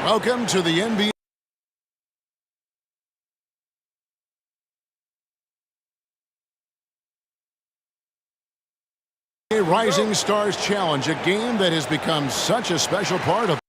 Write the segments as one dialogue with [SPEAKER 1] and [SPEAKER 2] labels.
[SPEAKER 1] Welcome to the NBA Rising Stars Challenge, a game that has become such a special part of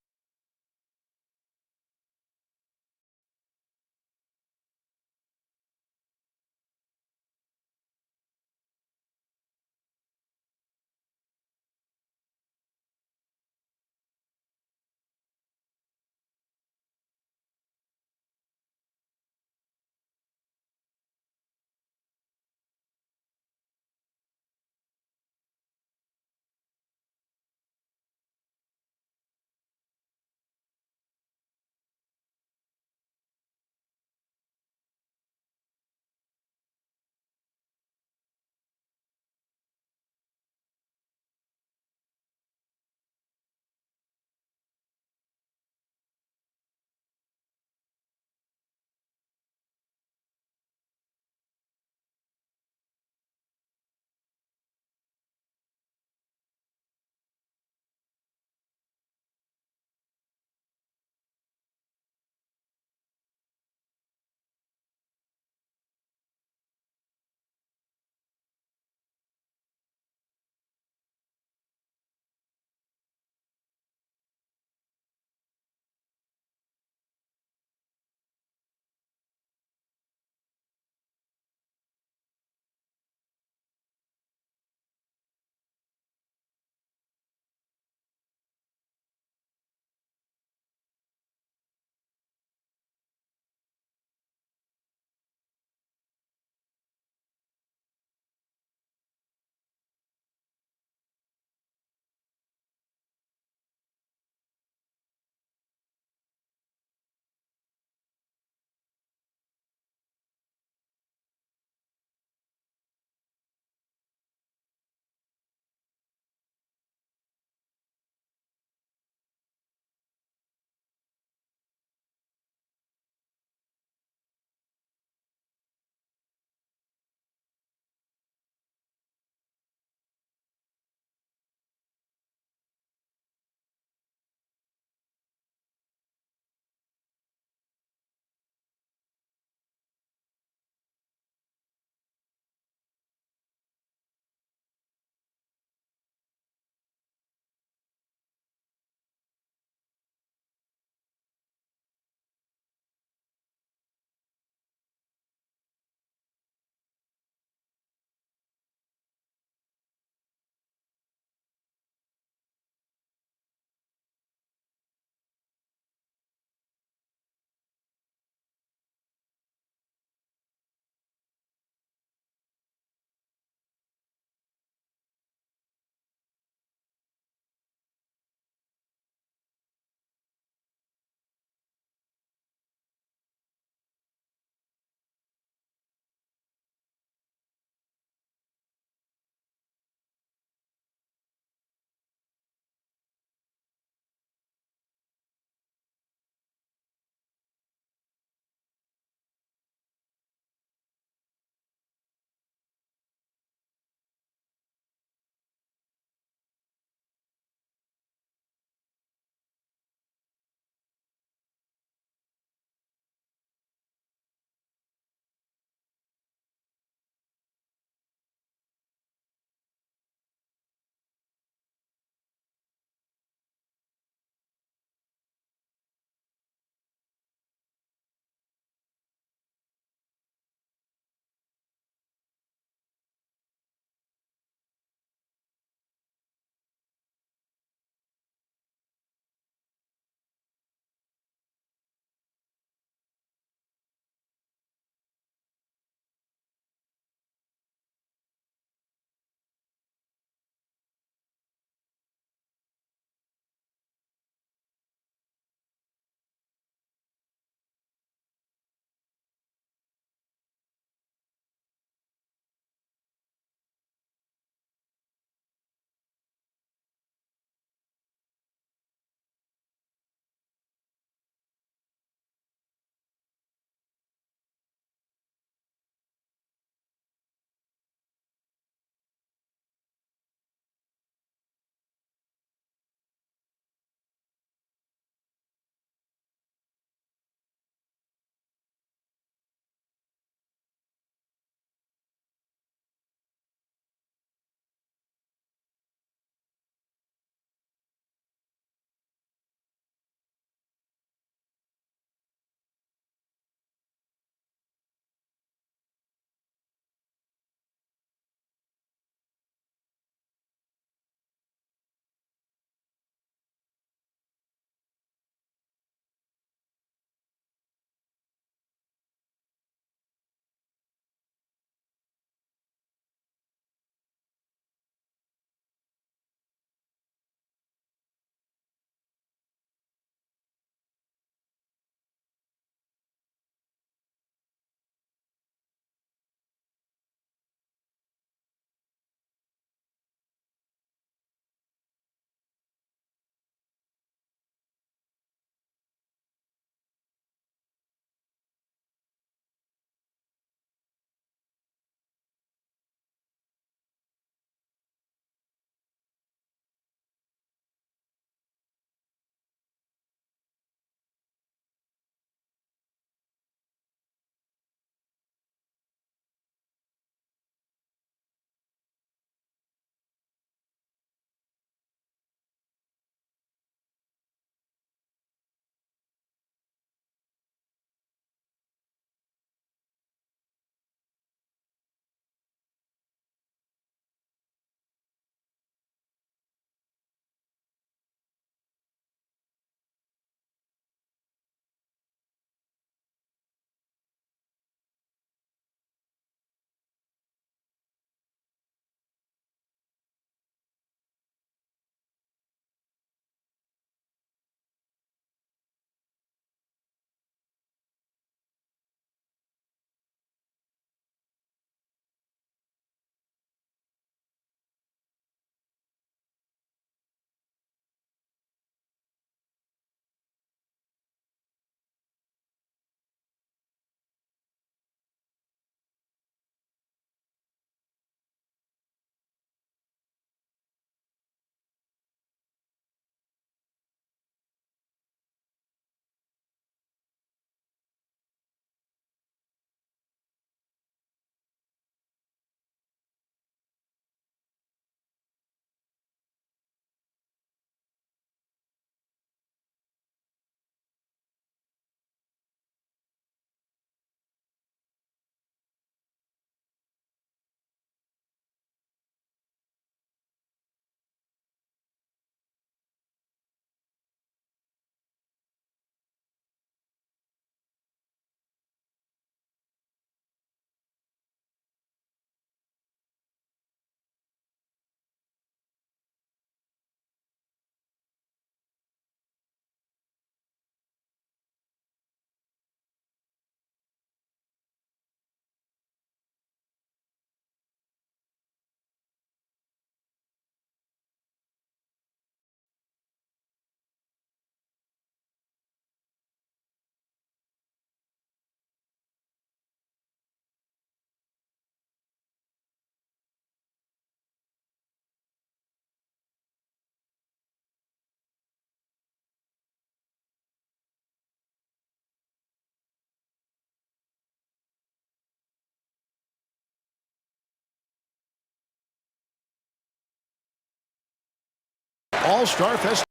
[SPEAKER 1] All-Star festivities.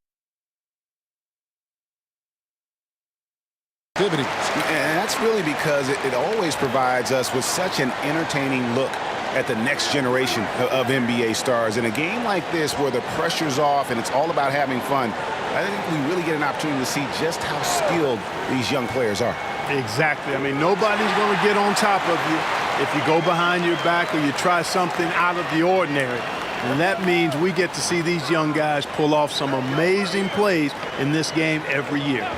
[SPEAKER 2] And that's really because it always provides us with such an entertaining look at the next generation of NBA stars. In a game like this where the pressure's off and it's all about having fun, I think we really get an opportunity to see just how skilled these young players are.
[SPEAKER 3] Exactly. I mean, nobody's going to get on top of you if you go behind your back or you try something out of the ordinary. And that means we get to see these young guys pull off some amazing plays in this game every year.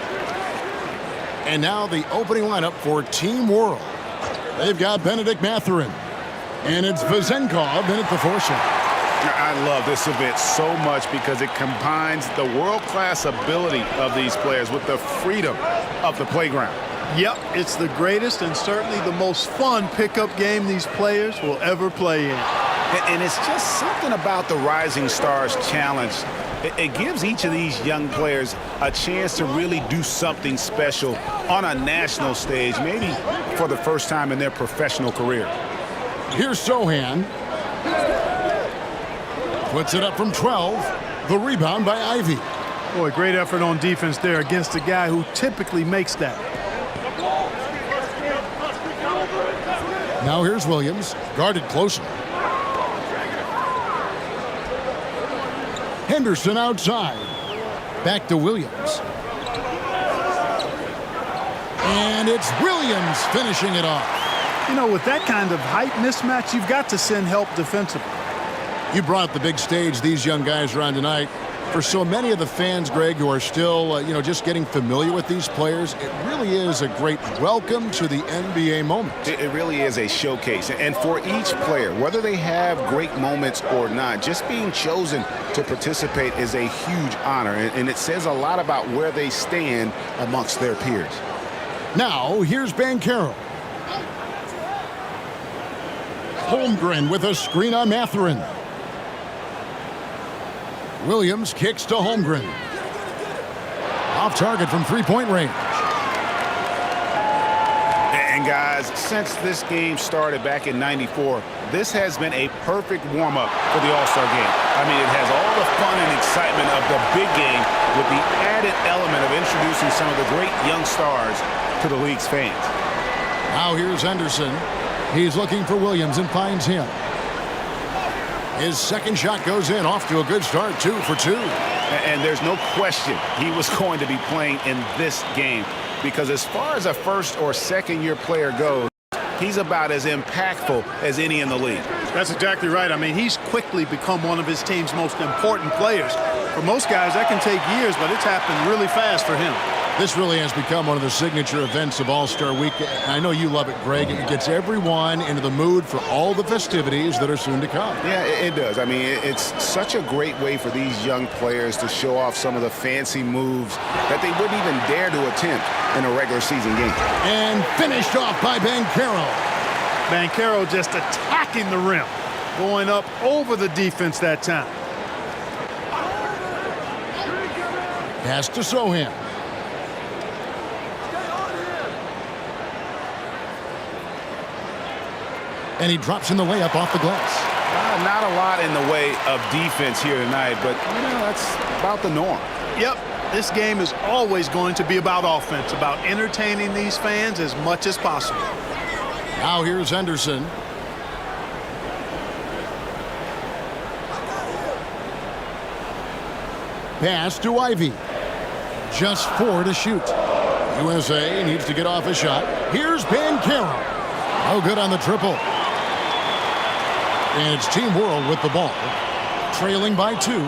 [SPEAKER 1] And now the opening lineup for Team World. They've got Benedict Mathurin. And it's Vezenkov in at the 4 shot.
[SPEAKER 2] I love this event so much because it combines the world-class ability of these players with the freedom of the playground.
[SPEAKER 3] Yep, it's the greatest and certainly the most fun pickup game these players will ever play in.
[SPEAKER 2] And it's just something about the Rising Stars Challenge. It gives each of these young players a chance to really do something special on a national stage, maybe for the first time in their professional career.
[SPEAKER 1] Here's Sohan. Puts it up from 12. The rebound by Ivey.
[SPEAKER 3] Boy, great effort on defense there against a guy who typically makes that.
[SPEAKER 1] Now here's Williams, guarded closely. Henderson outside. Back to Williams. And it's Williams finishing it off.
[SPEAKER 3] You know, with that kind of height mismatch, you've got to send help defensively.
[SPEAKER 1] You brought the big stage these young guys are on tonight. For so many of the fans, Greg, who are still, just getting familiar with these players, it really is a great welcome to the NBA moment.
[SPEAKER 2] It really is a showcase. And for each player, whether they have great moments or not, just being chosen to participate is a huge honor. And it says a lot about where they stand amongst their peers.
[SPEAKER 1] Now, here's Banchero. Holmgren with a screen on Mathurin. Williams kicks to Holmgren. Off target from three-point range.
[SPEAKER 2] And guys, since this game started back in '94, this has been a perfect warm-up for the All-Star game. I mean, it has all the fun and excitement of the big game with the added element of introducing some of the great young stars to the league's fans.
[SPEAKER 1] Now here's Henderson. He's looking for Williams and finds him. His second shot goes in, off to a good start, 2 for 2.
[SPEAKER 2] And there's no question he was going to be playing in this game because as far as a first or second year player goes, he's about as impactful as any in the league.
[SPEAKER 3] That's exactly right. I mean, he's quickly become one of his team's most important players. For most guys, that can take years, but it's happened really fast for him.
[SPEAKER 1] This really has become one of the signature events of All-Star Week. I know you love it, Greg. It gets everyone into the mood for all the festivities that are soon to come.
[SPEAKER 2] Yeah, it does. I mean, it's such a great way for these young players to show off some of the fancy moves that they wouldn't even dare to attempt in a regular season game.
[SPEAKER 1] And finished off by Banchero.
[SPEAKER 3] Banchero just attacking the rim, going up over the defense that time.
[SPEAKER 1] Pass to Sohan. And he drops in the layup off the glass.
[SPEAKER 2] Not a lot in the way of defense here tonight, but that's about the norm.
[SPEAKER 3] Yep, this game is always going to be about offense, about entertaining these fans as much as possible.
[SPEAKER 1] Now here's Henderson. Pass to Ivey. Just 4 to shoot. USA needs to get off a shot. Here's Banchero. No good on the triple. And it's Team World with the ball, trailing by 2.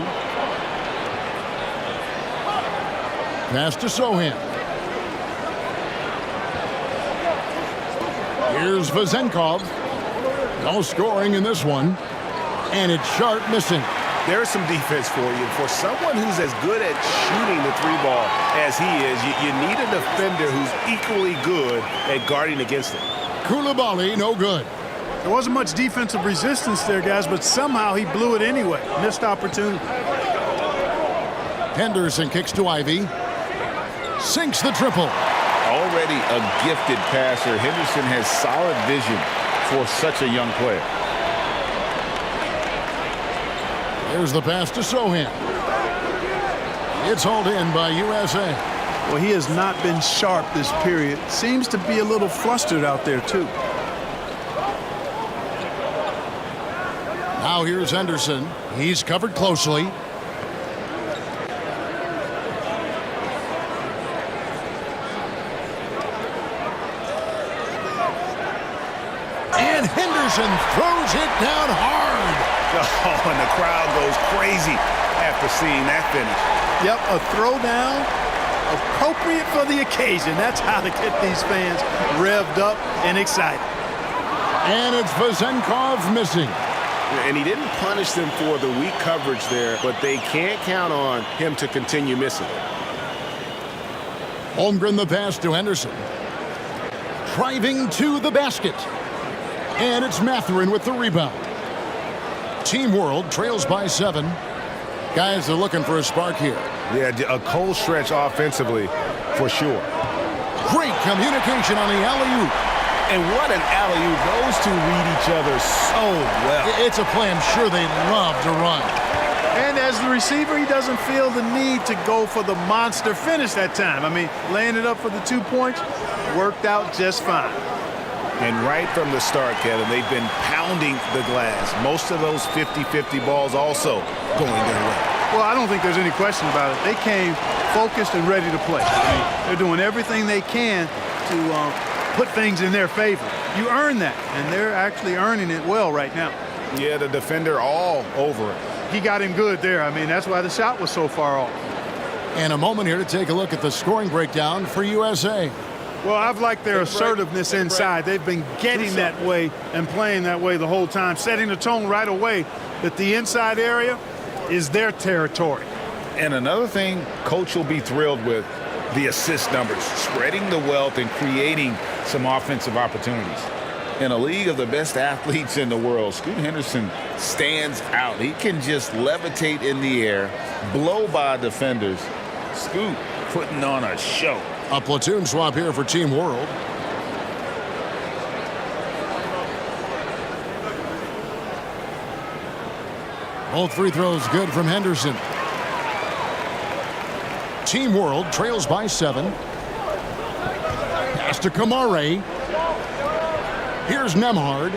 [SPEAKER 1] Pass to Sohan. Here's Vezenkov. No scoring in this one. And it's Sharp missing.
[SPEAKER 2] There's some defense for you. For someone who's as good at shooting the 3-ball as he is, you need a defender who's equally good at guarding against it.
[SPEAKER 1] Coulibaly, no good.
[SPEAKER 3] There wasn't much defensive resistance there, guys, but somehow he blew it anyway. Missed opportunity.
[SPEAKER 1] Henderson kicks to Ivey. Sinks the triple.
[SPEAKER 2] Already a gifted passer, Henderson has solid vision for such a young player.
[SPEAKER 1] Here's the pass to Sohan. It's hauled in by USA.
[SPEAKER 3] Well, he has not been sharp this period. Seems to be a little flustered out there, too.
[SPEAKER 1] Now here's Henderson. He's covered closely. And Henderson throws it down hard.
[SPEAKER 2] Oh, and the crowd goes crazy after seeing that finish.
[SPEAKER 3] Yep, a throwdown appropriate for the occasion. That's how to get these fans revved up and excited.
[SPEAKER 1] And it's Vezenkov missing.
[SPEAKER 2] And he didn't punish them for the weak coverage there, but they can't count on him to continue missing.
[SPEAKER 1] Holmgren the pass to Henderson. Driving to the basket. And it's Mathurin with the rebound. Team World trails by 7. Guys are looking for a spark here.
[SPEAKER 2] Yeah, a cold stretch offensively for sure.
[SPEAKER 1] Great communication on the alley-oop.
[SPEAKER 2] And what an alley-oop. Those two read each other so well.
[SPEAKER 1] It's a play I'm sure they love to run.
[SPEAKER 3] And as the receiver, he doesn't feel the need to go for the monster finish that time. I mean, laying it up for the 2 points worked out just fine.
[SPEAKER 2] And right from the start, Kevin, they've been pounding the glass. Most of those 50-50 balls also going their way.
[SPEAKER 3] Well, I don't think there's any question about it. They came focused and ready to play. I mean, they're doing everything they can to put things in their favor. You earn that, and they're actually earning it well right now.
[SPEAKER 2] Yeah, the defender all over it.
[SPEAKER 3] He got him good there. I mean, that's why the shot was so far off.
[SPEAKER 1] And a moment here to take a look at the scoring breakdown for USA.
[SPEAKER 3] Well, I've liked their assertiveness inside. They've been getting that way and playing that way the whole time, setting the tone right away that the inside area is their territory.
[SPEAKER 2] And another thing Coach will be thrilled with, the assist numbers, spreading the wealth and creating some offensive opportunities. In a league of the best athletes in the world, Scoot Henderson stands out. He can just levitate in the air, blow by defenders. Scoot putting on a show.
[SPEAKER 1] A platoon swap here for Team World. Both free throws good from Henderson. Team World trails by 7. Pass to Kamare. Here's Nembhard.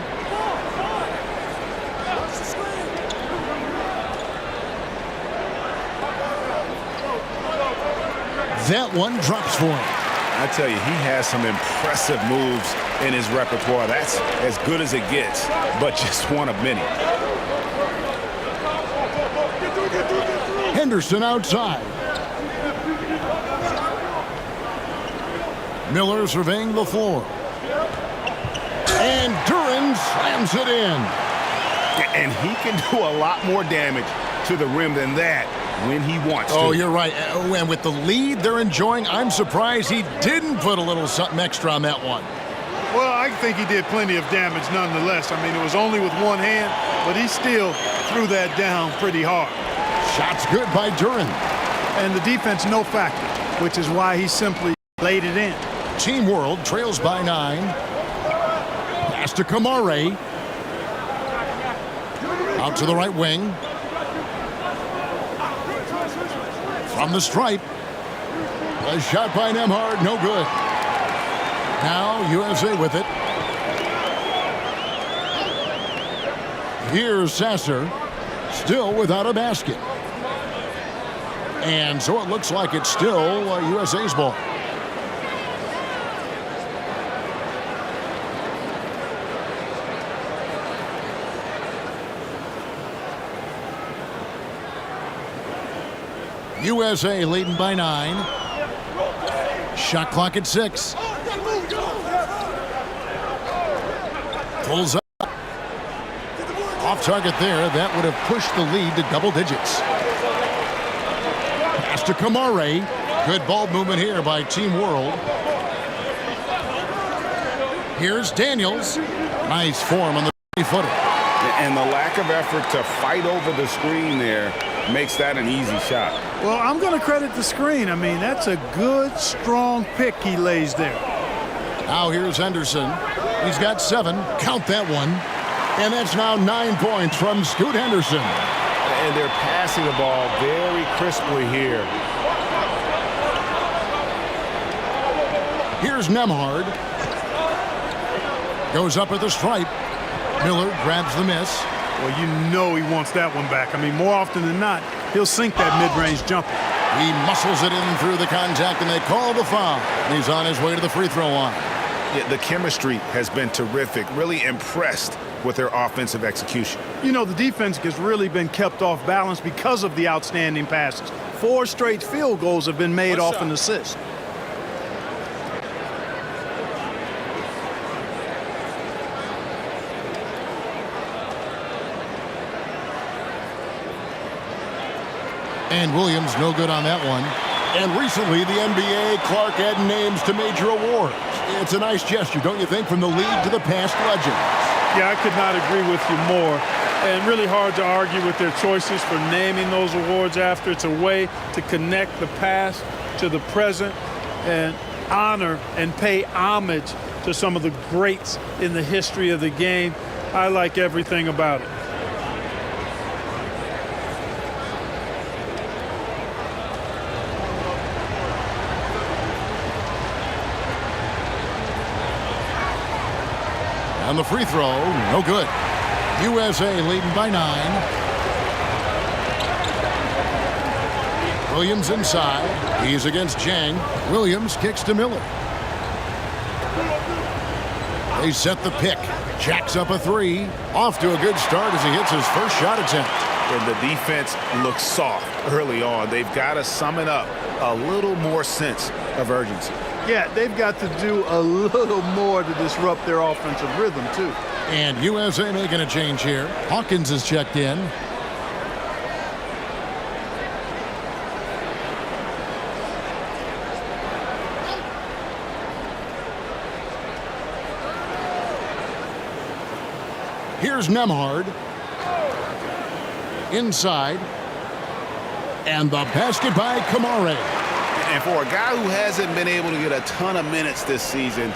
[SPEAKER 1] That one drops for him.
[SPEAKER 2] I tell you, he has some impressive moves in his repertoire. That's as good as it gets, but just one of many.
[SPEAKER 1] Henderson outside. Miller surveying the floor. And Duren slams it in.
[SPEAKER 2] And he can do a lot more damage to the rim than that when he wants to.
[SPEAKER 1] Oh, you're right. And with the lead they're enjoying, I'm surprised he didn't put a little something extra on that one.
[SPEAKER 3] Well, I think he did plenty of damage nonetheless. I mean, it was only with one hand, but he still threw that down pretty hard.
[SPEAKER 1] Shot's good by Duren.
[SPEAKER 3] And the defense no factor, which is why he simply laid it in.
[SPEAKER 1] Team World trails by 9. Pass to Kamare. Out to the right wing. From the stripe. A shot by Nembhard, no good. Now USA with it. Here's Sasser, still without a basket. And so it looks like it's still USA's ball. USA leading by 9. Shot clock at 6. Pulls up. Off target there. That would have pushed the lead to double digits. Pass to Kamare. Good ball movement here by Team World. Here's Daniels. Nice form on the 30-footer.
[SPEAKER 2] And the lack of effort to fight over the screen there makes that an easy shot.
[SPEAKER 3] Well, I'm going to credit the screen. I mean, that's a good, strong pick he lays there.
[SPEAKER 1] Now here's Henderson. He's got 7. Count that one. And that's now 9 points from Scoot Henderson.
[SPEAKER 2] And they're passing the ball very crisply here
[SPEAKER 1] Here's Nembhard. Goes up at the stripe. Miller grabs the miss.
[SPEAKER 3] Well, you know he wants that one back. I mean, more often than not, he'll sink that mid-range jumper.
[SPEAKER 1] He muscles it in through the contact, and they call the foul. He's on his way to the free throw line.
[SPEAKER 2] Yeah, the chemistry has been terrific. Really impressed with their offensive execution.
[SPEAKER 3] You know, the defense has really been kept off balance because of the outstanding passes. 4 straight field goals have been made off an assist.
[SPEAKER 1] And Williams no good on that one. And recently, the NBA, Clark added names to major awards. It's a nice gesture, don't you think, from the league to the past legends?
[SPEAKER 3] Yeah, I could not agree with you more. And really hard to argue with their choices for naming those awards after. It's a way to connect the past to the present and honor and pay homage to some of the greats in the history of the game. I like everything about it.
[SPEAKER 1] On the free throw, no good. USA leading by 9. Williams inside. He's against Jang. Williams kicks to Miller. They set the pick. Jacks up a 3. Off to a good start as he hits his first shot attempt.
[SPEAKER 2] And the defense looks soft early on. They've got to sum it up. A little more sense of urgency.
[SPEAKER 3] Yeah, they've got to do a little more to disrupt their offensive rhythm, too.
[SPEAKER 1] And USA making a change here. Hawkins is checked in. Here's Nembhard. Inside. And the basket by Kamare.
[SPEAKER 2] And for a guy who hasn't been able to get a ton of minutes this season,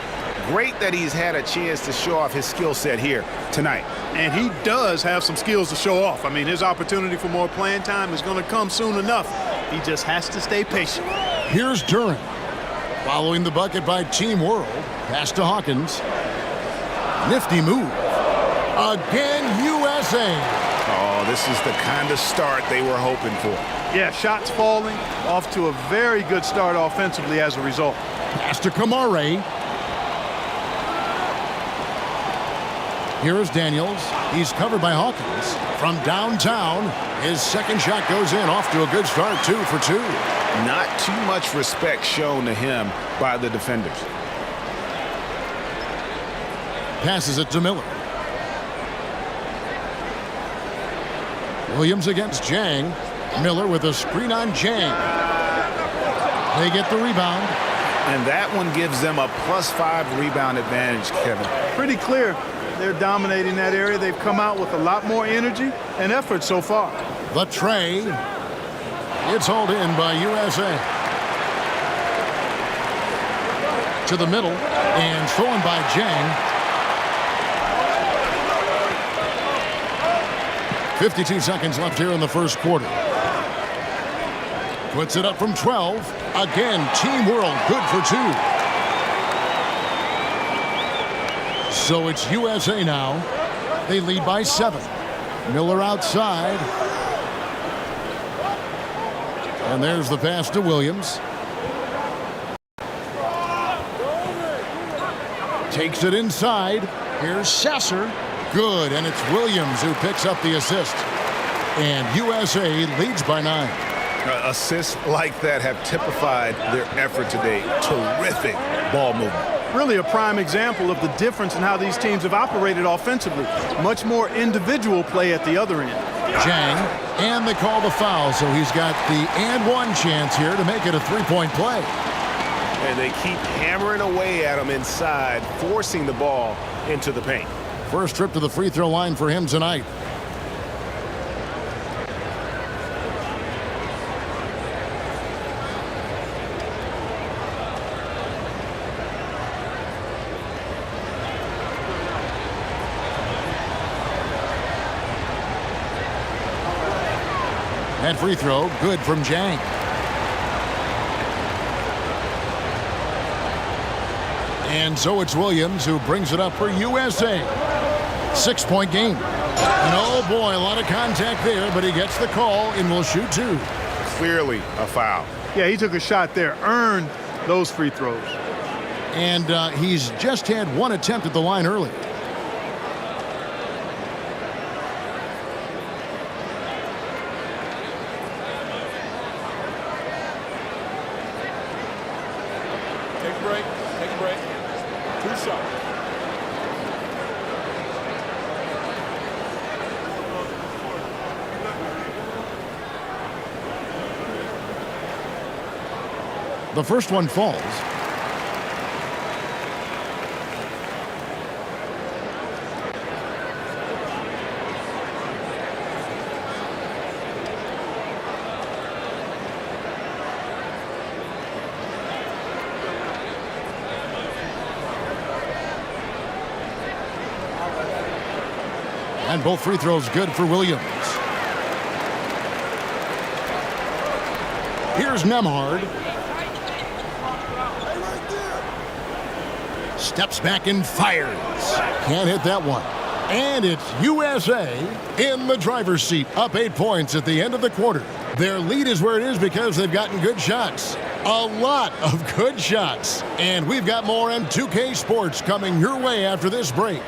[SPEAKER 2] great that he's had a chance to show off his skill set here tonight.
[SPEAKER 3] And he does have some skills to show off. I mean, his opportunity for more playing time is going to come soon enough. He just has to stay patient.
[SPEAKER 1] Here's Duren. Following the bucket by Team World. Pass to Hawkins. Nifty move. Again, USA.
[SPEAKER 2] Oh, this is the kind of start they were hoping for.
[SPEAKER 3] Yeah, shots falling, off to a very good start offensively as a result.
[SPEAKER 1] Pass to Kamare. Here is Daniels. He's covered by Hawkins. From downtown, his second shot goes in. Off to a good start, 2 for 2.
[SPEAKER 2] Not too much respect shown to him by the defenders.
[SPEAKER 1] Passes it to Miller. Williams against Jang. Miller with a screen on Jang. They get the rebound.
[SPEAKER 2] And that one gives them a +5 rebound advantage, Kevin.
[SPEAKER 3] Pretty clear. They're dominating that area. They've come out with a lot more energy and effort so far.
[SPEAKER 1] The tray. It's hauled in by USA. To the middle and stolen by Jang. 52 seconds left here in the first quarter. Puts it up from 12. Again, Team World good for 2. So it's USA now. They lead by 7. Miller outside. And there's the pass to Williams. Takes it inside. Here's Sasser. Good, and it's Williams who picks up the assist. And USA leads by 9.
[SPEAKER 2] Assists like that have typified their effort today. Terrific ball movement.
[SPEAKER 3] Really a prime example of the difference in how these teams have operated offensively. Much more individual play at the other end.
[SPEAKER 1] Jang, and they call the foul, so he's got the and one chance here to make it a three-point play.
[SPEAKER 2] And they keep hammering away at him inside, forcing the ball into the paint.
[SPEAKER 1] First trip to the free throw line for him tonight. That free throw, good from Jang. And so it's Williams who brings it up for USA. 6-point game. And oh boy, a lot of contact there, but he gets the call and will shoot two.
[SPEAKER 2] Clearly a foul.
[SPEAKER 3] Yeah, he took a shot there, earned those free throws.
[SPEAKER 1] And he's just had one attempt at the line early.
[SPEAKER 4] Take a break. Take a break. 2 shots.
[SPEAKER 1] The first one falls. And both free throws good for Williams. Here's Nembhard. Steps back and fires. Can't hit that one. And it's USA in the driver's seat, up 8 points at the end of the quarter. Their lead is where it is because they've gotten good shots. A lot of good shots. And we've got more M2K Sports coming your way after this break.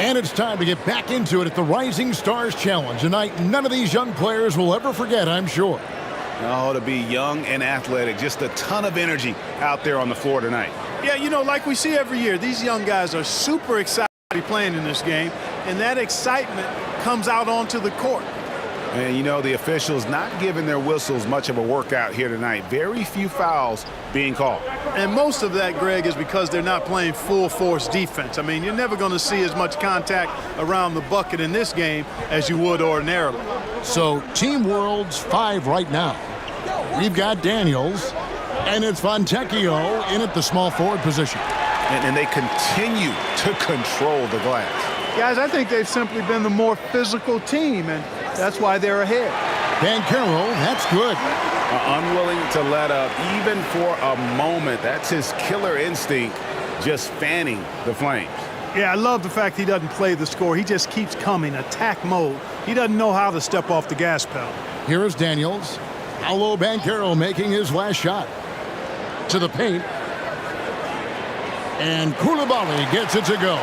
[SPEAKER 1] And it's time to get back into it at the Rising Stars Challenge. A night none of these young players will ever forget, I'm sure.
[SPEAKER 2] Oh, to be young and athletic, just a ton of energy out there on the floor tonight.
[SPEAKER 3] Yeah, you know, like we see every year, these young guys are super excited to be playing in this game, and that excitement comes out onto the court.
[SPEAKER 2] And, you know, the officials not giving their whistles much of a workout here tonight. Very few fouls being called.
[SPEAKER 3] And most of that, Greg, is because they're not playing full-force defense. I mean, you're never going to see as much contact around the bucket in this game as you would ordinarily.
[SPEAKER 1] So, Team World's 5 right now. We've got Daniels, and it's Fontecchio in at the small forward position.
[SPEAKER 2] And they continue to control the glass.
[SPEAKER 3] Guys, I think they've simply been the more physical team, and that's why they're ahead.
[SPEAKER 1] Banchero, that's good.
[SPEAKER 2] Unwilling to let up even for a moment. That's his killer instinct, just fanning the flames.
[SPEAKER 3] Yeah, I love the fact he doesn't play the score. He just keeps coming, attack mode. He doesn't know how to step off the gas pedal.
[SPEAKER 1] Here is Daniels. Paolo Banchero making his last shot. To the paint. And Coulibaly gets it to go.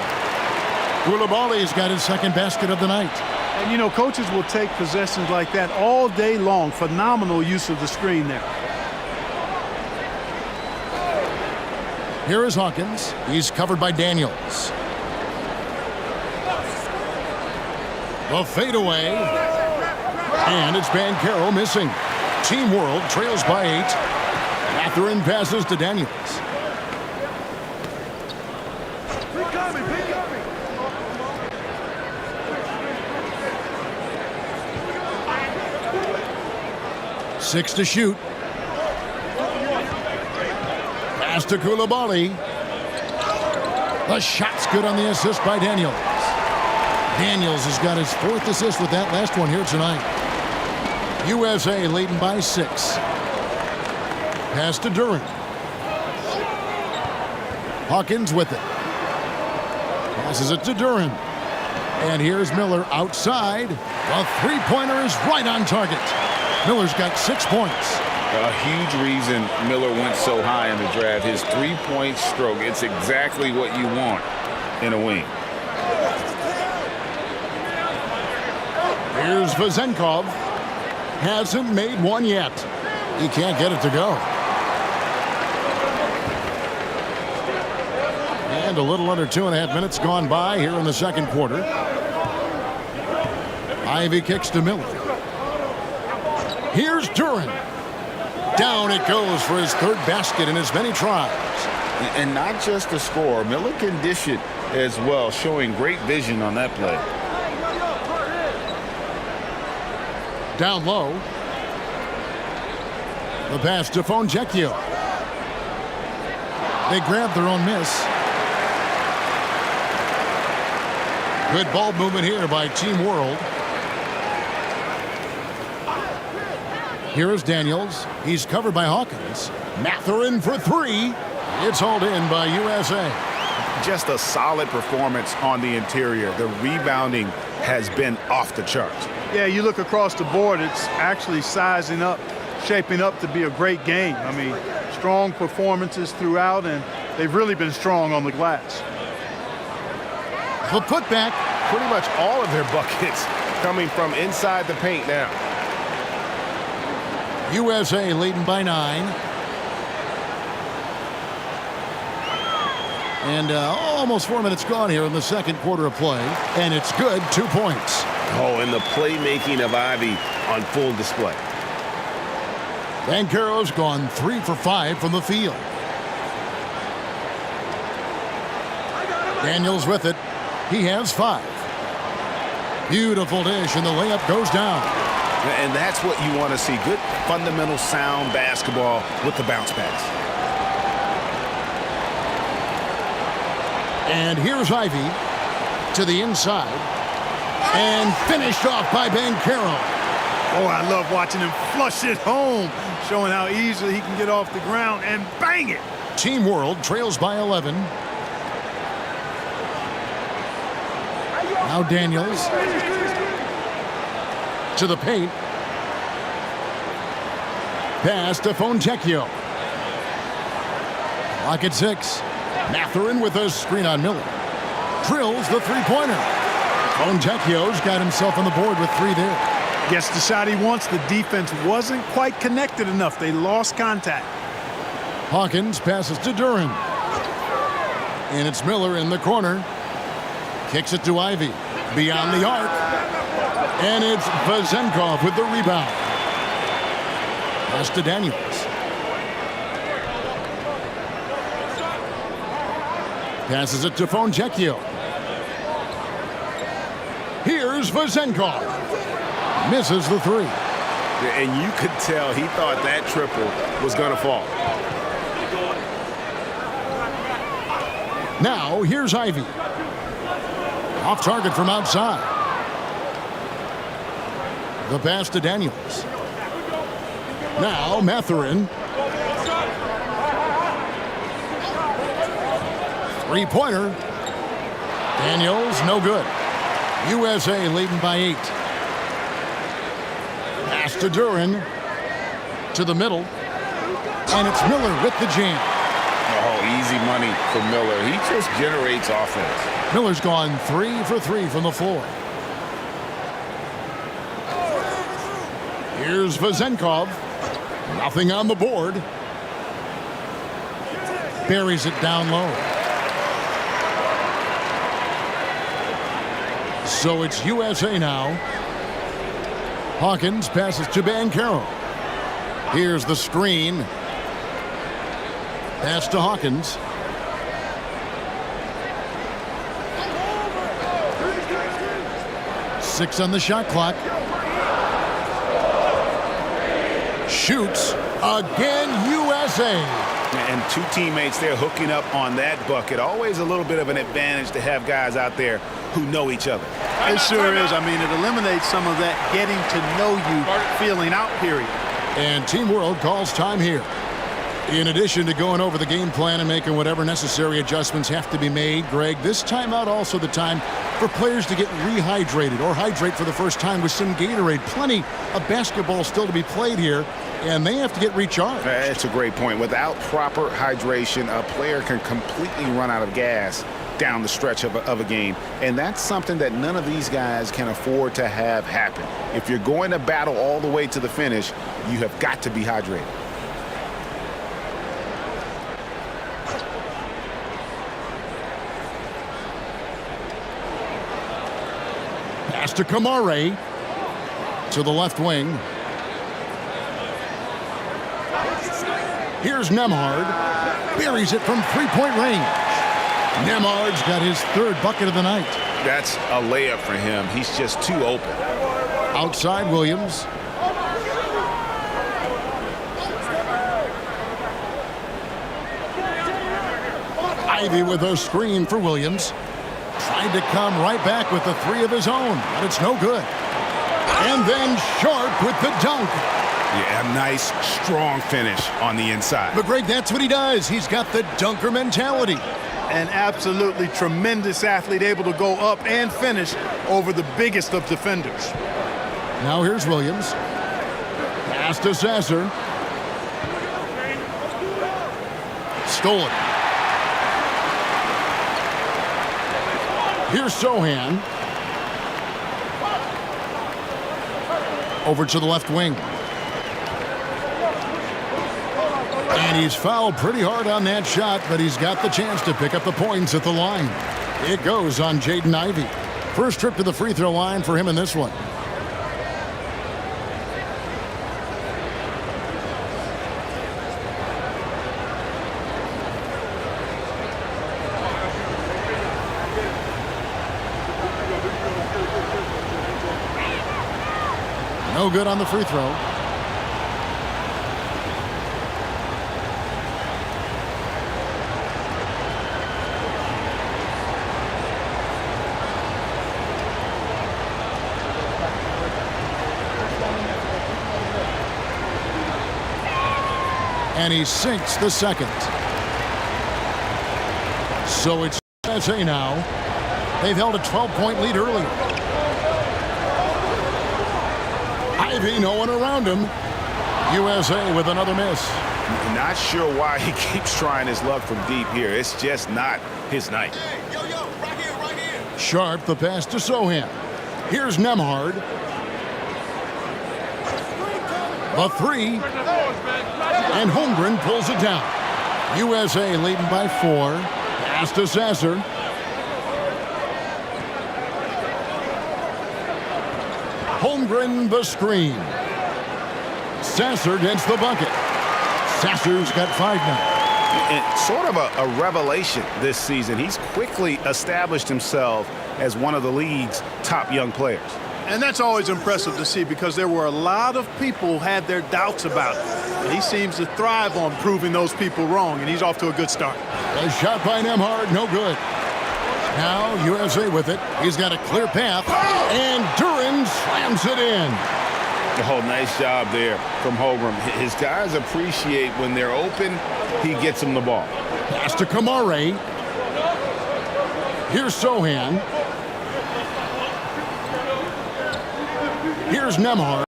[SPEAKER 1] Coulibaly's got his second basket of the night.
[SPEAKER 3] And, you know, coaches will take possessions like that all day long. Phenomenal use of the screen there.
[SPEAKER 1] Here is Hawkins. He's covered by Daniels. The fadeaway. And it's Banchero missing. Team World trails by 8. Mathurin passes to Daniels. Six to shoot. Pass to Coulibaly. The shot's good on the assist by Daniels. Daniels has got his 4th assist with that last one here tonight. USA leading by 6. Pass to Duren. Hawkins with it. Passes it to Duren. And here's Miller outside. The three-pointer is right on target. Miller's got 6 points.
[SPEAKER 5] A huge reason Miller went so high in the draft. His three-point stroke. It's exactly what you want in a wing.
[SPEAKER 1] Here's Vezenkov. Hasn't made one yet. He can't get it to go. And a little under 2.5 minutes gone by here in the second quarter. Ivy kicks to Miller. Here's Duren. Down it goes for his 3rd basket in as many tries.
[SPEAKER 5] And not just the score. Miller can dish it as well, showing great vision on that play.
[SPEAKER 1] Down low. The pass to Fontecchio. They grab their own miss. Good ball movement here by Team World. Here is Daniels. He's covered by Hawkins. Mathurin for three. It's hauled in by USA.
[SPEAKER 2] Just a solid performance on the interior. The rebounding has been off the charts.
[SPEAKER 3] Yeah, you look across the board, it's actually sizing up, shaping up to be a great game. I mean, strong performances throughout, and they've really been strong on the glass.
[SPEAKER 1] The putback.
[SPEAKER 6] Pretty much all of their buckets coming from inside the paint now.
[SPEAKER 1] USA leading by 9. And almost 4 minutes gone here in the second quarter of play. And it's good. 2 points.
[SPEAKER 6] Oh, and the playmaking of Ivy on full display.
[SPEAKER 1] Banchero's gone 3 for 5 from the field. Daniels with it. He has 5. Beautiful dish, and the layup goes down.
[SPEAKER 2] And that's what you want to see. Good, fundamental, sound basketball with the bounce pass.
[SPEAKER 1] And here's Ivy to the inside. And finished off by Banchero.
[SPEAKER 3] Oh, I love watching him flush it home, showing how easily he can get off the ground and bang it.
[SPEAKER 1] Team World trails by 11. Now Daniels to the paint. Pass to Fontecchio. Lock at 6. Mathurin with a screen on Miller. Drills the three-pointer. Fontecchio's got himself on the board with 3 there.
[SPEAKER 3] Gets the shot he wants. The defense wasn't quite connected enough. They lost contact.
[SPEAKER 1] Hawkins passes to Duren. And it's Miller in the corner. Kicks it to Ivy. Beyond the arc. And it's Vezenkov with the rebound. Pass to Daniels. Passes it to Fontecchio. Here's Vezenkov. Misses the 3.
[SPEAKER 6] And you could tell he thought that triple was going to fall.
[SPEAKER 1] Now, here's Ivy. Off target from outside. The pass to Daniels. Now, Mathurin. Three-pointer. Daniels, no good. USA leading by 8. Pass to Duren. To the middle. And it's Miller with the jam.
[SPEAKER 5] Oh, easy money for Miller. He just generates offense.
[SPEAKER 1] Miller's gone 3 for 3 from the floor. Here's Vezenkov. Nothing on the board. Buries it down low. So it's USA now. Hawkins passes to Banchero. Here's the screen. Pass to Hawkins. Six on the shot clock. Shoots again, USA.
[SPEAKER 2] And 2 teammates there hooking up on that bucket. Always a little bit of an advantage to have guys out there who know each other.
[SPEAKER 3] It sure is. I mean, it eliminates some of that getting to know you feeling out period.
[SPEAKER 1] And Team World calls time here. In addition to going over the game plan and making whatever necessary adjustments have to be made, Greg, this timeout also the time for players to get rehydrated or hydrate for the first time with some Gatorade. Plenty of basketball still to be played here, and they have to get recharged.
[SPEAKER 2] That's a great point. Without proper hydration, a player can completely run out of gas down the stretch of a game. And that's something that none of these guys can afford to have happen. If you're going to battle all the way to the finish, you have got to be hydrated.
[SPEAKER 1] Pass to Kamare. To the left wing. Here's Nembhard. Buries it from three-point range. Nembhard's got his third bucket of the night.
[SPEAKER 2] That's a layup for him. He's just too open.
[SPEAKER 1] Outside Williams. Ivey with a screen for Williams. Tried to come right back with the three of his own, but it's no good. And then Sharp with the dunk.
[SPEAKER 2] Yeah, nice, strong finish on the inside.
[SPEAKER 1] But Greg, that's what he does. He's got the dunker mentality.
[SPEAKER 3] An absolutely tremendous athlete, able to go up and finish over the biggest of defenders.
[SPEAKER 1] Now here's Williams. Pass to Sasser. Stolen. Here's Sohan. Over to the left wing. And he's fouled pretty hard on that shot, but he's got the chance to pick up the points at the line. It goes on Jaden Ivey. First trip to the free throw line for him in this one. No good on the free throw. And he sinks the second. So it's USA now. They've held a 12-point lead earlier. Ivey, no one around him. USA with another miss.
[SPEAKER 2] Not sure why he keeps trying his luck from deep here. It's just not his night.
[SPEAKER 4] Hey, yo, right here, right here.
[SPEAKER 1] Sharp, the pass to Sohan. Here's Nembhard. The three. And Holmgren pulls it down. USA leading by 4. Pass to Sasser. Holmgren the screen. Sasser gets the bucket. Sasser's got 5 now.
[SPEAKER 2] And sort of a revelation this season. He's quickly established himself as one of the league's top young players.
[SPEAKER 3] And that's always impressive to see because there were a lot of people who had their doubts about him. And he seems to thrive on proving those people wrong, and he's off to a good start.
[SPEAKER 1] A shot by Nembhard, no good. Now USA with it. He's got a clear path, and Duren slams it in.
[SPEAKER 5] Oh, nice job there from Holmgren. His guys appreciate when they're open, he gets them the ball.
[SPEAKER 1] Pass to Kamare. Here's Sohan. Here's Nembhard.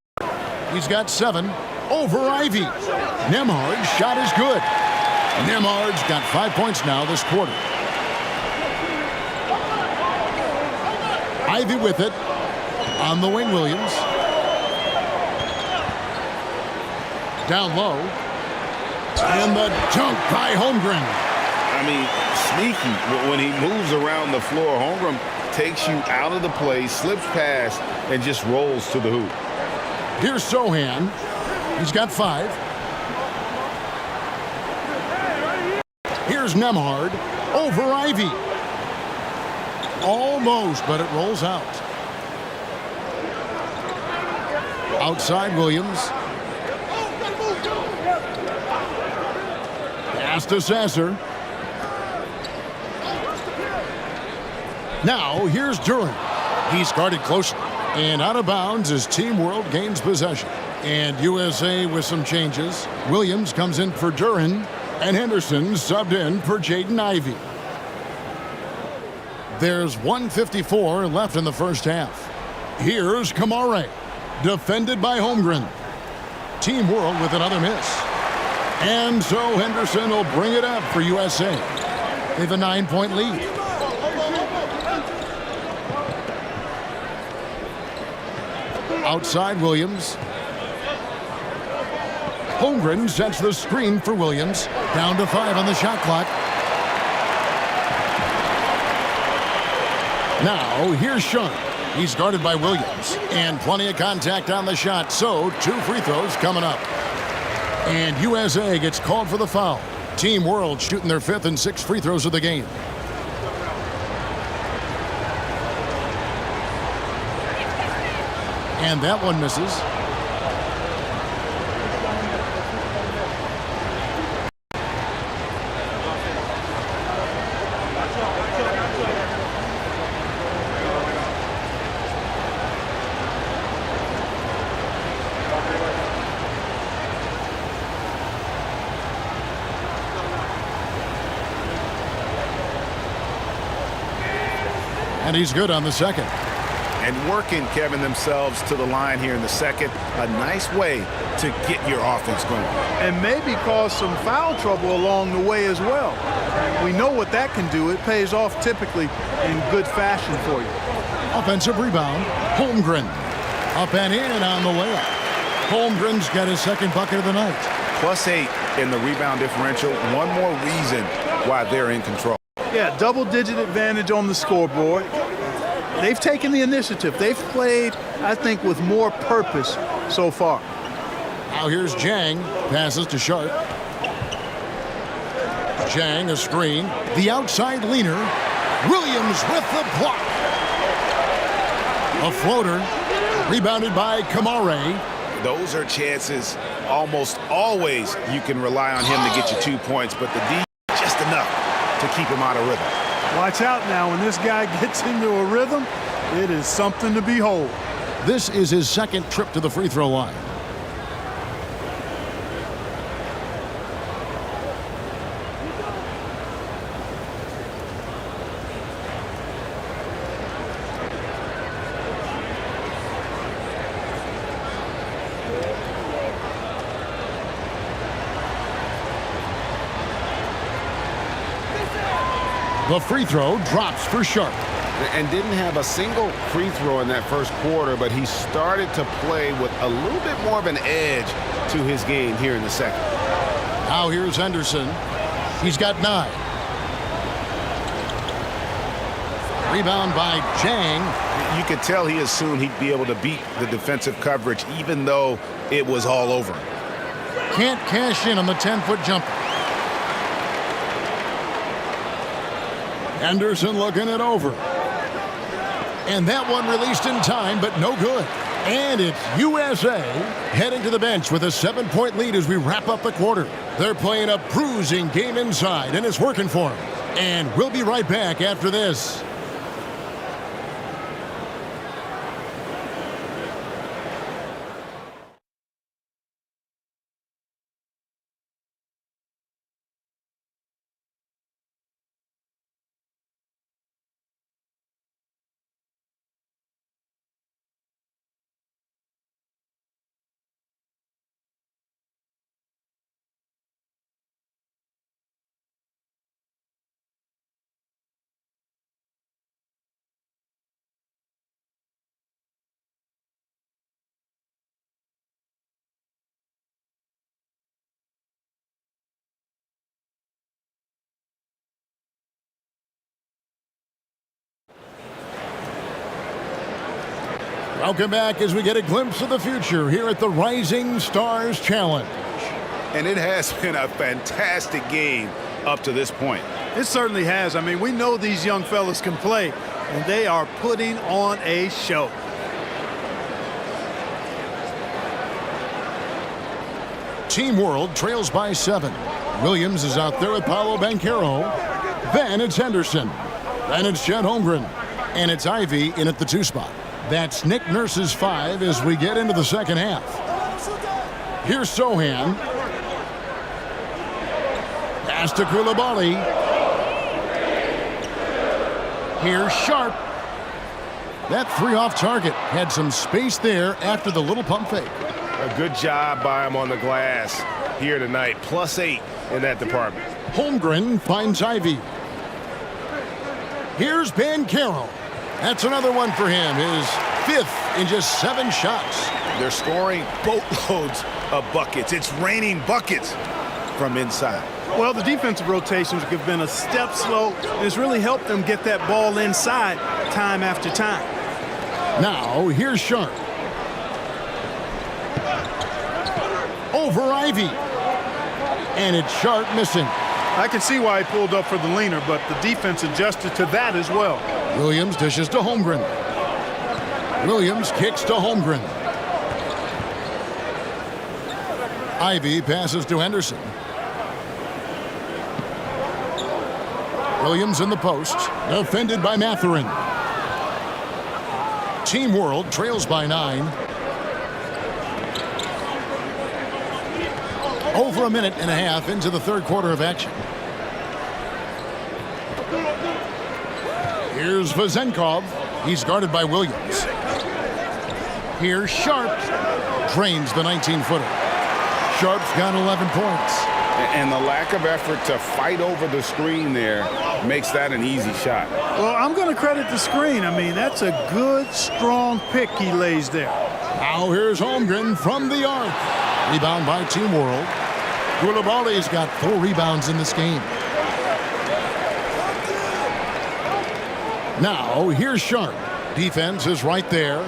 [SPEAKER 1] He's got 7 over Ivey. Nembhard's shot is good. Nembhard's got 5 points now this quarter. Ivey with it. On the wing, Williams. Down low. And the dunk by Holmgren.
[SPEAKER 5] I mean, sneaky. When he moves around the floor, Holmgren takes you out of the play, slips past, and just rolls to the hoop.
[SPEAKER 1] Here's Sohan. He's got 5. Here's Nembhard over Ivey. Almost, but it rolls out. Outside Williams. Pass to Sasser. Now here's Duren. He's guarded closely. And out of bounds as Team World gains possession. And USA with some changes. Williams comes in for Duren. And Henderson subbed in for Jaden Ivey. There's 1:54 left in the first half. Here's Kamare. Defended by Holmgren. Team World with another miss. And so Henderson will bring it up for USA. They have a 9-point lead. Outside Williams. Holmgren sets the screen for Williams. Down to 5 on the shot clock. Now here's Sharp. He's guarded by Williams. And plenty of contact on the shot, so 2 free throws coming up. And USA gets called for the foul. Team World shooting their 5th and 6th free throws of the game. And that one misses. And he's good on the second.
[SPEAKER 2] And working, Kevin, themselves to the line here in the second. A nice way to get your offense going.
[SPEAKER 3] And maybe cause some foul trouble along the way as well. We know what that can do. It pays off typically in good fashion for you.
[SPEAKER 1] Offensive rebound. Holmgren. Up and in on the layup. Holmgren's got his second bucket of the night.
[SPEAKER 2] +8 in the rebound differential. One more reason why they're in control.
[SPEAKER 3] Yeah, double-digit advantage on the scoreboard. They've taken the initiative. They've played, I think, with more purpose so far.
[SPEAKER 1] Now here's Jang. Passes to Sharp. Jang, a screen. The outside leaner. Williams with the block. A floater. Rebounded by Kamare.
[SPEAKER 2] Those are chances almost always you can rely on him to get you 2 points, but the D just enough to keep him out of rhythm.
[SPEAKER 3] Watch out now. When this guy gets into a rhythm, it is something to behold.
[SPEAKER 1] This is his second trip to the free throw line. The free throw drops for Sharp.
[SPEAKER 6] And didn't have a single free throw in that first quarter, but he started to play with a little bit more of an edge to his game here in the second.
[SPEAKER 1] Now here's Henderson. He's got 9. Rebound by Jang.
[SPEAKER 2] You could tell he assumed he'd be able to beat the defensive coverage even though it was all over.
[SPEAKER 1] Can't cash in on the 10-foot jumper. Henderson looking it over. And that one released in time, but no good. And it's USA heading to the bench with a 7-point lead as we wrap up the quarter. They're playing a bruising game inside, and it's working for them. And we'll be right back after this. Welcome back as we get a glimpse of the future here at the Rising Stars Challenge.
[SPEAKER 2] And it has been a fantastic game up to this point.
[SPEAKER 3] It certainly has. I mean, we know these young fellas can play, and they are putting on a show.
[SPEAKER 1] Team World trails by 7. Williams is out there with Paolo Banchero. Then it's Henderson. Then it's Chet Holmgren. And it's Ivy in at the 2 spot. That's Nick Nurse's 5 as we get into the second half. Here's Sohan. Pass to Koulibaly. Here's Sharp. That 3 off target. Had some space there after the little pump fake.
[SPEAKER 6] A good job by him on the glass here tonight. +8 in that department.
[SPEAKER 1] Holmgren finds Ivy. Here's Banchero. That's another one for him. His 5th in just 7 shots.
[SPEAKER 2] They're scoring boatloads of buckets. It's raining buckets from inside.
[SPEAKER 3] Well, the defensive rotations have been a step slow, and it's really helped them get that ball inside time after time.
[SPEAKER 1] Now, here's Sharp. Over Ivy. And it's Sharp missing.
[SPEAKER 3] I can see why he pulled up for the leaner, but the defense adjusted to that as well.
[SPEAKER 1] Williams dishes to Holmgren. Williams kicks to Holmgren. Ivy passes to Henderson. Williams in the post, defended by Mathurin. Team World trails by 9. Over a minute and a half into the third quarter of action. Here's Vezenkov. He's guarded by Williams. Here's Sharp. Drains the 19-footer. Sharp's got 11 points.
[SPEAKER 2] And the lack of effort to fight over the screen there makes that an easy shot.
[SPEAKER 3] Well, I'm going to credit the screen. I mean, that's a good, strong pick he lays there.
[SPEAKER 1] Now here's Holmgren from the arc. Rebound by Team World. Koulibaly's got 4 rebounds in this game. Now here's Sharp. Defense is right there.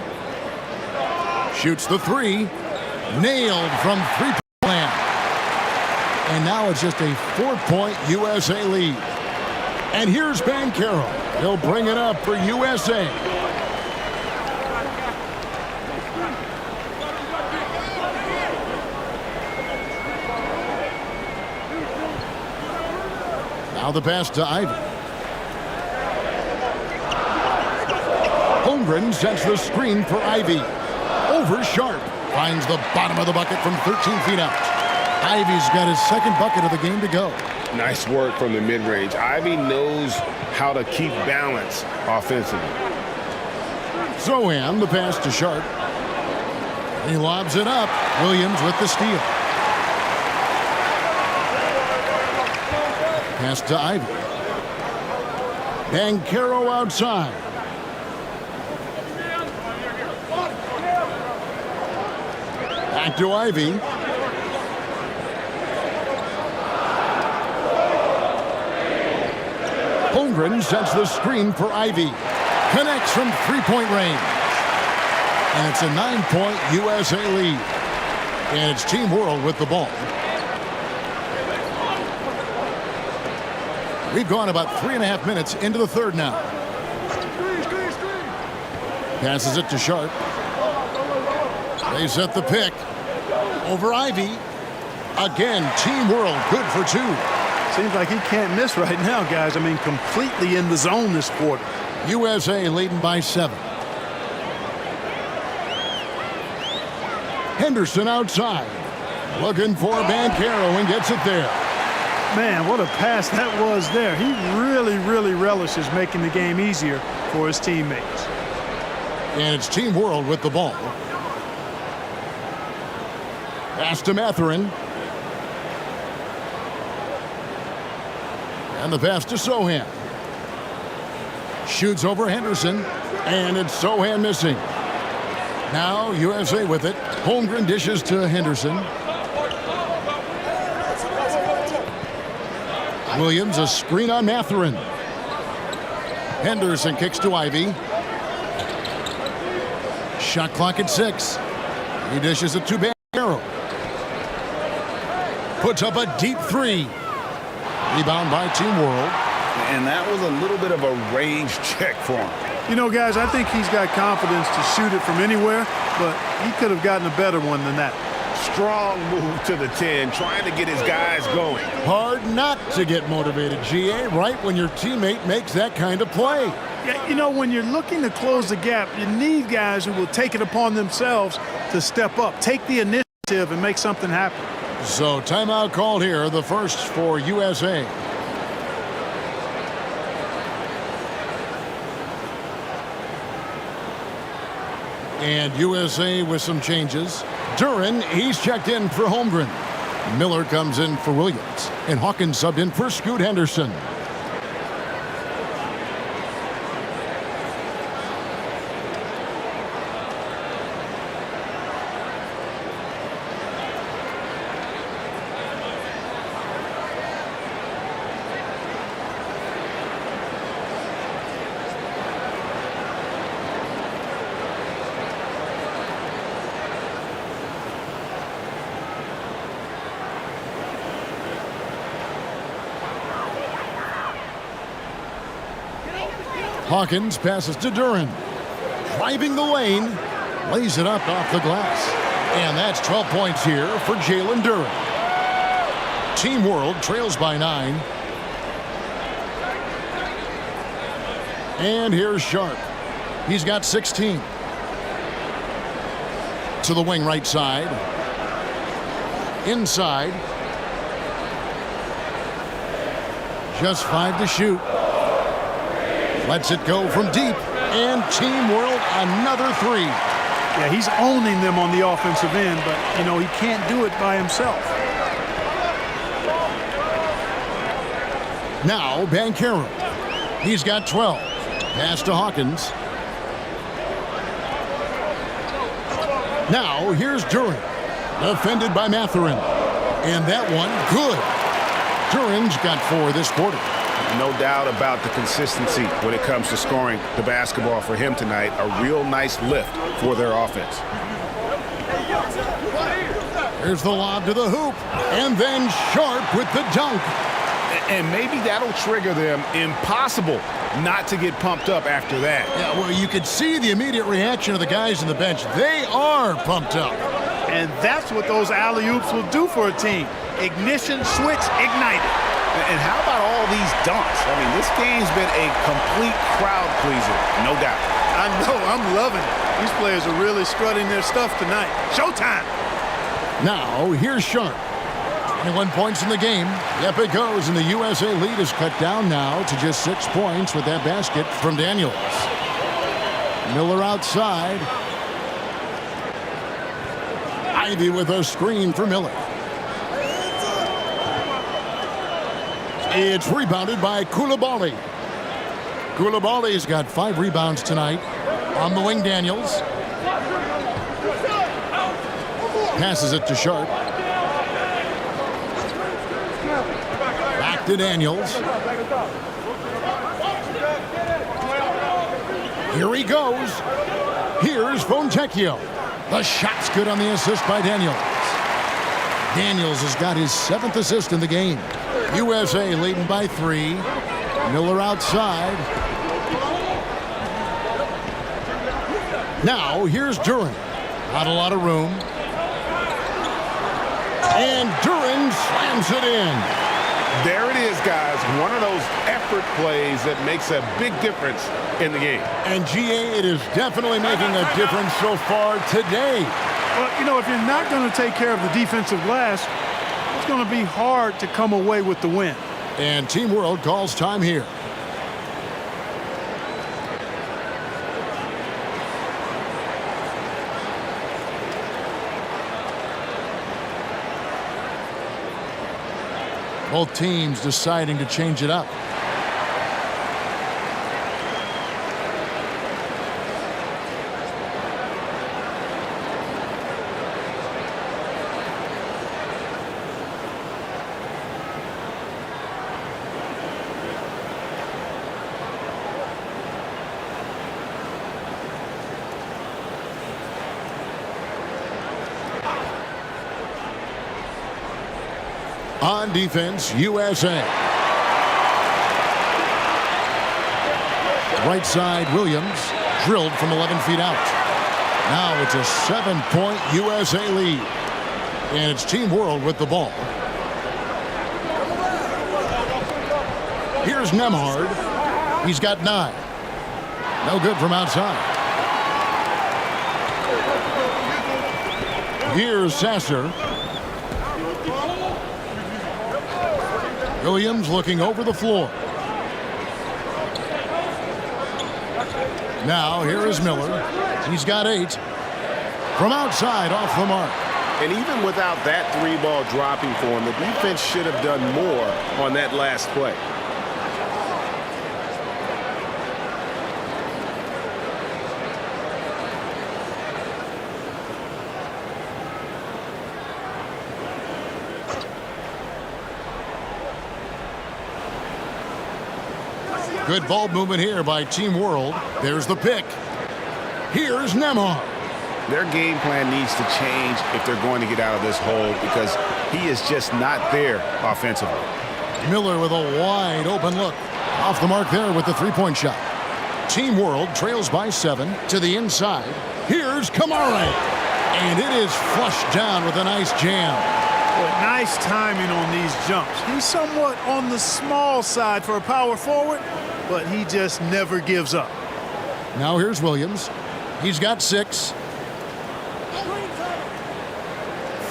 [SPEAKER 1] Shoots the 3. Nailed from three-point land. And now it's just a 4-point USA lead. And here's Banchero. He'll bring it up for USA. Now the pass to Ivy. Holmgren sets the screen for Ivy. Over Sharp. Finds the bottom of the bucket from 13 feet out. Ivy's got his second bucket of the game to go.
[SPEAKER 2] Nice work from the mid-range. Ivy knows how to keep balance offensively.
[SPEAKER 1] Sohan, the pass to Sharp. He lobs it up. Williams with the steal. Pass to Ivy. Banchero outside. Back to Ivy. Holmgren sets the screen for Ivy. Connects from three-point range. And it's a 9-point USA lead. And it's Team World with the ball. We've gone about 3.5 minutes into the third now. Passes it to Sharp. They set the pick. Over Ivy. Again, Team World good for 2.
[SPEAKER 3] Seems like he can't miss right now, guys. I mean, completely in the zone this quarter.
[SPEAKER 1] USA leading by 7. Henderson outside. Looking for Banchero and gets it there.
[SPEAKER 3] Man, what a pass that was there. He really relishes making the game easier for his teammates.
[SPEAKER 1] And it's Team World with the ball. Pass to Mathurin. And the pass to Sohan. Shoots over Henderson. And it's Sohan missing. Now USA with it. Holmgren dishes to Henderson. Williams, a screen on Mathurin. Henderson kicks to Ivy. Shot clock at 6. He dishes it to Banchero. Puts up a deep 3. Rebound by Team World.
[SPEAKER 2] And that was a little bit of a range check for him.
[SPEAKER 3] You know, guys, I think he's got confidence to shoot it from anywhere, but he could have gotten a better one than that.
[SPEAKER 2] Strong move to the 10, trying to get his guys going.
[SPEAKER 1] Hard not to get motivated, GA, right when your teammate makes that kind of play.
[SPEAKER 3] Yeah, you know, when you're looking to close the gap, you need guys who will take it upon themselves to step up, take the initiative, and make something happen.
[SPEAKER 1] So timeout called here, the first for USA. And USA with some changes. Duren, he's checked in for Holmgren. Miller comes in for Williams. And Hawkins subbed in for Scoot Henderson. Hawkins passes to Duran. Driving the lane. Lays it up off the glass. And that's 12 points here for Jalen Duran. Team World trails by 9. And here's Sharp. He's got 16. To the wing right side. Inside. Just 5 to shoot. Lets it go from deep. And Team World another 3.
[SPEAKER 3] Yeah, he's owning them on the offensive end, but, you know, he can't do it by himself.
[SPEAKER 1] Now Banchero. He's got 12. Pass to Hawkins. Now here's Duran. Defended by Mathurin. And that one good. Duran's got 4 this quarter.
[SPEAKER 2] No doubt about the consistency when it comes to scoring the basketball for him tonight. A real nice lift for their offense.
[SPEAKER 1] Here's the lob to the hoop. And then Sharp with the dunk.
[SPEAKER 2] And maybe that'll trigger them. Impossible not to get pumped up after that.
[SPEAKER 1] Yeah, well, you could see the immediate reaction of the guys on the bench. They are pumped up.
[SPEAKER 3] And that's what those alley-oops will do for a team. Ignition, switch, ignited.
[SPEAKER 2] And how about all these dunks? I mean, this game's been a complete crowd pleaser, no doubt.
[SPEAKER 3] I know, I'm loving it. These players are really strutting their stuff tonight. Showtime.
[SPEAKER 1] Now, here's Sharp. 21 points in the game. Yep, it goes, and the USA lead is cut down now to just 6 points with that basket from Daniels. Miller outside. Ivy with a screen for Miller. It's rebounded by Coulibaly. Coulibaly's got 5 rebounds tonight. On the wing, Daniels. Passes it to Sharp. Back to Daniels. Here he goes. Here's Fontecchio. The shot's good on the assist by Daniels. Daniels has got his 7th assist in the game. USA leading by 3. Miller outside. Now here's Duran. Not a lot of room. And Duran slams it in.
[SPEAKER 2] There it is, guys. One of those effort plays that makes a big difference in the game.
[SPEAKER 1] And GA, it is definitely making a difference so far today.
[SPEAKER 3] Well, you know, if you're not going to take care of the defensive glass, it's going to be hard to come away with the win.
[SPEAKER 1] And Team World calls time here. Both teams deciding to change it up. On defense, USA. Right side, Williams, drilled from 11 feet out. Now it's a 7-point USA lead. And it's Team World with the ball. Here's Nembhard. He's got 9. No good from outside. Here's Sasser. Williams looking over the floor. Now here is Miller. He's got 8. From outside, off the mark.
[SPEAKER 6] And even without that 3-ball dropping for him, the defense should have done more on that last play.
[SPEAKER 1] Good ball movement here by Team World. There's the pick. Here's Nembhard.
[SPEAKER 2] Their game plan needs to change if they're going to get out of this hole because he is just not there offensively.
[SPEAKER 1] Miller with a wide open look. Off the mark there with the 3-point shot. Team World trails by 7 to the inside. Here's Kamare. And it is flushed down with a nice jam.
[SPEAKER 3] Boy, nice timing on these jumps. He's somewhat on the small side for a power forward, but he just never gives up.
[SPEAKER 1] Now here's Williams. He's got 6.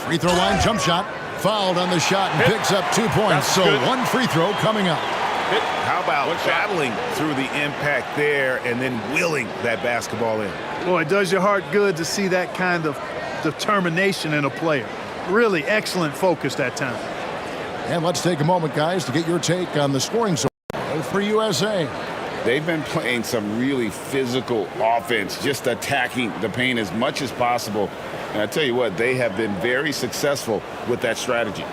[SPEAKER 1] Free throw line jump shot. Fouled on the shot and picks up 2 points. So
[SPEAKER 3] good.
[SPEAKER 1] 1 free throw coming up.
[SPEAKER 2] How about battling through the impact there and then willing that basketball in?
[SPEAKER 3] Boy, it does your heart good to see that kind of determination in a player. Really excellent focus that time.
[SPEAKER 1] And let's take a moment, guys, to get your take on the scoring zone for USA.
[SPEAKER 5] They've been playing some really physical offense, just attacking the paint as much as possible. And I tell you what, they have been very successful with that strategy.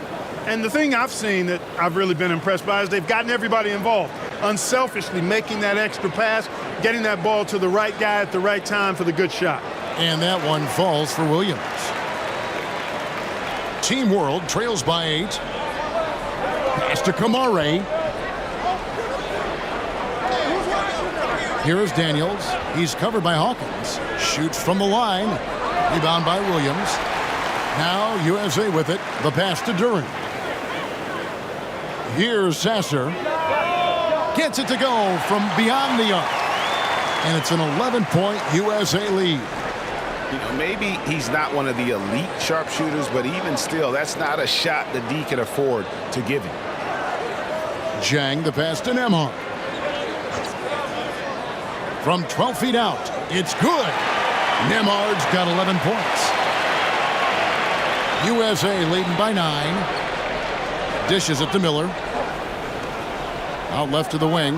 [SPEAKER 3] And the thing I've seen that I've really been impressed by is they've gotten everybody involved, unselfishly making that extra pass, getting that ball to the right guy at the right time for the good shot.
[SPEAKER 1] And that one falls for Williams. Team World trails by 8. Pass to Kamare. Here is Daniels. He's covered by Hawkins. Shoots from the line. Rebound by Williams. Now USA with it. The pass to Duren. Here's Sasser. Gets it to go from beyond the arc. And it's an 11-point USA lead.
[SPEAKER 2] You know, maybe he's not one of the elite sharpshooters, but even still, that's not a shot that D can afford to give him.
[SPEAKER 1] Jang the pass to Nembhard. From 12 feet out, it's good. Nembhard's got 11 points. USA leading by 9. Dishes it to Miller. Out left to the wing.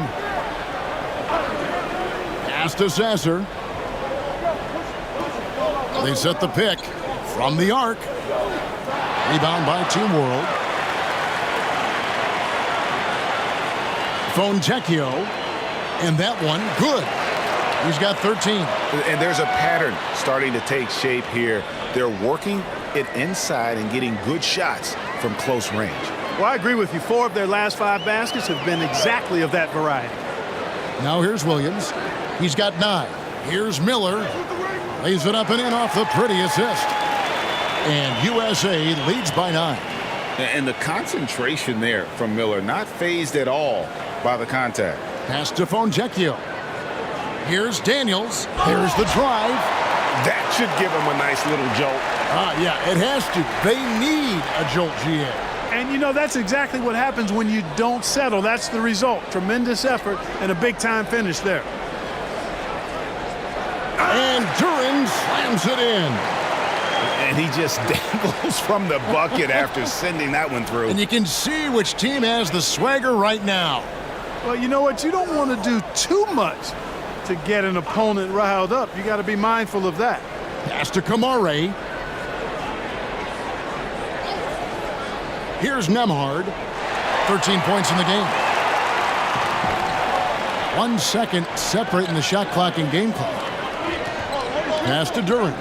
[SPEAKER 1] Pass to Sasser. They set the pick from the arc. Rebound by Team World. Fontecchio. And that one, good. He's got 13.
[SPEAKER 2] And there's a pattern starting to take shape here. They're working it inside and getting good shots from close range.
[SPEAKER 3] Well, I agree with you. 4 of their last 5 baskets have been exactly of that variety.
[SPEAKER 1] Now here's Williams. He's got 9. Here's Miller. Lays it up and in off the pretty assist. And USA leads by 9.
[SPEAKER 5] And the concentration there from Miller, not phased at all by the contact.
[SPEAKER 1] Pass to Fontecchio. Here's Daniels. There's the drive.
[SPEAKER 2] That should give him a nice little jolt.
[SPEAKER 1] Yeah, it has to. They need a jolt, GA.
[SPEAKER 3] And, you know, that's exactly what happens when you don't settle. That's the result. Tremendous effort and a big-time finish there.
[SPEAKER 1] And Duren slams it in.
[SPEAKER 2] And he just dangles from the bucket after sending that one through.
[SPEAKER 1] And you can see which team has the swagger right now.
[SPEAKER 3] Well, you know what? You don't want to do too much to get an opponent riled up. You got to be mindful of that.
[SPEAKER 1] Pass to Kamare. Here's Nembhard. 13 points in the game. 1 second separating the shot clock and game clock. Pass to Duren.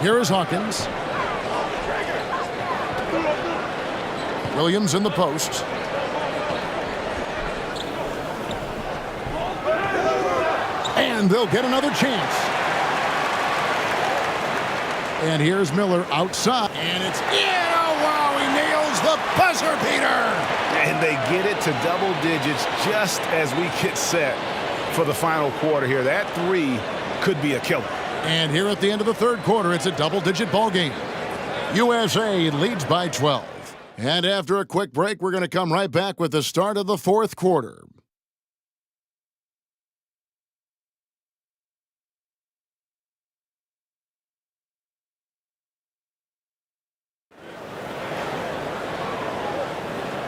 [SPEAKER 1] Here is Hawkins. Williams in the post. And they'll get another chance. And here's Miller outside. And it's in. Oh, wow, he nails the buzzer beater.
[SPEAKER 2] And they get it to double digits just as we get set for the final quarter here. That 3 could be a killer.
[SPEAKER 1] And here at the end of the third quarter, it's a double-digit ball game. USA leads by 12. And after a quick break, we're going to come right back with the start of the fourth quarter.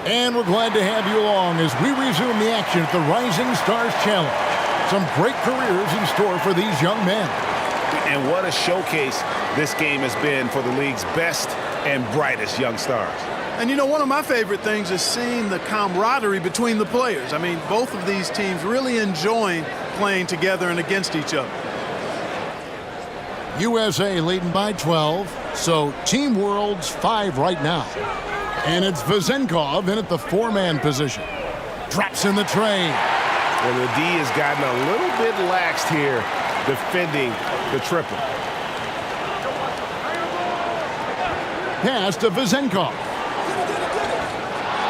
[SPEAKER 1] And we're glad to have you along as we resume the action at the Rising Stars Challenge. Some great careers in store for these young men.
[SPEAKER 2] And what a showcase this game has been for the league's best and brightest young stars.
[SPEAKER 3] And, you know, one of my favorite things is seeing the camaraderie between the players. I mean, both of these teams really enjoying playing together and against each other.
[SPEAKER 1] USA leading by 12, so Team World's 5 right now. And it's Vezenkov in at the 4-man position. Drops in the tray.
[SPEAKER 6] Well, the D has gotten a little bit laxed here defending the triple.
[SPEAKER 1] Pass to Vezenkov.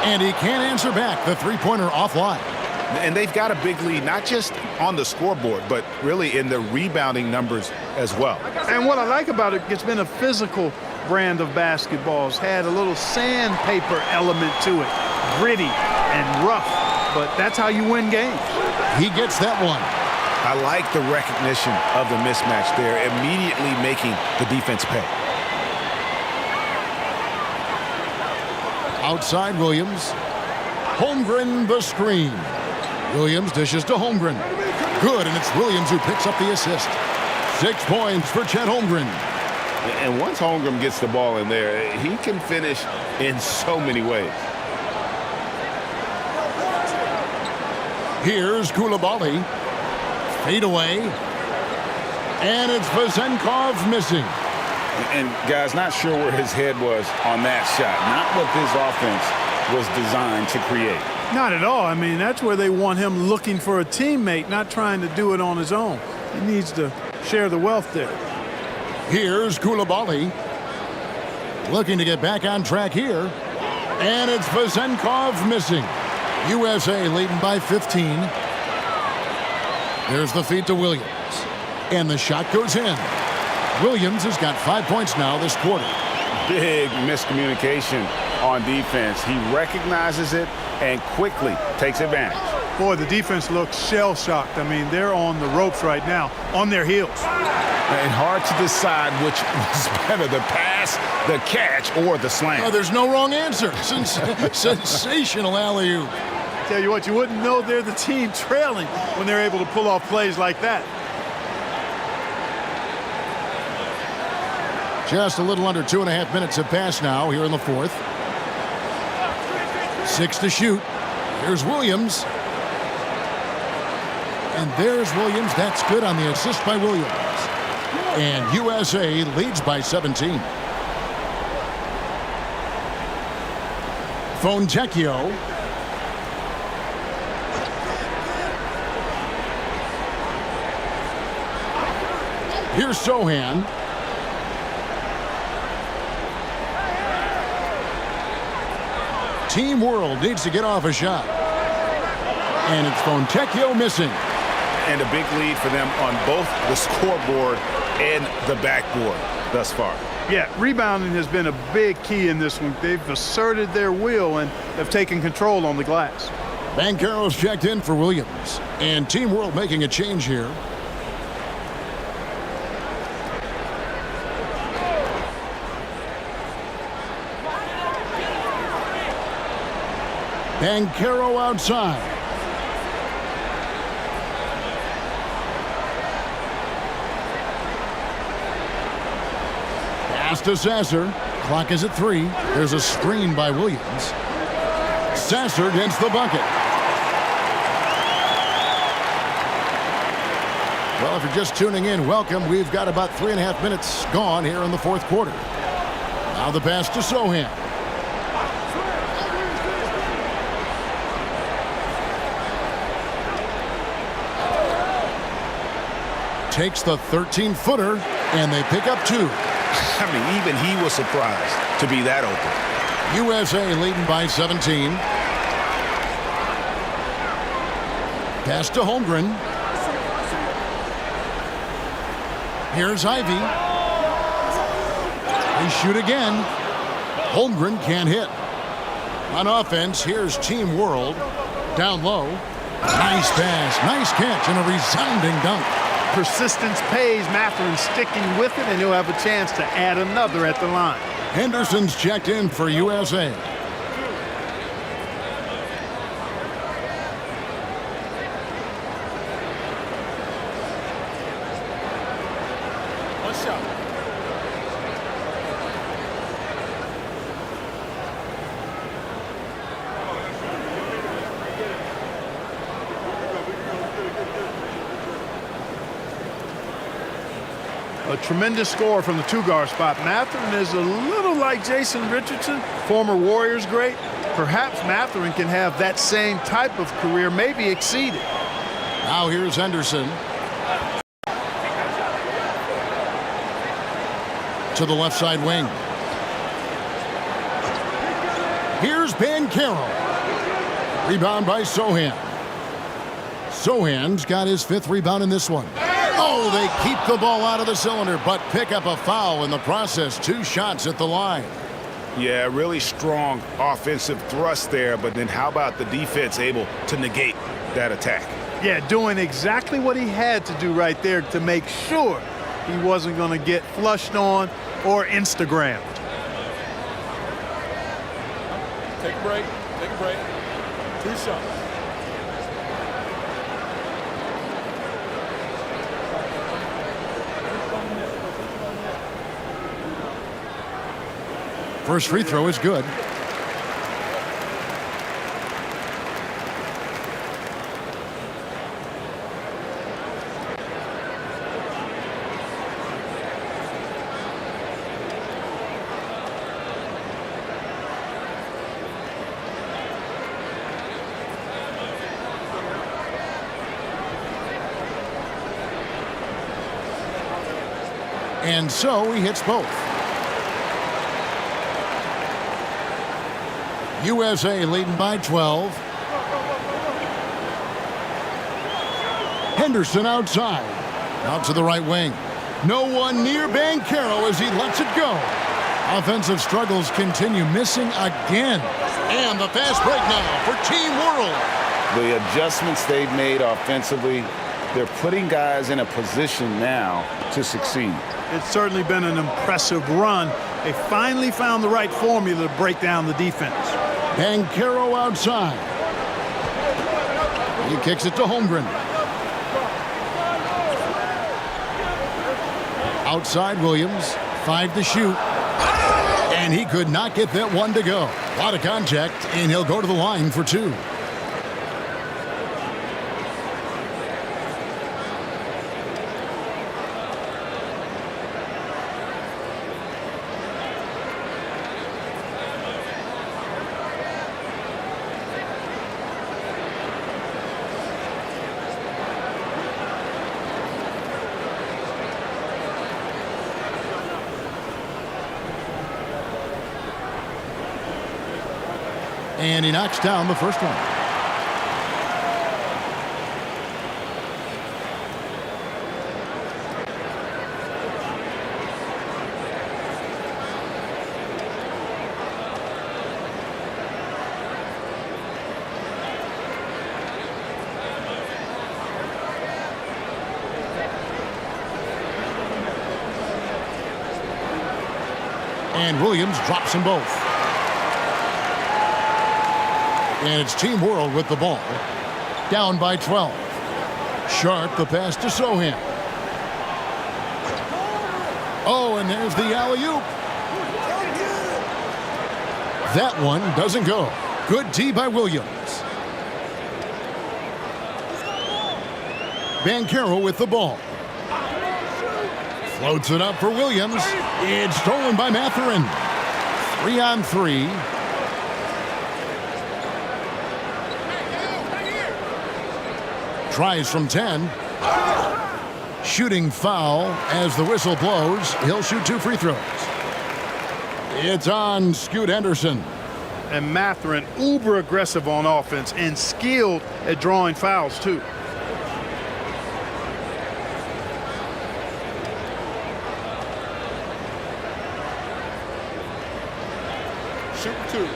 [SPEAKER 1] And he can't answer back. The three-pointer offline.
[SPEAKER 2] And they've got a big lead, not just on the scoreboard, but really in the rebounding numbers as well.
[SPEAKER 3] And what I like about it, it's been a physical brand of basketball. It's had a little sandpaper element to it. Gritty and rough, but that's how you win games.
[SPEAKER 1] He gets that one.
[SPEAKER 2] I like the recognition of the mismatch there, immediately making the defense pay.
[SPEAKER 1] Outside Williams. Holmgren the screen. Williams dishes to Holmgren. Good, and it's Williams who picks up the assist. 6 points for Chet Holmgren.
[SPEAKER 5] And once Holmgren gets the ball in there, he can finish in so many ways.
[SPEAKER 1] Here's Koulibaly. Fade away. And it's Vezenkov missing.
[SPEAKER 5] And guys, not sure where his head was on that shot. Not what this offense was designed to create.
[SPEAKER 3] Not at all. I mean, that's where they want him looking for a teammate, not trying to do it on his own. He needs to share the wealth there.
[SPEAKER 1] Here's Koulibaly. Looking to get back on track here. And it's Vezenkov missing. USA leading by 15. There's the feed to Williams. And the shot goes in. Williams has got 5 points now this quarter.
[SPEAKER 5] Big miscommunication on defense. He recognizes it and quickly takes advantage.
[SPEAKER 3] Boy, the defense looks shell-shocked. I mean, they're on the ropes right now, on their heels.
[SPEAKER 2] And hard to decide which was better, the pass, the catch, or the slam.
[SPEAKER 1] Oh, there's no wrong answer. Sensational alley-oop.
[SPEAKER 3] Tell you what, you wouldn't know they're the team trailing when they're able to pull off plays like that.
[SPEAKER 1] Just a little under 2.5 minutes have passed now here in the fourth. 6 to shoot. Here's Williams. And there's Williams. That's good on the assist by Williams. And USA leads by 17. Fontecchio. Here's Sohan. Team World needs to get off a shot. And it's Fontecchio missing.
[SPEAKER 2] And a big lead for them on both the scoreboard and the backboard thus far.
[SPEAKER 3] Yeah, rebounding has been a big key in this one. They've asserted their will and have taken control on the glass.
[SPEAKER 1] Banchero's checked in for Williams. And Team World making a change here. Banchero outside. Pass to Sasser. Clock is at 3. There's a screen by Williams. Sasser gets the bucket. Well, if you're just tuning in, welcome. We've got about 3.5 minutes gone here in the fourth quarter. Now the pass to Sohan. Takes the 13-footer, and they pick up 2.
[SPEAKER 2] I mean, even he was surprised to be that open.
[SPEAKER 1] USA leading by 17. Pass to Holmgren. Here's Ivy. They shoot again. Holmgren can't hit. On offense, here's Team World. Down low. Nice pass, nice catch, and a resounding dunk.
[SPEAKER 3] Persistence pays. Mathurin sticking with it, and he'll have a chance to add another at the line.
[SPEAKER 1] Henderson's checked in for USA.
[SPEAKER 4] One shot.
[SPEAKER 3] A tremendous score from the two-guard spot. Mathurin is a little like Jason Richardson, former Warriors great. Perhaps Mathurin can have that same type of career, maybe exceed it.
[SPEAKER 1] Now here's Henderson. To the left side wing. Here's Banchero. Rebound by Sochan. Sochan's got his 5th rebound in this one. Oh, they keep the ball out of the cylinder, but pick up a foul in the process. 2 shots at the line.
[SPEAKER 2] Yeah, really strong offensive thrust there, but then how about the defense able to negate that attack?
[SPEAKER 3] Yeah, doing exactly what he had to do right there to make sure he wasn't going to get flushed on or Instagrammed.
[SPEAKER 4] Take a break. Take a break. 2 shots.
[SPEAKER 1] First free throw is good. And so he hits both. USA leading by 12. Henderson outside. Out to the right wing. No one near Banchero as he lets it go. Offensive struggles continue, missing again. And the fast break now for Team World.
[SPEAKER 5] The adjustments they've made offensively, they're putting guys in a position now to succeed.
[SPEAKER 3] It's certainly been an impressive run. They finally found the right formula to break down the defense.
[SPEAKER 1] Banchero outside. He kicks it to Holmgren. Outside Williams. 5 to shoot. And he could not get that one to go. A lot of contact, and he'll go to the line for 2. And he knocks down the first one. And Williams drops them both. And it's Team World with the ball. Down by 12. Sharp, the pass to Sochan. Oh, and there's the alley-oop. That one doesn't go. Good tee by Williams. Banchero with the ball. Floats it up for Williams. It's stolen by Mathurin. 3-on-3. Tries from 10. Shooting foul as the whistle blows. He'll shoot 2 free throws. It's on Scoot Henderson.
[SPEAKER 3] And Mathurin, uber aggressive on offense and skilled at drawing fouls, too.
[SPEAKER 4] Shoot 2.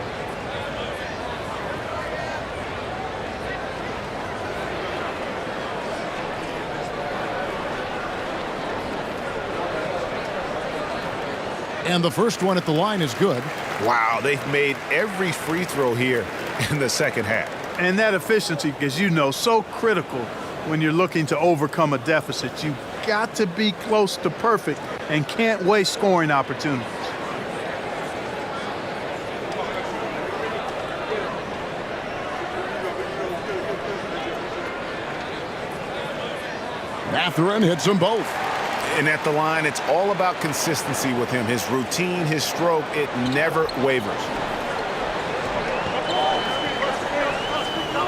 [SPEAKER 1] And the first one at the line is good.
[SPEAKER 2] Wow, they've made every free throw here in the second half.
[SPEAKER 3] And that efficiency, as you know, so critical when you're looking to overcome a deficit. You've got to be close to perfect and can't waste scoring opportunities.
[SPEAKER 1] Mathurin hits them both.
[SPEAKER 2] And at the line, it's all about consistency with him. His routine, his stroke, it never wavers.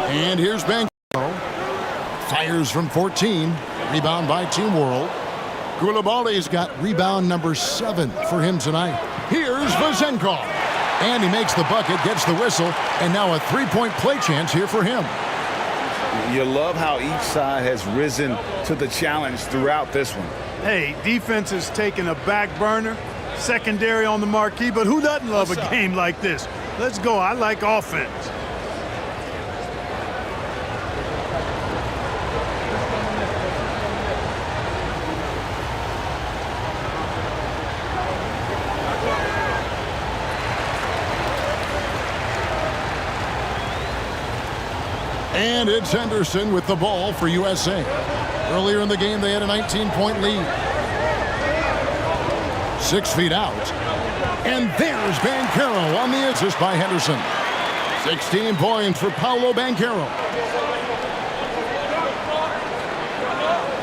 [SPEAKER 1] And here's Banchero. Fires from 14. Rebound by Team World. Koulibaly's got rebound number 7 for him tonight. Here's Vezenkov. And he makes the bucket, gets the whistle, and now a three-point play chance here for him.
[SPEAKER 5] You love how each side has risen to the challenge throughout this one.
[SPEAKER 3] Hey, defense is taking a back burner, secondary on the marquee, but who doesn't love a game like this? Let's go. I like offense.
[SPEAKER 1] And it's Henderson with the ball for USA. Earlier in the game, they had a 19-point lead. 6 feet out. And there's Banchero on the assist by Henderson. 16 points for Paolo Banchero.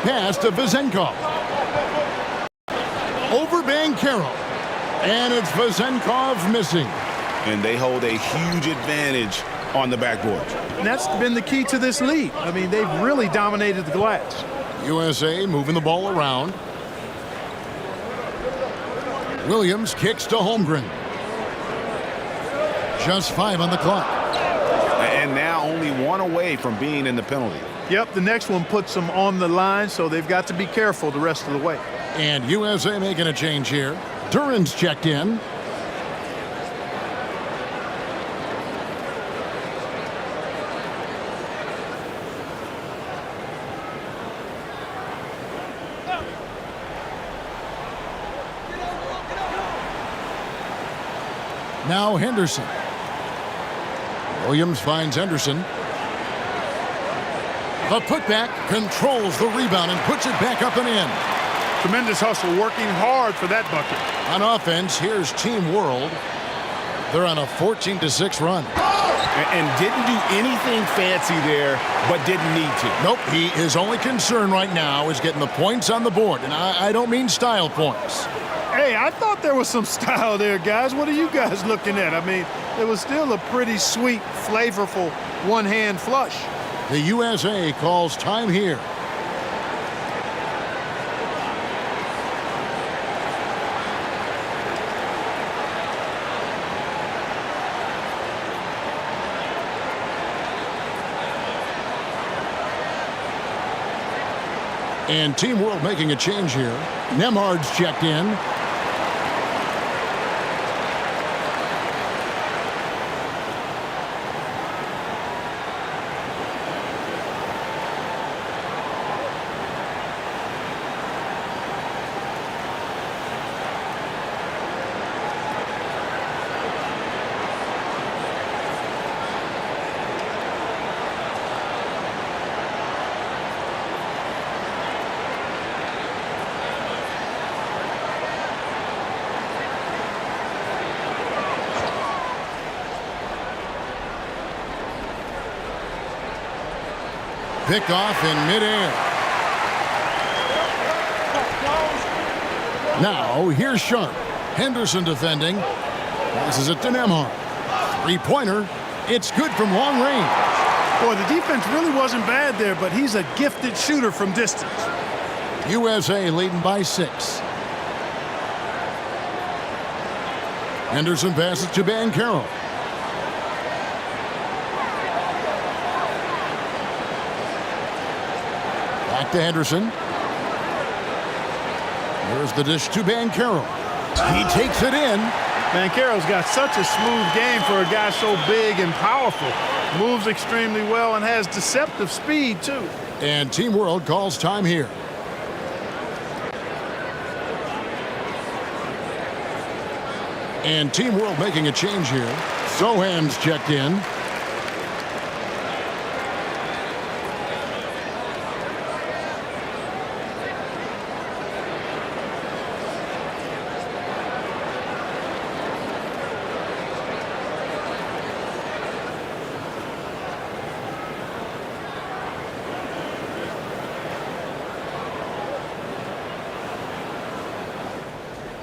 [SPEAKER 1] Pass to Vezenkov. Over Banchero. And it's Vezenkov missing.
[SPEAKER 2] And they hold a huge advantage on the backboard.
[SPEAKER 3] And that's been the key to this lead. I mean, they've really dominated the glass.
[SPEAKER 1] USA moving the ball around. Williams kicks to Holmgren. Just 5 on the clock.
[SPEAKER 2] And now only 1 away from being in the penalty.
[SPEAKER 3] Yep, the next one puts them on the line, so they've got to be careful the rest of the way.
[SPEAKER 1] And USA making a change here. Duran's checked in. Now Henderson. Williams finds Henderson. The putback controls the rebound and puts it back up and in.
[SPEAKER 3] Tremendous hustle, working hard for that bucket.
[SPEAKER 1] On offense, here's Team World. They're on a 14-6 run.
[SPEAKER 2] And didn't do anything fancy there, but didn't need to.
[SPEAKER 1] Nope, his only concern right now is getting the points on the board. And I don't mean style points.
[SPEAKER 3] Hey, I thought there was some style there, guys. What are you guys looking at? I mean, it was still a pretty sweet, flavorful one-hand flush.
[SPEAKER 1] The USA calls time here. And Team World making a change here. Nembhard's checked in. Picked off in midair. Now, here's Sharp. Henderson defending. Passes it to Nembhard. Three-pointer. It's good from long range.
[SPEAKER 3] Boy, the defense really wasn't bad there, but he's a gifted shooter from distance.
[SPEAKER 1] USA leading by 6. Henderson passes to Banchero. Back to Henderson. Here's the dish to Banchero. He takes it in.
[SPEAKER 3] Banchero's got such a smooth game for a guy so big and powerful. Moves extremely well and has deceptive speed, too.
[SPEAKER 1] And Team World calls time here. And Team World making a change here. Sohan's checked in.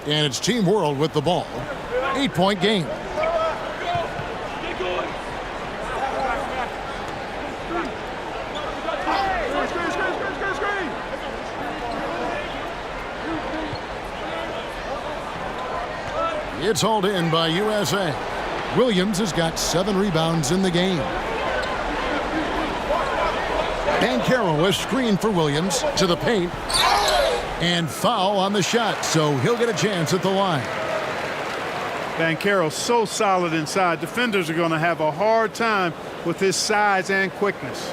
[SPEAKER 1] And it's Team World with the ball. 8-point game. It's hauled in by USA. Williams has got 7 rebounds in the game. Banchero is screened for Williams to the paint. And foul on the shot, so he'll get a chance at the line.
[SPEAKER 3] Banchero so solid inside. Defenders are going to have a hard time with his size and quickness.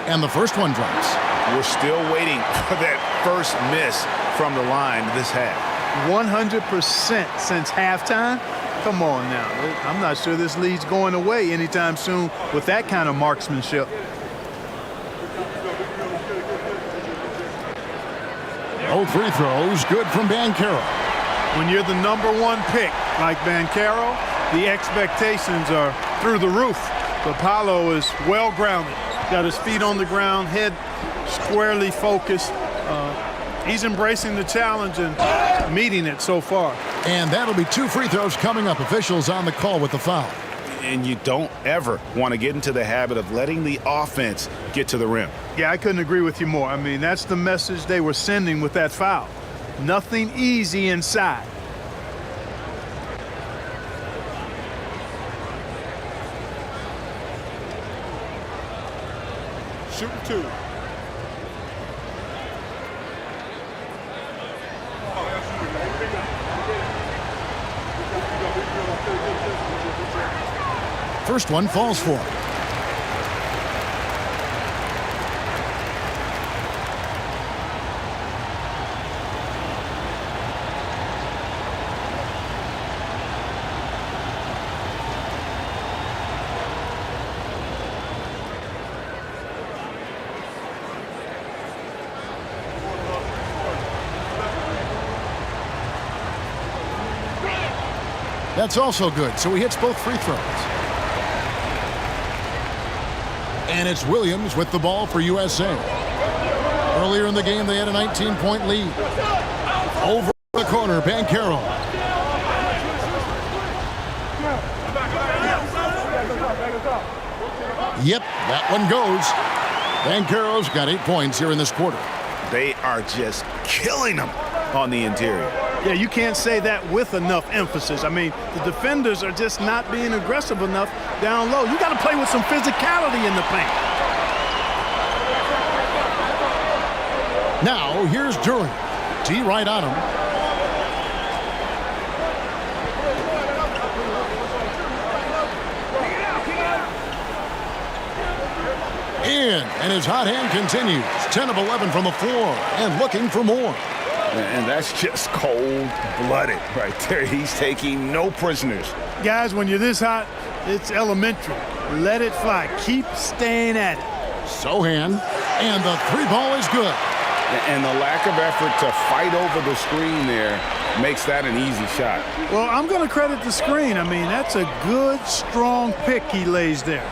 [SPEAKER 1] And the first one drops.
[SPEAKER 2] We're still waiting for that first miss from the line this half.
[SPEAKER 3] 100% since halftime. Come on now. I'm not sure this lead's going away anytime soon with that kind of marksmanship.
[SPEAKER 1] Both free throws good from Banchero.
[SPEAKER 3] When you're the #1 pick like Banchero, the expectations are through the roof. But Paolo is well grounded. Got his feet on the ground, head squarely focused. He's embracing the challenge and meeting it so far.
[SPEAKER 1] And that'll be 2 free throws coming up. Officials on the call with the foul.
[SPEAKER 2] And you don't ever want to get into the habit of letting the offense get to the rim.
[SPEAKER 3] Yeah, I couldn't agree with you more. I mean, that's the message they were sending with that foul. Nothing easy inside.
[SPEAKER 4] Shooting 2.
[SPEAKER 1] First one falls for. That's also good, so he hits both free throws. And it's Williams with the ball for USA. Earlier in the game, they had a 19-point lead. Over the corner, Banchero. Yep, that one goes. Banchero's got 8 points here in this quarter.
[SPEAKER 2] They are just killing them on the interior.
[SPEAKER 3] Yeah, you can't say that with enough emphasis. I mean, the defenders are just not being aggressive enough down low. You got to play with some physicality in the paint.
[SPEAKER 1] Now, here's Duren. T right on him. In, and his hot hand continues. 10 of 11 from the floor and looking for more.
[SPEAKER 5] And that's just cold-blooded right there. He's taking no prisoners.
[SPEAKER 3] Guys, when you're this hot, it's elementary. Let it fly. Keep staying at it.
[SPEAKER 1] Sohan, and the 3-ball is good.
[SPEAKER 5] And the lack of effort to fight over the screen there makes that an easy shot.
[SPEAKER 3] Well, I'm going to credit the screen. I mean, that's a good, strong pick he lays there.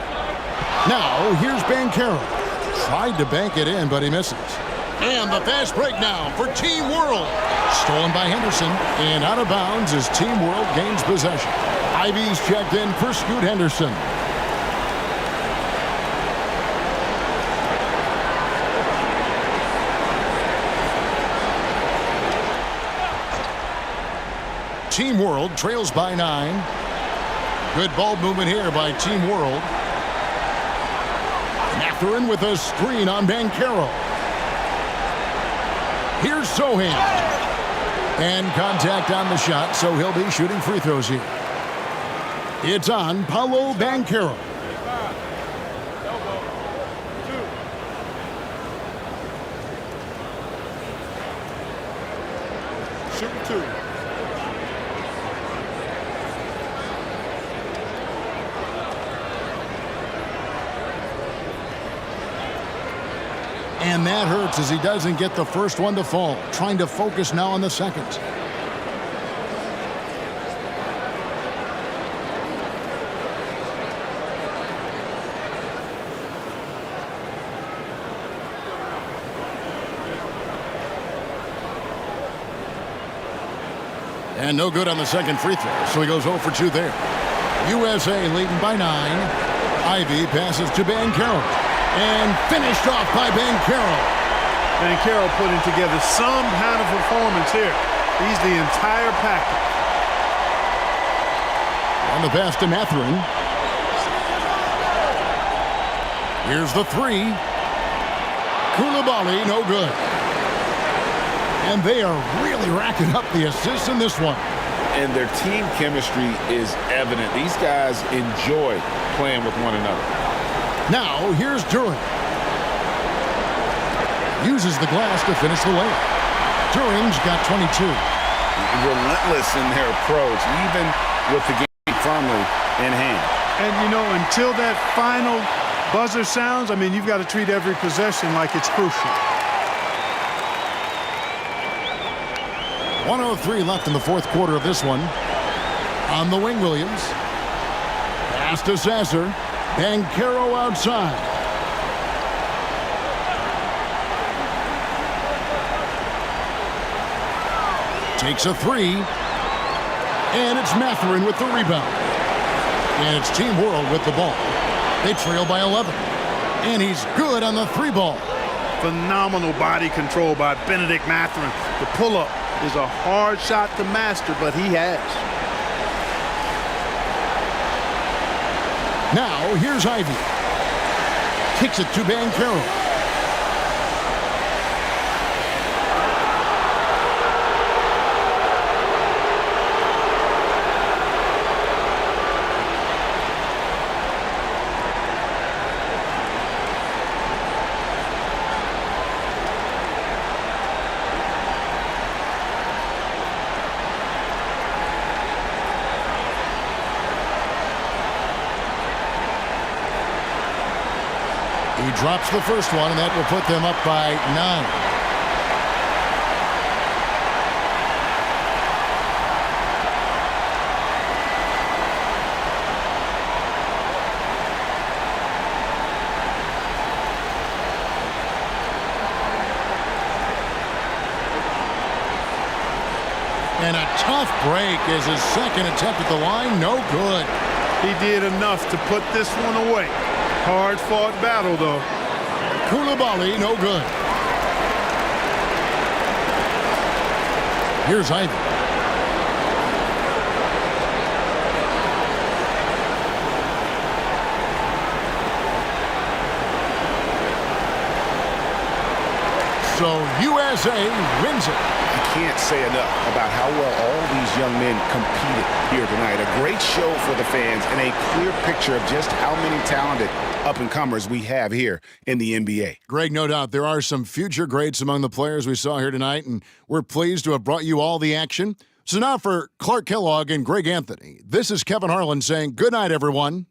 [SPEAKER 1] Now, here's Banchero. Tried to bank it in, but he misses. And the fast break now for Team World. Stolen by Henderson and out of bounds as Team World gains possession. Ivy's checked in for Scoot Henderson. Team World trails by 9. Good ball movement here by Team World. Mathurin with a screen on Banchero. Here's Sohan. And contact on the shot, so he'll be shooting free throws here. It's on Paolo Banchero.
[SPEAKER 4] Shooting 2.
[SPEAKER 1] And that hurts as he doesn't get the first one to fall. Trying to focus now on the second. And no good on the second free throw, so he goes 0 for 2 there. USA leading by 9. Ivey passes to Banchero. And finished off by Banchero.
[SPEAKER 3] Banchero putting together some kind of performance here. He's the entire package.
[SPEAKER 1] On the pass to Mathurin. Here's the 3. Koulibaly, no good. And they are really racking up the assists in this one.
[SPEAKER 5] And their team chemistry is evident. These guys enjoy playing with one another.
[SPEAKER 1] Now, here's Duren. Uses the glass to finish the layup. Duren's got 22.
[SPEAKER 5] Relentless in their approach, even with the game firmly in hand.
[SPEAKER 3] And, you know, until that final buzzer sounds, I mean, you've got to treat every possession like it's crucial.
[SPEAKER 1] 1:03 left in the fourth quarter of this one. On the wing, Williams. Pass to Sasser. Banchero outside. Takes a 3. And it's Mathurin with the rebound. And it's Team World with the ball. They trail by 11. And he's good on the 3 ball.
[SPEAKER 3] Phenomenal body control by Bennedict Mathurin. The pull-up is a hard shot to master, but he has.
[SPEAKER 1] Now, here's Ivey. Kicks it to Banchero. He drops the first one, and that will put them up by 9. And a tough break is his second attempt at the line. No good.
[SPEAKER 3] He did enough to put this one away. Hard-fought battle, though.
[SPEAKER 1] Koulibaly, no good. Here's Ivey. So USA wins it.
[SPEAKER 2] I can't say enough about how well all these young men competed here tonight. A great show for the fans and a clear picture of just how many talented up-and-comers we have here in the NBA.
[SPEAKER 1] Greg, no doubt there are some future greats among the players we saw here tonight, and we're pleased to have brought you all the action. So now for Clark Kellogg and Greg Anthony, this is Kevin Harlan saying good night, everyone.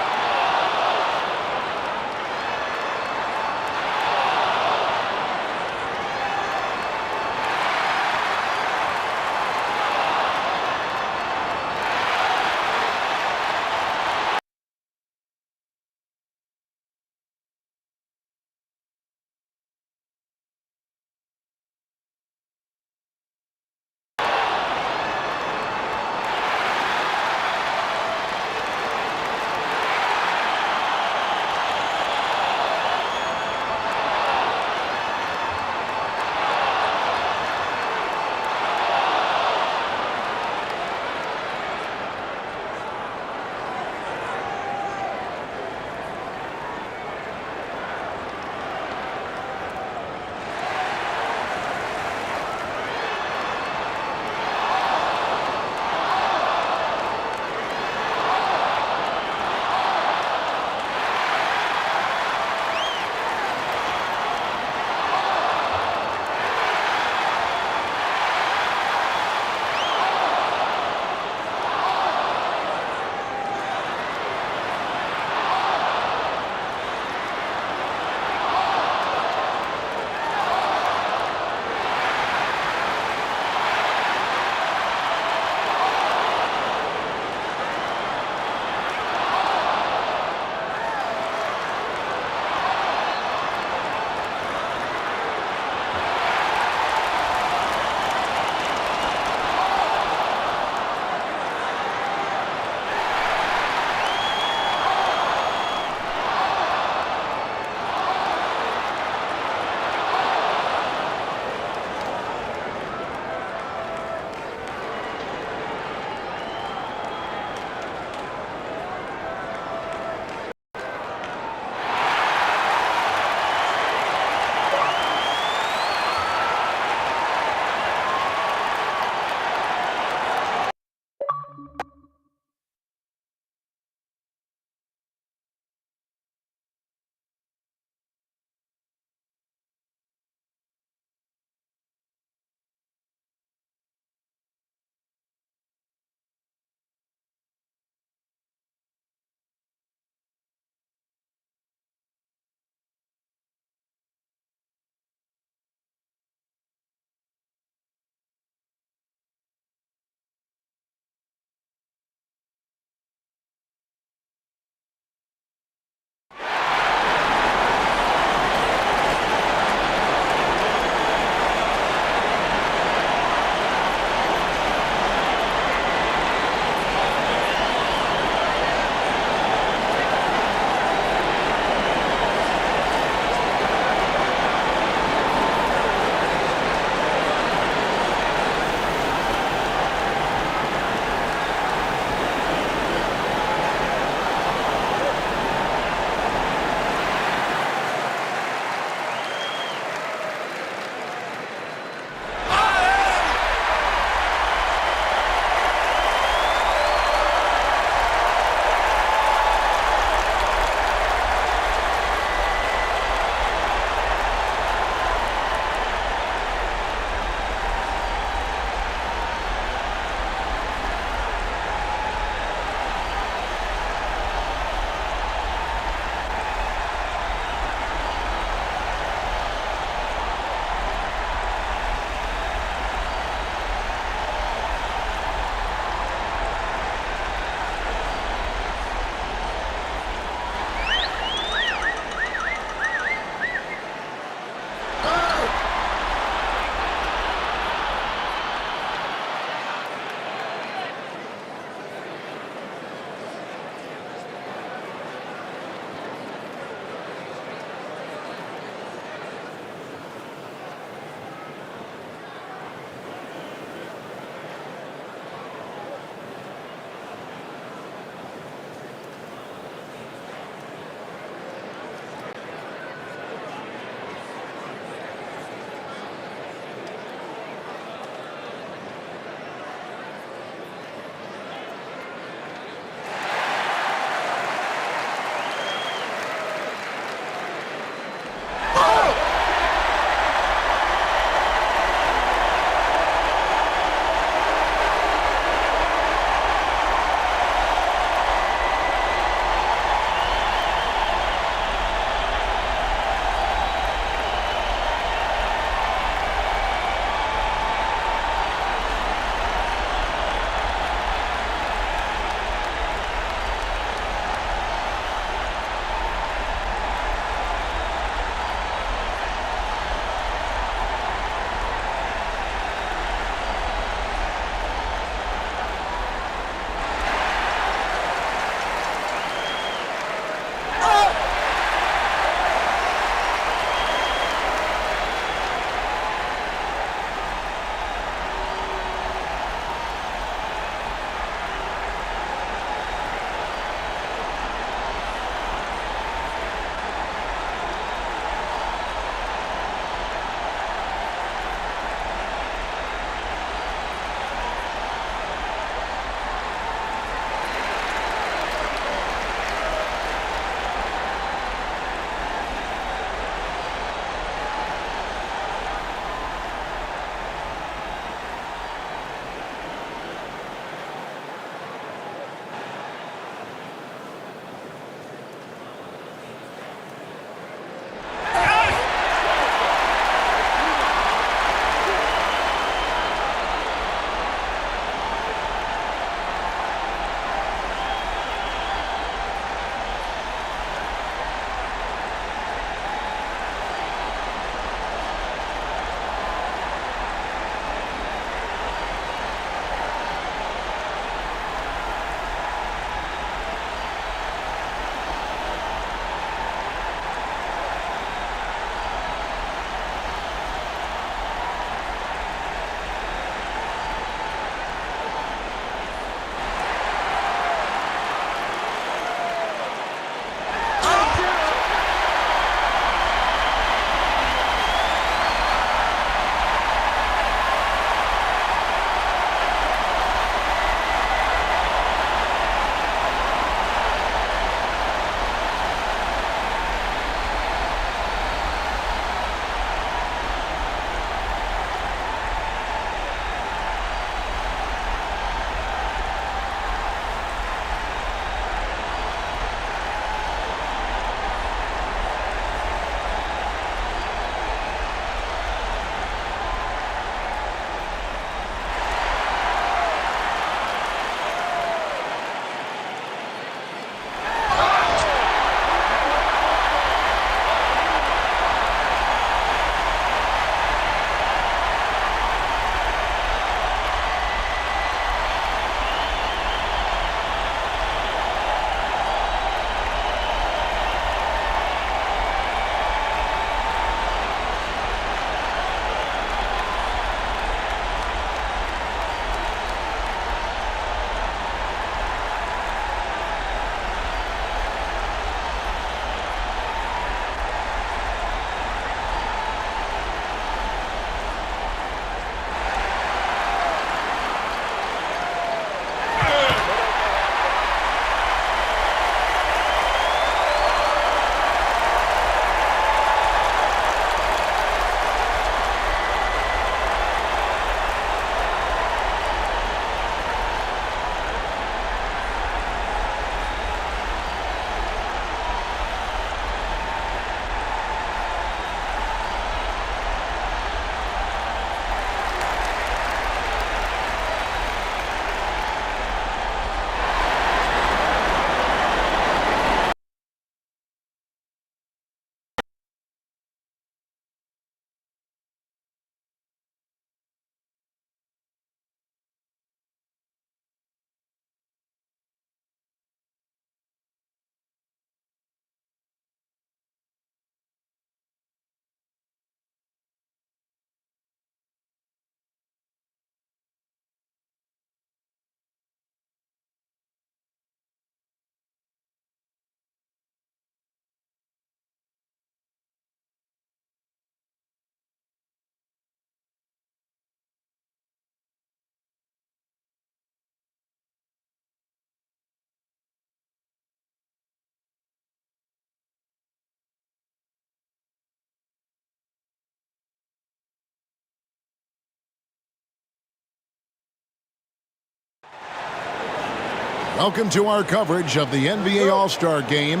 [SPEAKER 1] Welcome to our coverage of the NBA All-Star Game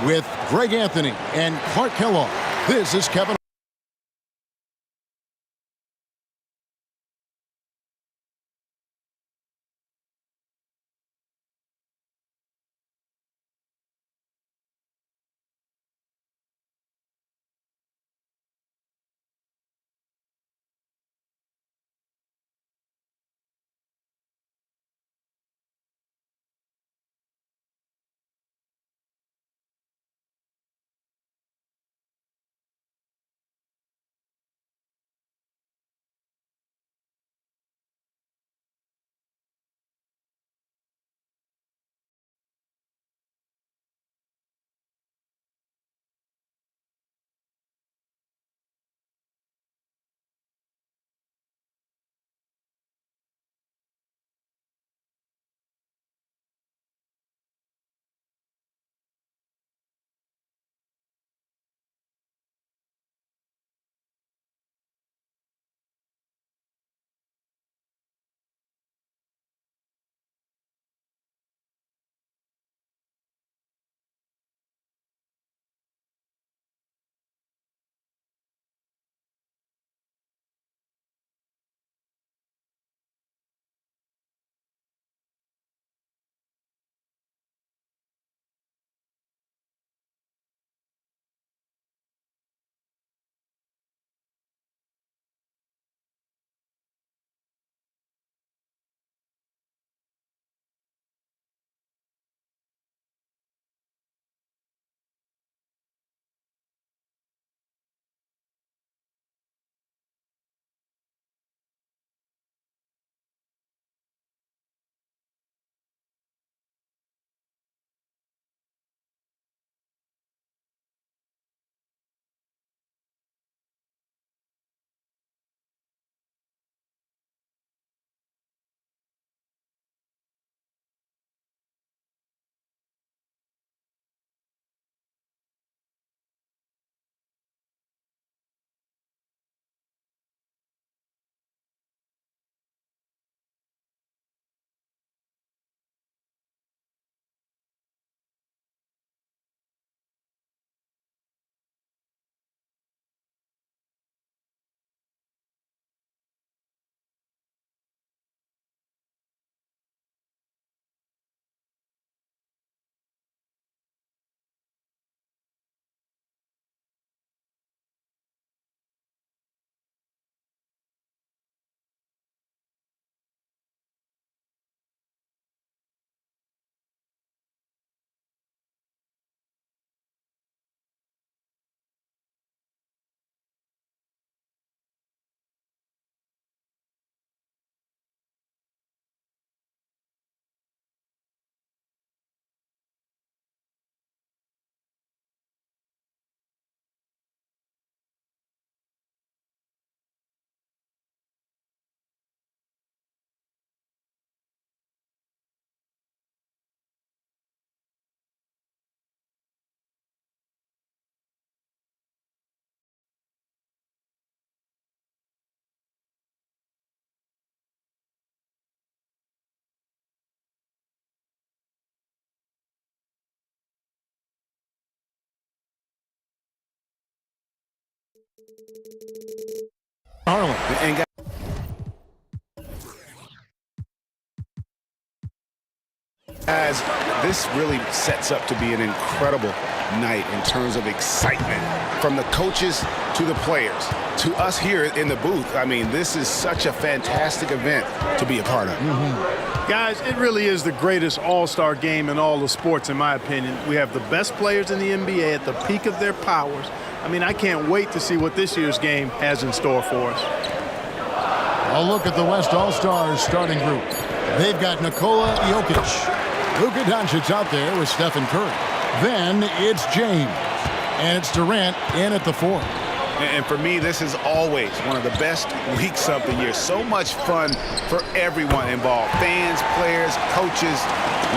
[SPEAKER 1] with Greg Anthony and Clark Kellogg. This is Kevin. Harlan.
[SPEAKER 2] And guys, this really sets up to be an incredible night in terms of excitement from the coaches to the players to us here in the booth. I mean, this is such a fantastic event to be a part of.
[SPEAKER 3] Guys, it really is the greatest all-star game in all of sports, in my opinion. We have the best players in the NBA at the peak of their powers. I mean, I can't wait to see what this year's game has in store for us.
[SPEAKER 1] A look at the West All-Stars starting group. They've got Nikola Jokic, Luka Doncic out there with Stephen Curry. Then it's James, and it's Durant in at the 4.
[SPEAKER 2] And for me, this is always one of the best weeks of the year. So much fun for everyone involved. Fans, players, coaches.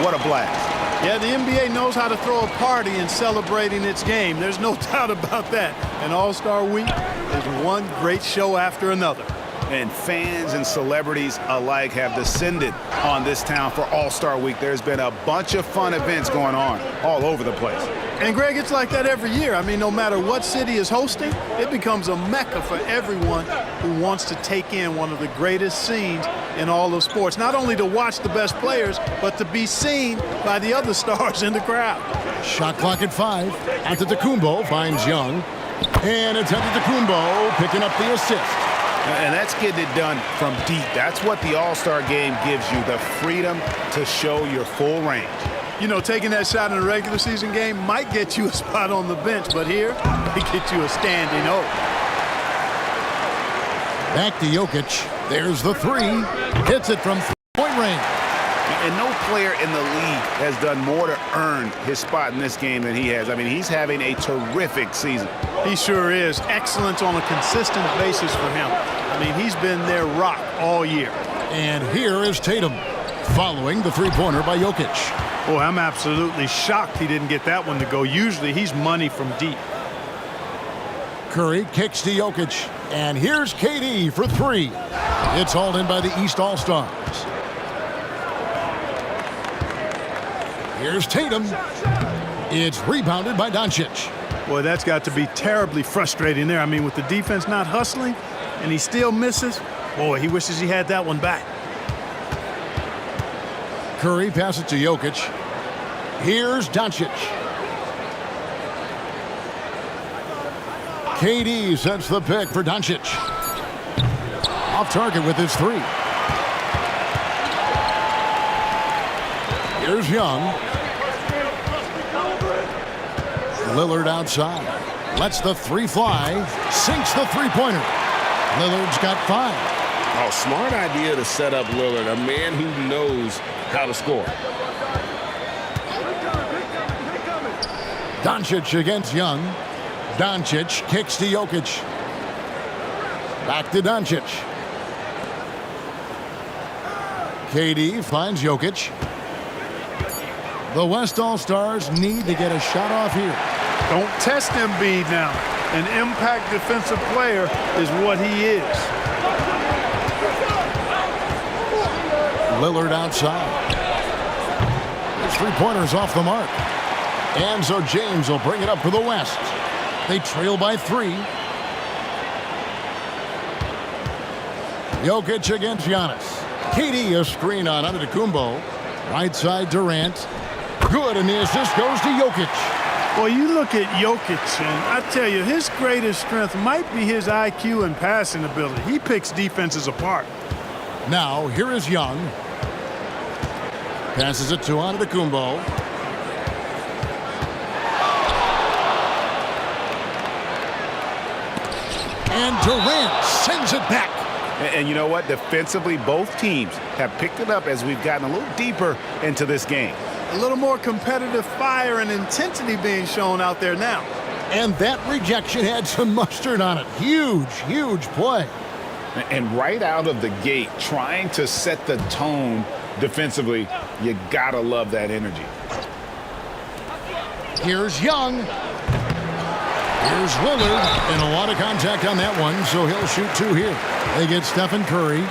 [SPEAKER 2] What a blast.
[SPEAKER 3] Yeah, the NBA knows how to throw a party in celebrating its game. There's no doubt about that. And All-Star Week is one great show after another.
[SPEAKER 2] And fans and celebrities alike have descended on this town for All-Star Week. There's been a bunch of fun events going on all over the place.
[SPEAKER 3] And, Greg, it's like that every year. I mean, no matter what city is hosting, it becomes a mecca for everyone who wants to take in one of the greatest scenes in all of sports. Not only to watch the best players, but to be seen by the other stars in the crowd.
[SPEAKER 1] Shot clock at 5. Antetokounmpo finds Young. And it's Antetokounmpo picking up the assist.
[SPEAKER 2] And that's getting it done from deep. That's what the All-Star game gives you, the freedom to show your full range.
[SPEAKER 3] You know, taking that shot in a regular season game might get you a spot on the bench, but here, it gets you a standing O.
[SPEAKER 1] Back to Jokic. There's the 3. Hits it from three-point range.
[SPEAKER 2] And no player in the league has done more to earn his spot in this game than he has. I mean, he's having a terrific season.
[SPEAKER 3] He sure is. Excellence on a consistent basis for him. I mean, he's been their rock all year.
[SPEAKER 1] And here is Tatum following the three-pointer by Jokic.
[SPEAKER 3] Boy, I'm absolutely shocked he didn't get that one to go. Usually he's money from deep.
[SPEAKER 1] Curry kicks to Jokic. And here's KD for 3. It's hauled in by the East All-Stars. Here's Tatum. It's rebounded by Doncic.
[SPEAKER 3] Boy, that's got to be terribly frustrating there. I mean, with the defense not hustling and he still misses, boy, he wishes he had that one back.
[SPEAKER 1] Curry passes to Jokic. Here's Doncic. KD sets the pick for Doncic. Off target with his 3. Here's Young. Lillard outside. Lets the 3 fly. Sinks the three-pointer. Lillard's got 5.
[SPEAKER 6] Oh, smart idea to set up Lillard, a man who knows how to score.
[SPEAKER 1] Doncic against Young. Doncic kicks to Jokic. Back to Doncic. KD finds Jokic. The West All-Stars need to get a shot off here.
[SPEAKER 3] Don't test Embiid now. An impact defensive player is what he is.
[SPEAKER 1] Lillard outside. His three-pointer's off the mark. And so James will bring it up for the West. They trail by 3. Jokic against Giannis. KD a screen on Antetokounmpo. Right side Durant. Good, and the assist goes to Jokic.
[SPEAKER 3] Well, you look at Jokic, and I tell you, his greatest strength might be his IQ and passing ability. He picks defenses apart.
[SPEAKER 1] Now, here is Young. Passes it to Antetokounmpo. And Durant sends it back.
[SPEAKER 2] And you know what? Defensively, both teams have picked it up as we've gotten a little deeper into this game.
[SPEAKER 3] A little more competitive fire and intensity being shown out there now.
[SPEAKER 1] And that rejection had some mustard on it. Huge, huge play.
[SPEAKER 5] And right out of the gate, trying to set the tone defensively, you gotta love that energy.
[SPEAKER 1] Here's Young. Here's Lillard. And a lot of contact on that one, so he'll shoot 2 here. They get Stephen Curry.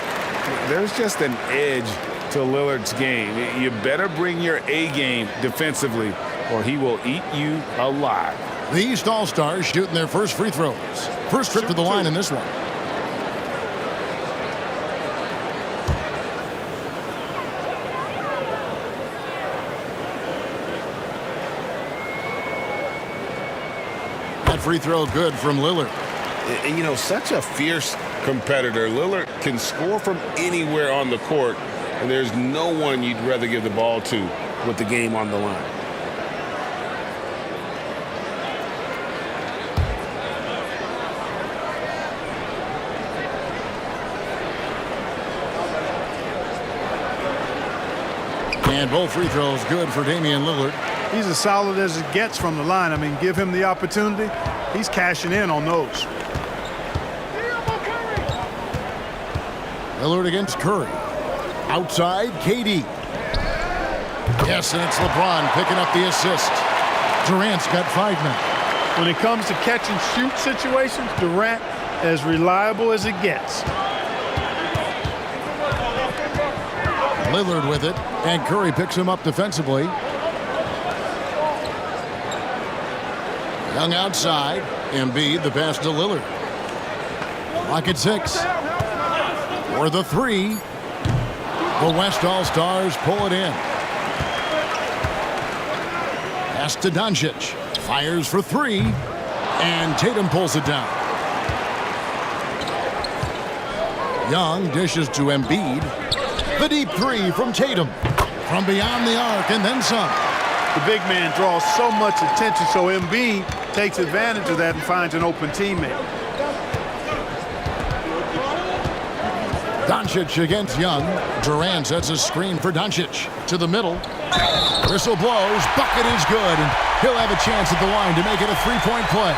[SPEAKER 5] There's just an edge to Lillard's game. You better bring your A game defensively, or he will eat you alive.
[SPEAKER 1] The East All-Stars shooting their first free throws. First trip to the line in this one. That free throw good from Lillard.
[SPEAKER 6] And, you know, such a fierce competitor. Lillard can score from anywhere on the court, and there's no one you'd rather give the ball to with the game on the line.
[SPEAKER 1] And both free throws good for Damian Lillard.
[SPEAKER 3] He's as solid as it gets from the line. I mean, give him the opportunity. He's cashing in on those.
[SPEAKER 1] Lillard against Curry. Outside, KD. Yes, and it's LeBron picking up the assist. Durant's got 5 now.
[SPEAKER 3] When it comes to catch and shoot situations, Durant as reliable as it gets.
[SPEAKER 1] Lillard with it, and Curry picks him up defensively. Young outside. Embiid, the pass to Lillard. Lock at 6. For the 3. The West All-Stars pull it in. Pass to Doncic. Fires for 3. And Tatum pulls it down. Young dishes to Embiid. The deep 3 from Tatum. From beyond the arc and then some.
[SPEAKER 3] The big man draws so much attention, so Embiid takes advantage of that and finds an open teammate.
[SPEAKER 1] Doncic against Young. Durant sets a screen for Doncic. To the middle. Whistle blows. Bucket is good. And he'll have a chance at the line to make it a 3-point play.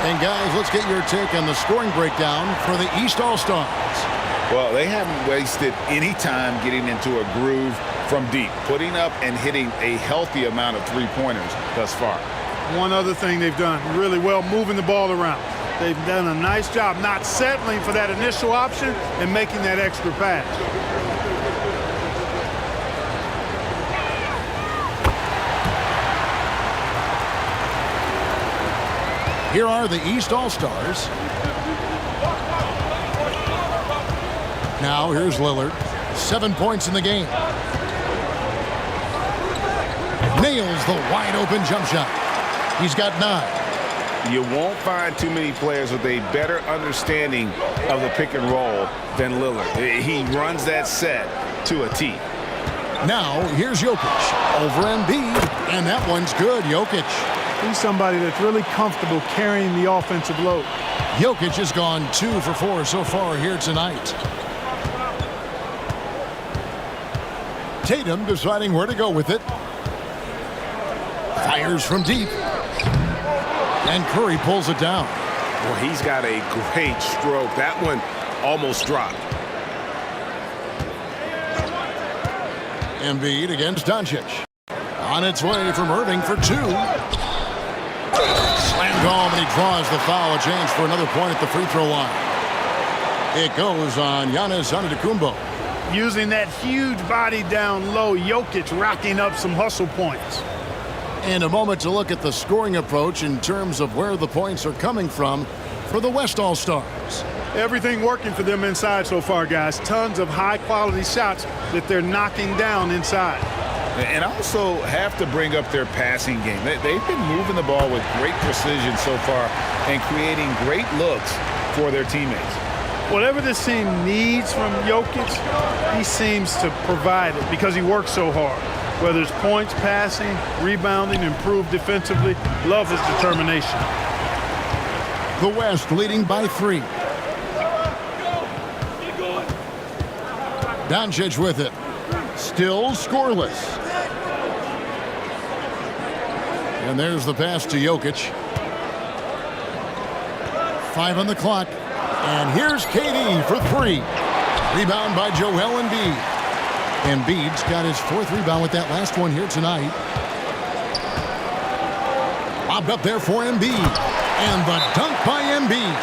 [SPEAKER 1] And guys, let's get your take on the scoring breakdown for the East All-Stars.
[SPEAKER 5] Well, they haven't wasted any time getting into a groove from deep, putting up and hitting a healthy amount of three-pointers thus far.
[SPEAKER 3] One other thing they've done really well, moving the ball around. They've done a nice job not settling for that initial option and making that extra pass.
[SPEAKER 1] Here are the East All-Stars. Now here's Lillard. 7 points in the game. Nails the wide-open jump shot. He's got 9.
[SPEAKER 5] You won't find too many players with a better understanding of the pick and roll than Lillard. He runs that set to a T.
[SPEAKER 1] Now here's Jokic over Embiid, and that one's good. Jokic.
[SPEAKER 3] He's somebody that's really comfortable carrying the offensive load.
[SPEAKER 1] Jokic has gone 2 for 4 so far here tonight. Tatum deciding where to go with it. Fires from deep. And Curry pulls it down.
[SPEAKER 5] Well, he's got a great stroke. That one almost dropped.
[SPEAKER 1] Embiid against Doncic. On its way from Irving for 2. Slammed home, and he draws the foul. A chance for another point at the free throw line. It goes on Giannis Antetokounmpo.
[SPEAKER 3] Using that huge body down low, Jokic racking up some hustle points.
[SPEAKER 1] And a moment to look at the scoring approach in terms of where the points are coming from for the West All-Stars.
[SPEAKER 3] Everything working for them inside so far, guys. Tons of high-quality shots that they're knocking down inside.
[SPEAKER 5] And also have to bring up their passing game. They've been moving the ball with great precision so far and creating great looks for their teammates.
[SPEAKER 3] Whatever this team needs from Jokic, he seems to provide it because he works so hard. Whether it's points, passing, rebounding, improved defensively, love his determination.
[SPEAKER 1] The West leading by 3. Doncic with it. Still scoreless. And there's the pass to Jokic. 5 on the clock. And here's KD for 3. Rebound by Joel Embiid. Embiid's got his 4th rebound with that last one here tonight. Lobbed up there for Embiid. And the dunk by Embiid.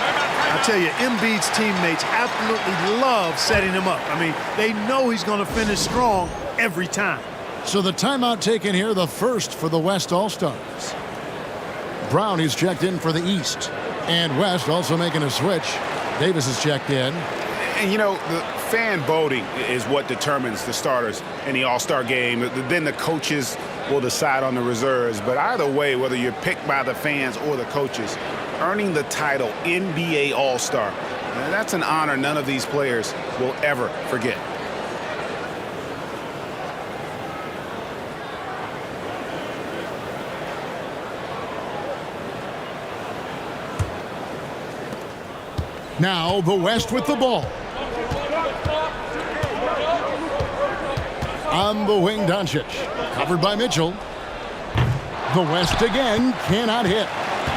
[SPEAKER 3] I tell you, Embiid's teammates absolutely love setting him up. I mean, they know he's going to finish strong every time.
[SPEAKER 1] So the timeout taken here, the first for the West All-Stars. Brown is checked in for the East. And West also making a switch. Davis is checked in.
[SPEAKER 2] And, you know, the fan voting is what determines the starters in the All-Star game. Then the coaches will decide on the reserves. But either way, whether you're picked by the fans or the coaches, earning the title NBA All-Star, that's an honor none of these players will ever forget.
[SPEAKER 1] Now the West with the ball. On the wing, Doncic. Covered by Mitchell. The West again cannot hit.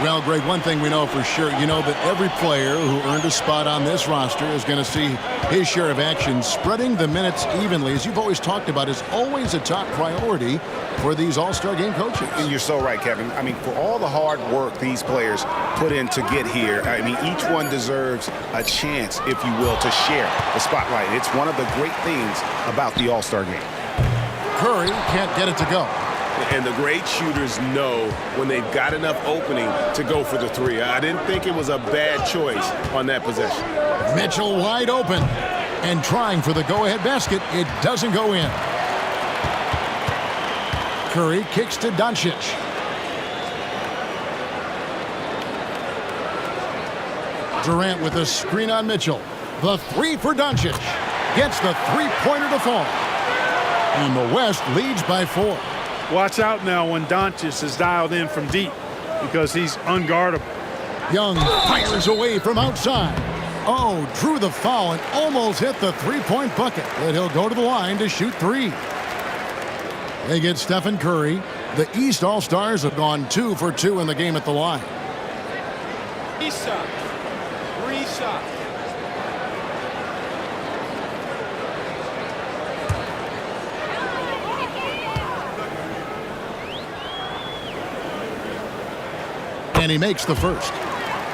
[SPEAKER 1] Well, Greg, one thing we know for sure, you know that every player who earned a spot on this roster is going to see his share of action. Spreading the minutes evenly, as you've always talked about, is always a top priority for these All-Star game coaches.
[SPEAKER 2] And you're so right, Kevin. I mean, for all the hard work these players put in to get here, I mean, each one deserves a chance, if you will, to share the spotlight. It's one of the great things about the All-Star game.
[SPEAKER 1] Curry can't get it to go.
[SPEAKER 6] And the great shooters know when they've got enough opening to go for the three. I didn't think it was a bad choice on that possession.
[SPEAKER 1] Mitchell wide open and trying for the go-ahead basket. It doesn't go in. Curry kicks to Doncic. Durant with a screen on Mitchell. The three for Doncic. Gets the three-pointer to fall. And the West leads by 4.
[SPEAKER 3] Watch out now when Doncic is dialed in from deep because he's unguardable.
[SPEAKER 1] Young fires away from outside. Oh, drew the foul and almost hit the three-point bucket. But he'll go to the line to shoot 3. They get Stephen Curry. The East All-Stars have gone 2 for 2 in the game at the line.
[SPEAKER 4] Reset. Reset.
[SPEAKER 1] And he makes the first.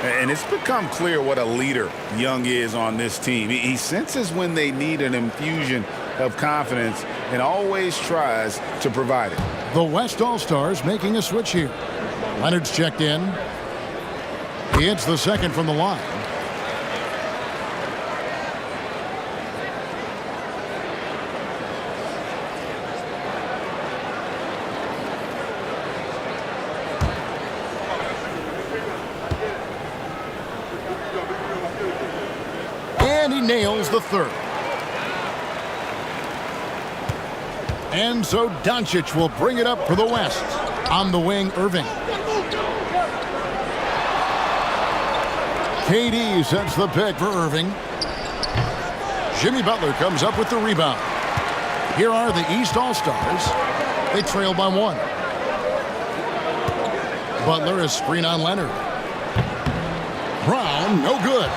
[SPEAKER 2] And it's become clear what a leader Young is on this team. He senses when they need an infusion of confidence and always tries to provide it.
[SPEAKER 1] The West All-Stars making a switch here. Leonard's checked in. He hits the second from the line. And he nails the third. And so Doncic will bring it up for the West. On the wing, Irving. KD sets the pick for Irving. Jimmy Butler comes up with the rebound. Here are the East All-Stars. They trail by 1. Butler, a screen on Leonard. Brown, no good.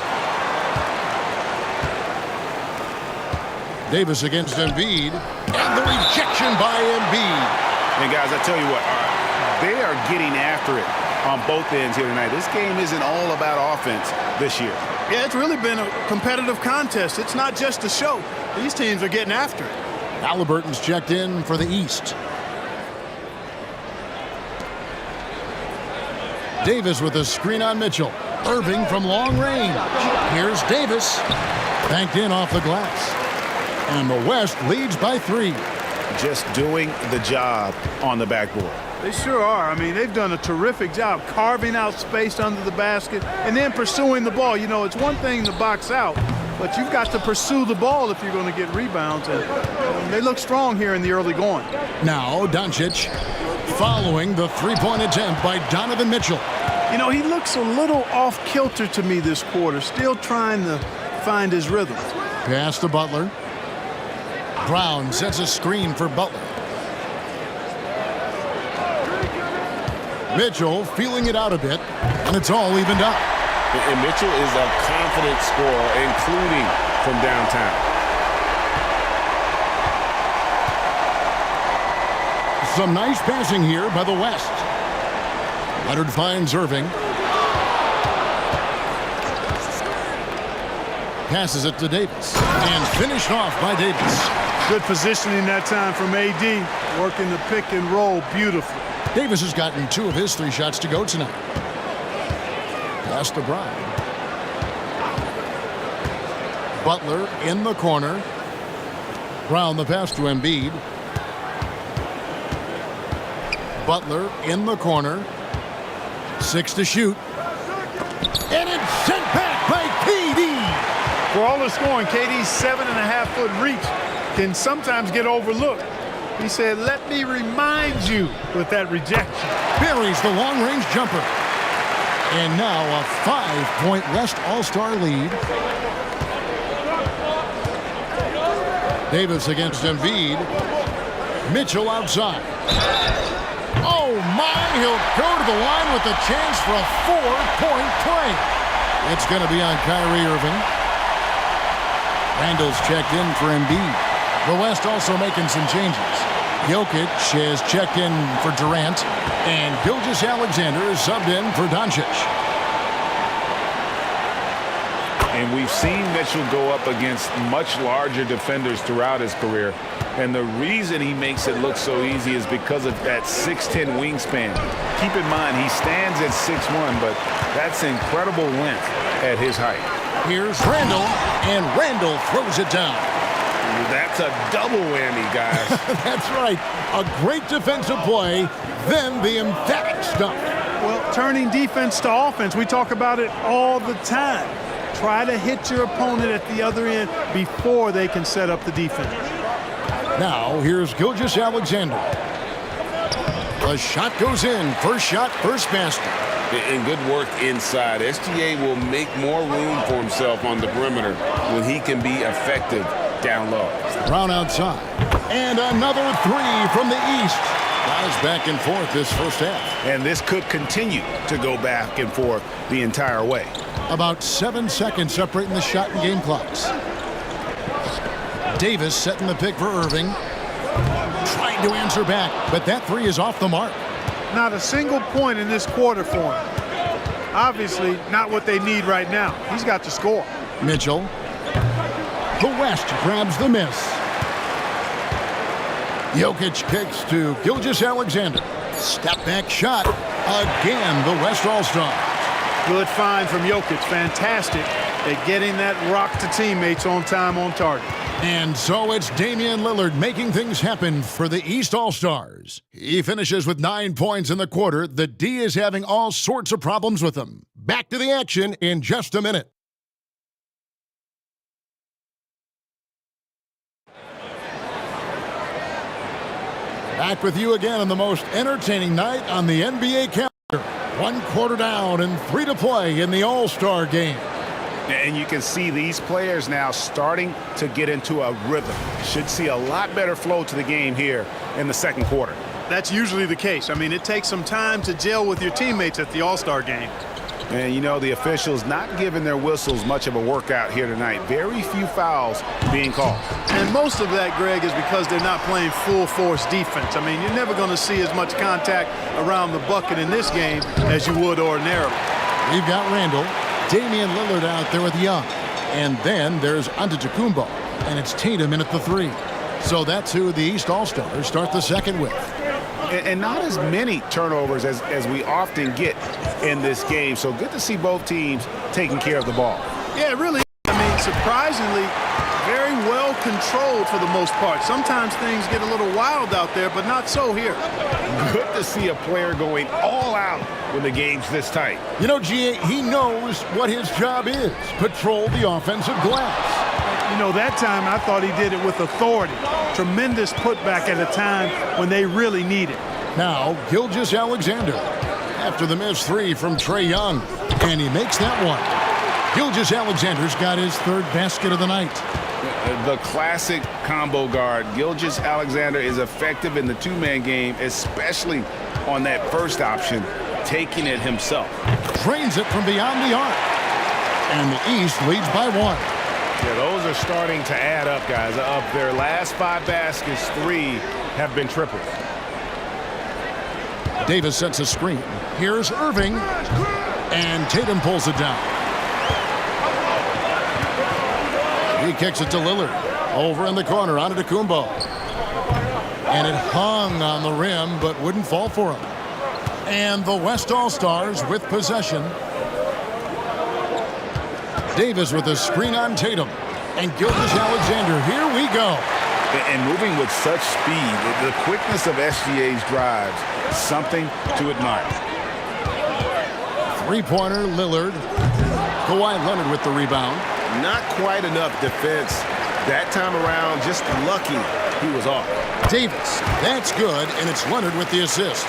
[SPEAKER 1] Davis against Embiid. And the rejection by Embiid.
[SPEAKER 2] And guys, I tell you what, they are getting after it on both ends here tonight. This game isn't all about offense this year.
[SPEAKER 3] Yeah, it's really been a competitive contest. It's not just a show. These teams are getting after it.
[SPEAKER 1] Halliburton's checked in for the East. Davis with a screen on Mitchell. Irving from long range. Here's Davis. Banked in off the glass. And the West leads by 3.
[SPEAKER 2] Just doing the job on the backboard.
[SPEAKER 3] They sure are. I mean, they've done a terrific job carving out space under the basket and then pursuing the ball. You know, it's one thing to box out, but you've got to pursue the ball if you're going to get rebounds. And they look strong here in the early going.
[SPEAKER 1] Now Doncic following the three-point attempt by Donovan Mitchell.
[SPEAKER 3] You know, he looks a little off kilter to me this quarter, still trying to find his rhythm.
[SPEAKER 1] Pass to Butler. Brown sets a screen for Butler. Mitchell feeling it out a bit, and it's all evened up.
[SPEAKER 6] And Mitchell is a confident scorer, including from downtown.
[SPEAKER 1] Some nice passing here by the West. Leonard finds Irving. Passes it to Davis. And finished off by Davis.
[SPEAKER 3] Good positioning that time from AD, working the pick and roll beautifully.
[SPEAKER 1] Davis has gotten 2 of his 3 shots to go tonight. Pass to Brown. Butler in the corner. Brown the pass to Embiid. Butler in the corner. 6 to shoot. And it's sent back by KD.
[SPEAKER 3] For all the scoring, KD's 7.5-foot reach can sometimes get overlooked. He said, let me remind you with that rejection.
[SPEAKER 1] Buries the long-range jumper. And now a 5-point West All-Star lead. Davis against Embiid. Mitchell outside. Oh, Oh, my. He'll go to the line with a chance for a 4-point play. It's going to be on Kyrie Irving. Randall's checked in for Embiid. The West also making some changes. Jokic has checked in for Durant, and Gilgeous-Alexander is subbed in for Doncic.
[SPEAKER 5] And we've seen Mitchell go up against much larger defenders throughout his career. And the reason he makes it look so easy is because of that 6'10" wingspan. Keep in mind, he stands at 6'1", but that's incredible length at his height.
[SPEAKER 1] Here's Randall, and Randall throws it down.
[SPEAKER 5] That's a double whammy, guys.
[SPEAKER 1] That's right. A great defensive play, then the emphatic stuff.
[SPEAKER 3] Well, turning defense to offense, we talk about it all the time. Try to hit your opponent at the other end before they can set up the defense.
[SPEAKER 1] Now, here's Gilgeous-Alexander. The shot goes in. First shot, first basket.
[SPEAKER 6] And good work inside. SGA will make more room for himself on the perimeter when he can be effective down low.
[SPEAKER 1] Brown outside. And another three from the east. Guys back and forth this first half.
[SPEAKER 2] And this could continue to go back and forth the entire way.
[SPEAKER 1] About 7 seconds separating the shot and game clocks. Davis setting the pick for Irving. Trying to answer back, but that three is off the mark.
[SPEAKER 3] Not a single point in this quarter for him. Obviously, not what they need right now. He's got to score.
[SPEAKER 1] Mitchell. The West grabs the miss. Jokic kicks to Gilgeous-Alexander. Step back shot. Again, the West All-Star.
[SPEAKER 3] Good find from Jokic. Fantastic at getting that rock to teammates on time, on target.
[SPEAKER 1] And so it's Damian Lillard making things happen for the East All-Stars. He finishes with 9 points in the quarter. The D is having all sorts of problems with him. Back to the action in just a minute. Back with you again on the most entertaining night on the NBA calendar. 1 quarter down and 3 to play in the All-Star game.
[SPEAKER 2] And you can see these players now starting to get into a rhythm. Should see a lot better flow to the game here in the second quarter.
[SPEAKER 3] That's usually the case. I mean, it takes some time to gel with your teammates at the All-Star game.
[SPEAKER 2] And, you know, the officials not giving their whistles much of a workout here tonight. Very few fouls being called.
[SPEAKER 3] And most of that, Greg, is because they're not playing full-force defense. I mean, you're never going to see as much contact around the bucket in this game as you would ordinarily.
[SPEAKER 1] We've got Randall. Damian Lillard out there with Young. And then there's Antetokounmpo. And it's Tatum in at the 3. So that's who the East All-Stars start the second with.
[SPEAKER 2] And not as many turnovers as we often get in this game. So good to see both teams taking care of the ball.
[SPEAKER 3] Yeah, it really is. I mean, surprisingly, very well controlled for the most part. Sometimes things get a little wild out there, but not so here.
[SPEAKER 5] Good to see a player going all out when the game's this tight.
[SPEAKER 1] You know, G.A., he knows what his job is. Patrol the offensive glass.
[SPEAKER 3] You know, that time I thought he did it with authority. Tremendous putback at a time when they really need it.
[SPEAKER 1] Now, Gilgeous-Alexander. After the missed 3 from Trae Young. And he makes that one. Gilgeous-Alexander's got his 3rd basket of the night.
[SPEAKER 5] The classic combo guard. Gilgeous-Alexander is effective in the two-man game, especially on that first option, taking it himself.
[SPEAKER 1] Drains it from beyond the arc. And the East leads by 1.
[SPEAKER 2] Yeah, those are starting to add up, guys. Of their last 5 baskets, 3 have been triples.
[SPEAKER 1] Davis sets a screen. Here's Irving. And Tatum pulls it down. He kicks it to Lillard. Over in the corner, Antetokounmpo. And it hung on the rim, but wouldn't fall for him. And the West All-Stars with possession. Davis with a screen on Tatum. And Gilgeous-Alexander, here we go.
[SPEAKER 2] And moving with such speed, the quickness of SGA's drives, something to admire.
[SPEAKER 1] 3-pointer, Lillard. Kawhi Leonard with the rebound.
[SPEAKER 2] Not quite enough defense that time around. Just lucky he was off.
[SPEAKER 1] Davis, that's good, and it's Leonard with the assist.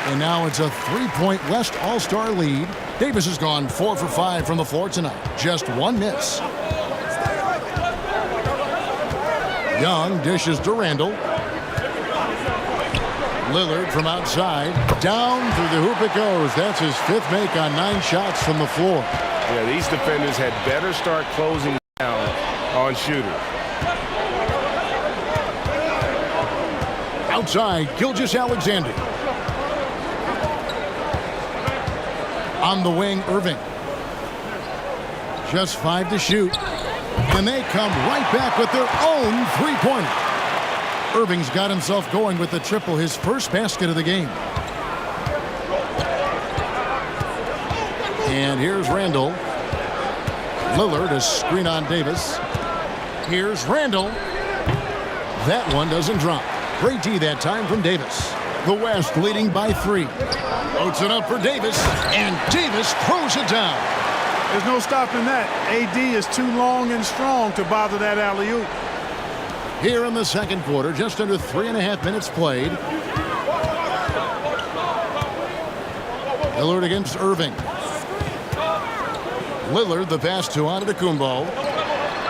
[SPEAKER 1] And now it's a 3-point West All-Star lead. Davis has gone 4 for 5 from the floor tonight. Just 1 miss. Young dishes to Randall. Lillard from outside. Down through the hoop it goes. That's his 5th make on 9 shots from the floor.
[SPEAKER 6] Yeah, these defenders had better start closing down on shooters.
[SPEAKER 1] Outside, Gilgeous-Alexander. On the wing, Irving. Just 5 to shoot. And they come right back with their own three-pointer. Irving's got himself going with the triple, his first basket of the game. And here's Randall. Lillard, a screen on Davis. Here's Randall. That one doesn't drop. Great D that time from Davis. The West leading by 3. Loads it up for Davis, and Davis throws it down.
[SPEAKER 3] There's no stopping that. AD is too long and strong to bother that alley-oop.
[SPEAKER 1] Here in the second quarter, just under 3.5 minutes played. Lillard against Irving. Lillard, the pass to Antetokounmpo.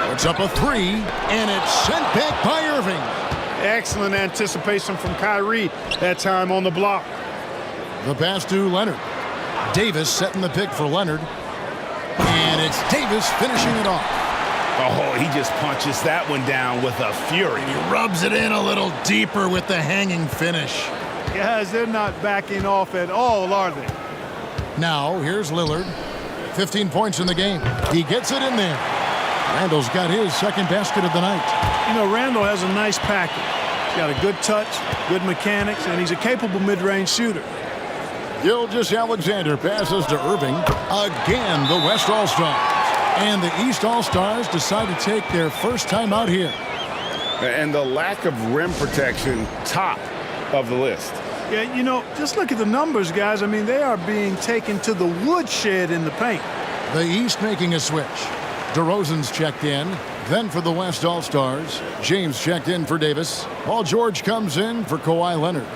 [SPEAKER 1] Puts up a 3, and it's sent back by Irving.
[SPEAKER 3] Excellent anticipation from Kyrie that time on the block.
[SPEAKER 1] The pass to Leonard. Davis setting the pick for Leonard. And it's Davis finishing it off.
[SPEAKER 2] Oh, he just punches that one down with a fury.
[SPEAKER 1] He rubs it in a little deeper with the hanging finish.
[SPEAKER 3] Guys, they're not backing off at all, are they?
[SPEAKER 1] Now, here's Lillard. 15 points in the game. He gets it in there. Randall's got his second basket of the night.
[SPEAKER 3] You know, Randall has a nice package. He's got a good touch, good mechanics, and he's a capable mid-range shooter.
[SPEAKER 1] Gilgeous-Alexander passes to Irving. Again, the West All-Stars. And the East All-Stars decide to take their first time out here.
[SPEAKER 6] And the lack of rim protection, top of the list.
[SPEAKER 3] Yeah, you know, just look at the numbers, guys. I mean, they are being taken to the woodshed in the paint.
[SPEAKER 1] The East making a switch. DeRozan's checked in. Then for the West All-Stars, James checked in for Davis. Paul George comes in for Kawhi Leonard.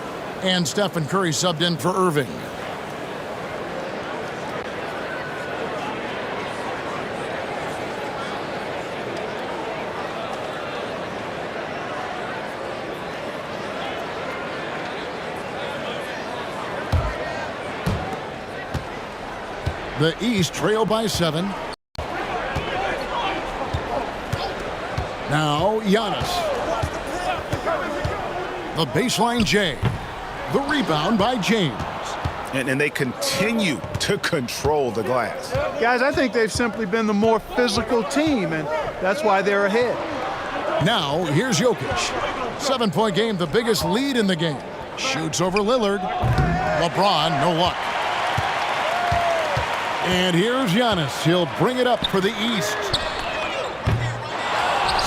[SPEAKER 1] And Stephen Curry subbed in for Irving. The East trail by 7. Now, Giannis. The baseline J. The rebound by James.
[SPEAKER 2] And they continue to control the glass.
[SPEAKER 3] Guys, I think they've simply been the more physical team, and that's why they're ahead.
[SPEAKER 1] Now, here's Jokic. 7-point game, the biggest lead in the game. Shoots over Lillard. LeBron, no luck. And here's Giannis. He'll bring it up for the East.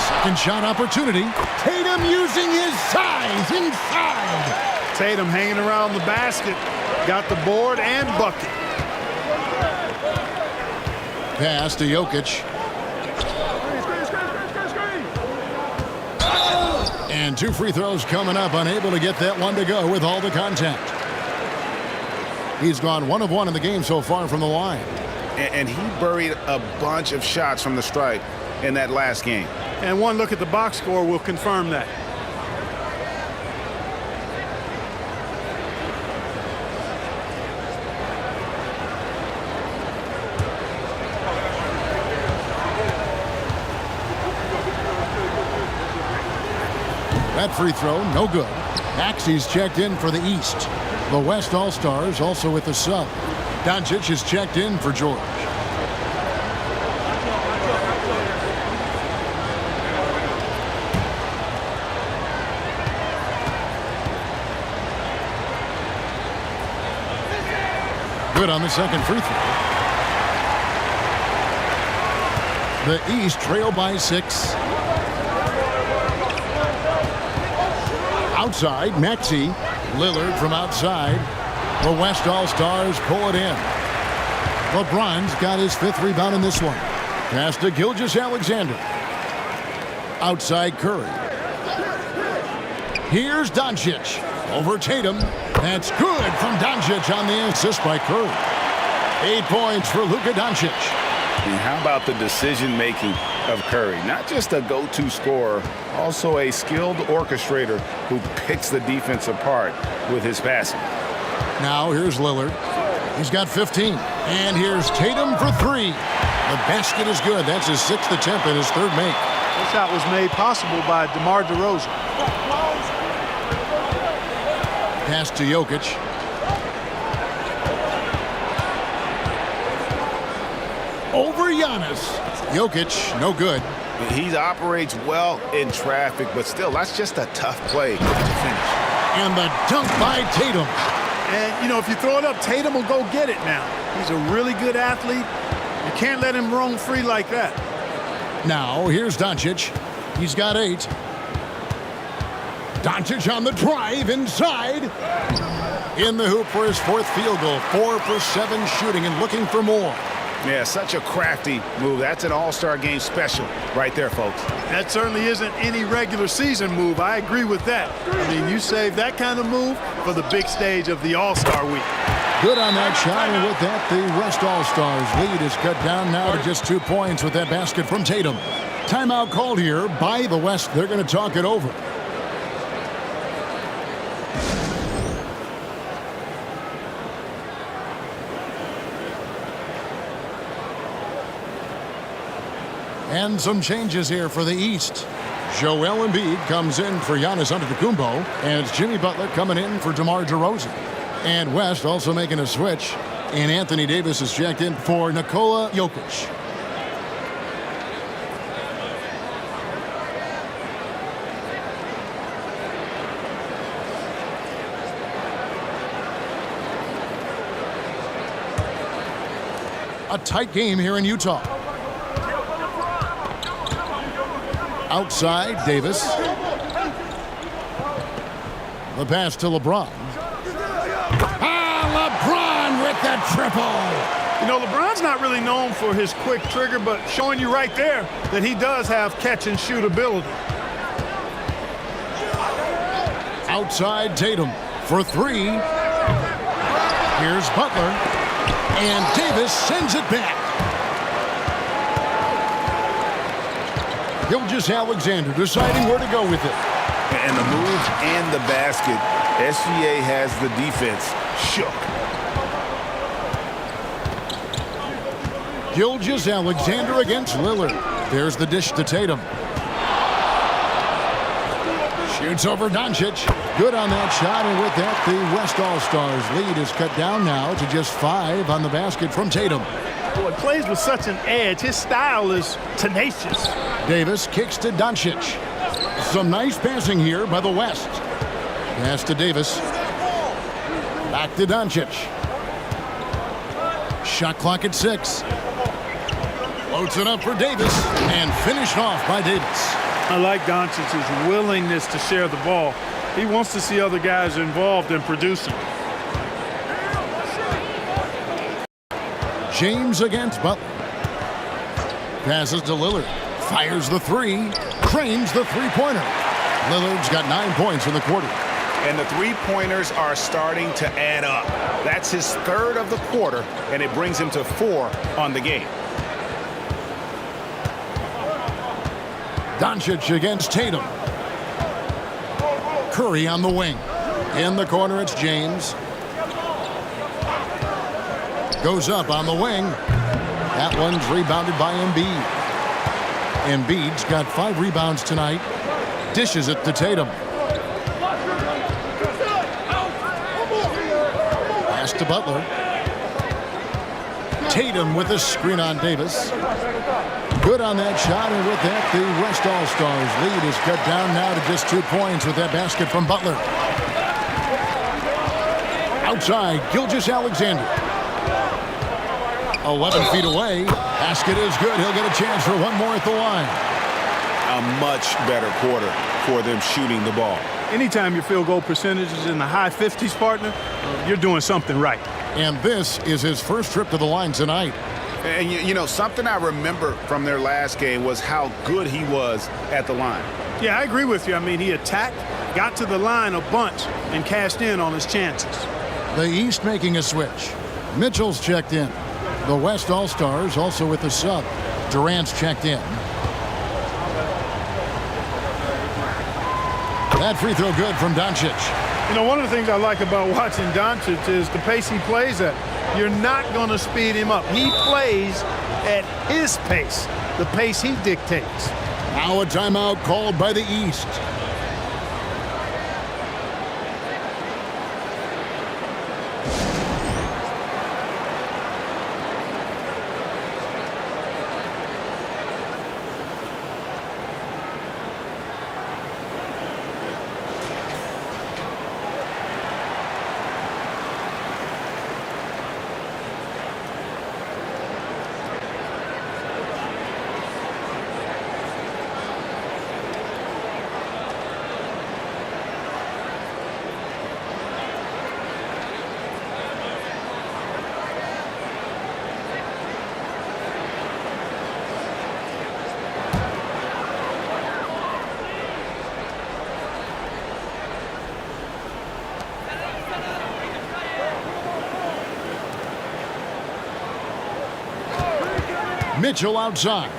[SPEAKER 1] Second shot opportunity. Tatum using his size inside.
[SPEAKER 3] Tatum hanging around the basket. Got the board and bucket.
[SPEAKER 1] Pass to Jokic. And 2 free throws coming up. Unable to get that one to go with all the contact. He's gone 1 of 1 in the game so far from the line.
[SPEAKER 2] And he buried a bunch of shots from the stripe in that last game.
[SPEAKER 3] And one look at the box score will confirm that.
[SPEAKER 1] That free throw, no good. Maxey's checked in for the East. The West All-Stars also with the sub. Doncic is checked in for George. Good on the second free throw. The East trail by 6. Outside, Maxey. Lillard from outside. The West All-Stars pull it in. LeBron's got his 5th rebound in this one. Pass to Gilgeous-Alexander. Outside Curry. Here's Doncic. Over Tatum. That's good from Doncic on the assist by Curry. 8 points for Luka Doncic.
[SPEAKER 2] And how about the decision-making of Curry. Not just a go-to scorer, also a skilled orchestrator who picks the defense apart with his passing.
[SPEAKER 1] Now here's Lillard. He's got 15. And here's Tatum for three. The basket is good. That's his 6th attempt and his 3rd make.
[SPEAKER 3] This shot was made possible by DeMar DeRozan.
[SPEAKER 1] Pass to Jokic. Over Giannis. Jokic, no good.
[SPEAKER 2] He operates well in traffic, but still, that's just a tough play to finish.
[SPEAKER 1] And the dunk by Tatum.
[SPEAKER 3] And, you know, if you throw it up, Tatum will go get it now. He's a really good athlete. You can't let him roam free like that.
[SPEAKER 1] Now, here's Doncic. He's got 8. Doncic on the drive inside. In the hoop for his 4th field goal. 4 for 7 shooting and looking for more.
[SPEAKER 2] Yeah, such a crafty move. That's an all-star game special right there, folks.
[SPEAKER 3] That certainly isn't any regular season move. I agree with that. I mean, you save that kind of move for the big stage of the All-Star Week.
[SPEAKER 1] Good on that shot, and with that, the West All-Stars lead is cut down now to just 2 points with that basket from Tatum. Timeout called here by the West. They're going to talk it over. And some changes here for the East. Joel Embiid comes in for Giannis Antetokounmpo, and it's Jimmy Butler coming in for DeMar DeRozan. And West also making a switch, and Anthony Davis is checked in for Nikola Jokic. A tight game here in Utah. Outside, Davis. The pass to LeBron. LeBron with the triple.
[SPEAKER 3] You know, LeBron's not really known for his quick trigger, but showing you right there that he does have catch-and-shoot ability.
[SPEAKER 1] Outside, Tatum for 3. Here's Butler. And Davis sends it back. Gilgeous-Alexander deciding where to go with it.
[SPEAKER 2] And the move and the basket, SGA has the defense shook.
[SPEAKER 1] Gilgeous-Alexander against Lillard. There's the dish to Tatum. Shoots over Doncic. Good on that shot, and with that, the West All-Stars lead is cut down now to just 5 on the basket from Tatum.
[SPEAKER 3] Boy, plays with such an edge. His style is tenacious.
[SPEAKER 1] Davis kicks to Doncic. Some nice passing here by the West. Pass to Davis. Back to Doncic. Shot clock at 6. Floats it up for Davis and finished off by Davis.
[SPEAKER 3] I like Doncic's willingness to share the ball. He wants to see other guys involved in producing.
[SPEAKER 1] James against Butler. Passes to Lillard. Fires the 3. Trains the three-pointer. Lillard's got 9 points in the quarter.
[SPEAKER 2] And the three-pointers are starting to add up. That's his 3rd of the quarter, and it brings him to 4 on the game.
[SPEAKER 1] Doncic against Tatum. Curry on the wing. In the corner, it's James. Goes up on the wing. That one's rebounded by Embiid. Embiid's got 5 rebounds tonight. Dishes it to Tatum. Pass to Butler. Tatum with a screen on Davis. Good on that shot, and with that, the West All-Stars lead is cut down now to just 2 points with that basket from Butler. Outside, Gilgeous-Alexander. 11 feet away. Basket is good. He'll get a chance for one more at the line.
[SPEAKER 2] A much better quarter for them shooting the ball.
[SPEAKER 3] Anytime your field goal percentage is in the high 50s, partner, you're doing something right.
[SPEAKER 1] And this is his first trip to the line tonight.
[SPEAKER 2] And, you know, something I remember from their last game was how good he was at the line.
[SPEAKER 3] Yeah, I agree with you. I mean, he attacked, got to the line a bunch, and cashed in on his chances.
[SPEAKER 1] The East making a switch. Mitchell's checked in. The West All-Stars also with the sub. Durant's checked in. That free throw good from Doncic.
[SPEAKER 3] You know, one of the things I like about watching Doncic is the pace he plays at. You're not going to speed him up. He plays at his pace, the pace he dictates.
[SPEAKER 1] Now a timeout called by the East. Mitchell outside.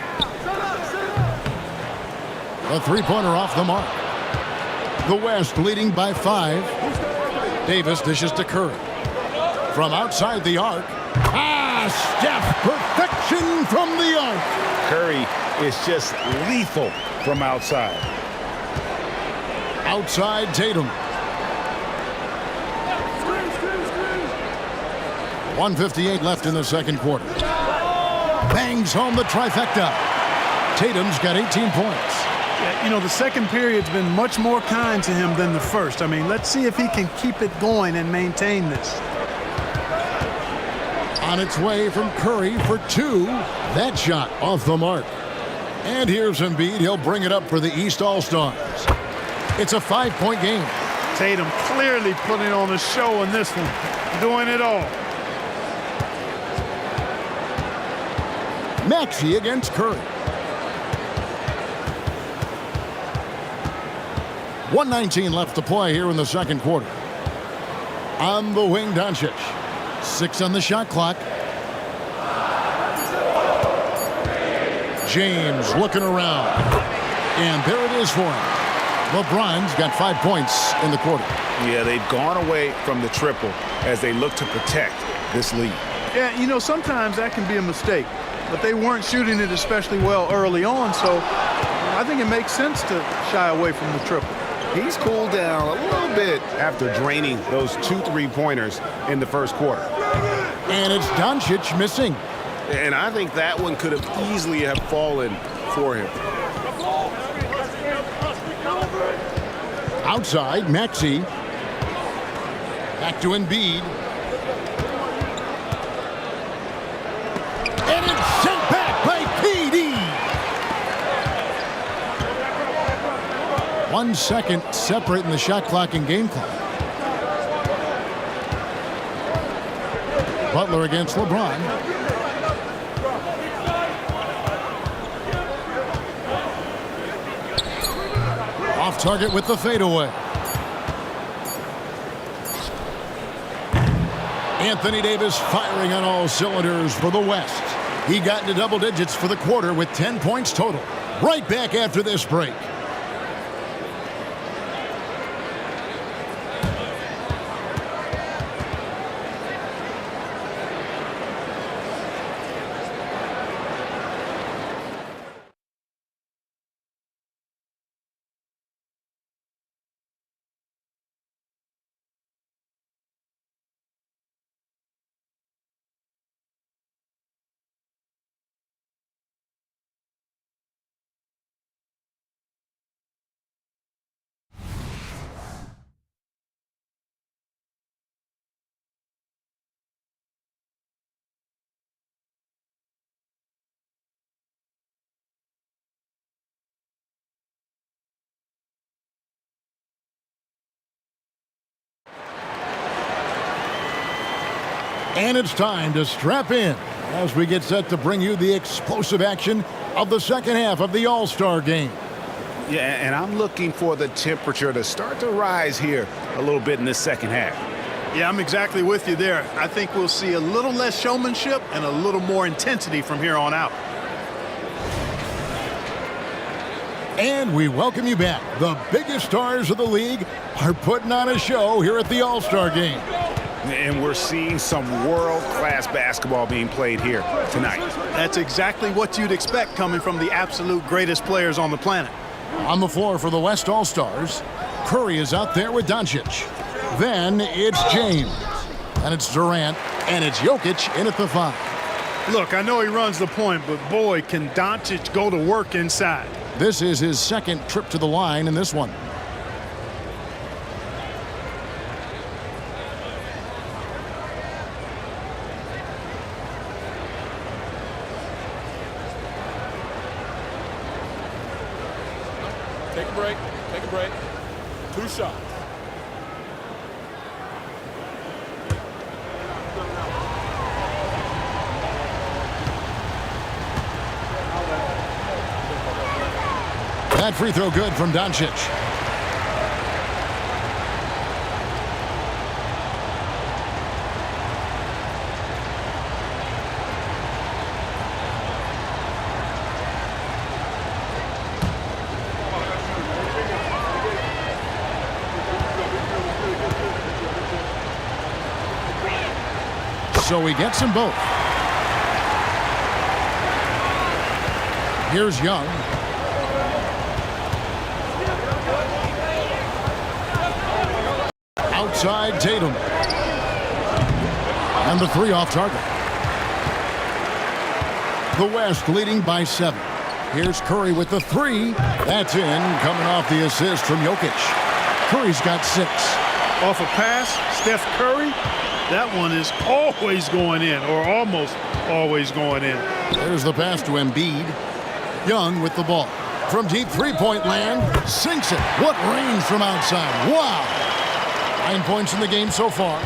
[SPEAKER 1] A three-pointer off the mark. The West leading by 5. Davis dishes to Curry. From outside the arc. Steph, perfection from the arc.
[SPEAKER 5] Curry is just lethal from outside.
[SPEAKER 1] Outside Tatum. 1:58 left in the second quarter. Bangs home the trifecta. Tatum's got 18 points.
[SPEAKER 3] Yeah, you know, the second period's been much more kind to him than the first. I mean, let's see if he can keep it going and maintain this.
[SPEAKER 1] On its way from Curry for 2. That shot off the mark. And here's Embiid. He'll bring it up for the East All-Stars. It's a 5-point game.
[SPEAKER 3] Tatum clearly putting on a show in this one, doing it all.
[SPEAKER 1] Maxey against Curry. 1:19 left to play here in the second quarter. On the wing, Doncic. 6 on the shot clock. James looking around. And there it is for him. LeBron's got 5 points in the quarter.
[SPEAKER 2] Yeah, they've gone away from the triple as they look to protect this lead.
[SPEAKER 3] Yeah, you know, sometimes that can be a mistake. But they weren't shooting it especially well early on, so I think it makes sense to shy away from the triple.
[SPEAKER 2] He's cooled down a little bit after draining those 2 3-pointers in the first quarter.
[SPEAKER 1] And it's Doncic missing.
[SPEAKER 2] And I think that one could have easily have fallen for him.
[SPEAKER 1] Outside, Maxey. Back to Embiid. And it's sent back by PD. 1 second separating the shot clock and game clock. Butler against LeBron. Off target with the fadeaway. Anthony Davis firing on all cylinders for the West. He got into double digits for the quarter with 10 points total. Right back after this break. And it's time to strap in as we get set to bring you the explosive action of the second half of the All-Star game.
[SPEAKER 2] Yeah, and I'm looking for the temperature to start to rise here a little bit in this second half.
[SPEAKER 3] Yeah, I'm exactly with you there. I think we'll see a little less showmanship and a little more intensity from here on out.
[SPEAKER 1] And we welcome you back. The biggest stars of the league are putting on a show here at the All-Star Game.
[SPEAKER 2] And we're seeing some world-class basketball being played here tonight.
[SPEAKER 3] That's exactly what you'd expect coming from the absolute greatest players on the planet.
[SPEAKER 1] On the floor for the West All-Stars, Curry is out there with Doncic. Then it's James. And it's Durant. And it's Jokic in at the 5.
[SPEAKER 3] Look, I know he runs the point, but boy, can Doncic go to work inside.
[SPEAKER 1] This is his second trip to the line in this one.
[SPEAKER 4] Take a break. Take a break. 2 shots.
[SPEAKER 1] That free throw good from Doncic. So he gets them both. Here's Young. Outside Tatum. And the 3 off target. The West leading by 7. Here's Curry with the 3. That's in, coming off the assist from Jokic. Curry's got 6.
[SPEAKER 3] Off a pass, Steph Curry, that one is always going in, or almost always going in.
[SPEAKER 1] There's the pass to Embiid. Young with the ball. From deep three-point land, sinks it. What range from outside. Wow. 9 points in the game so far.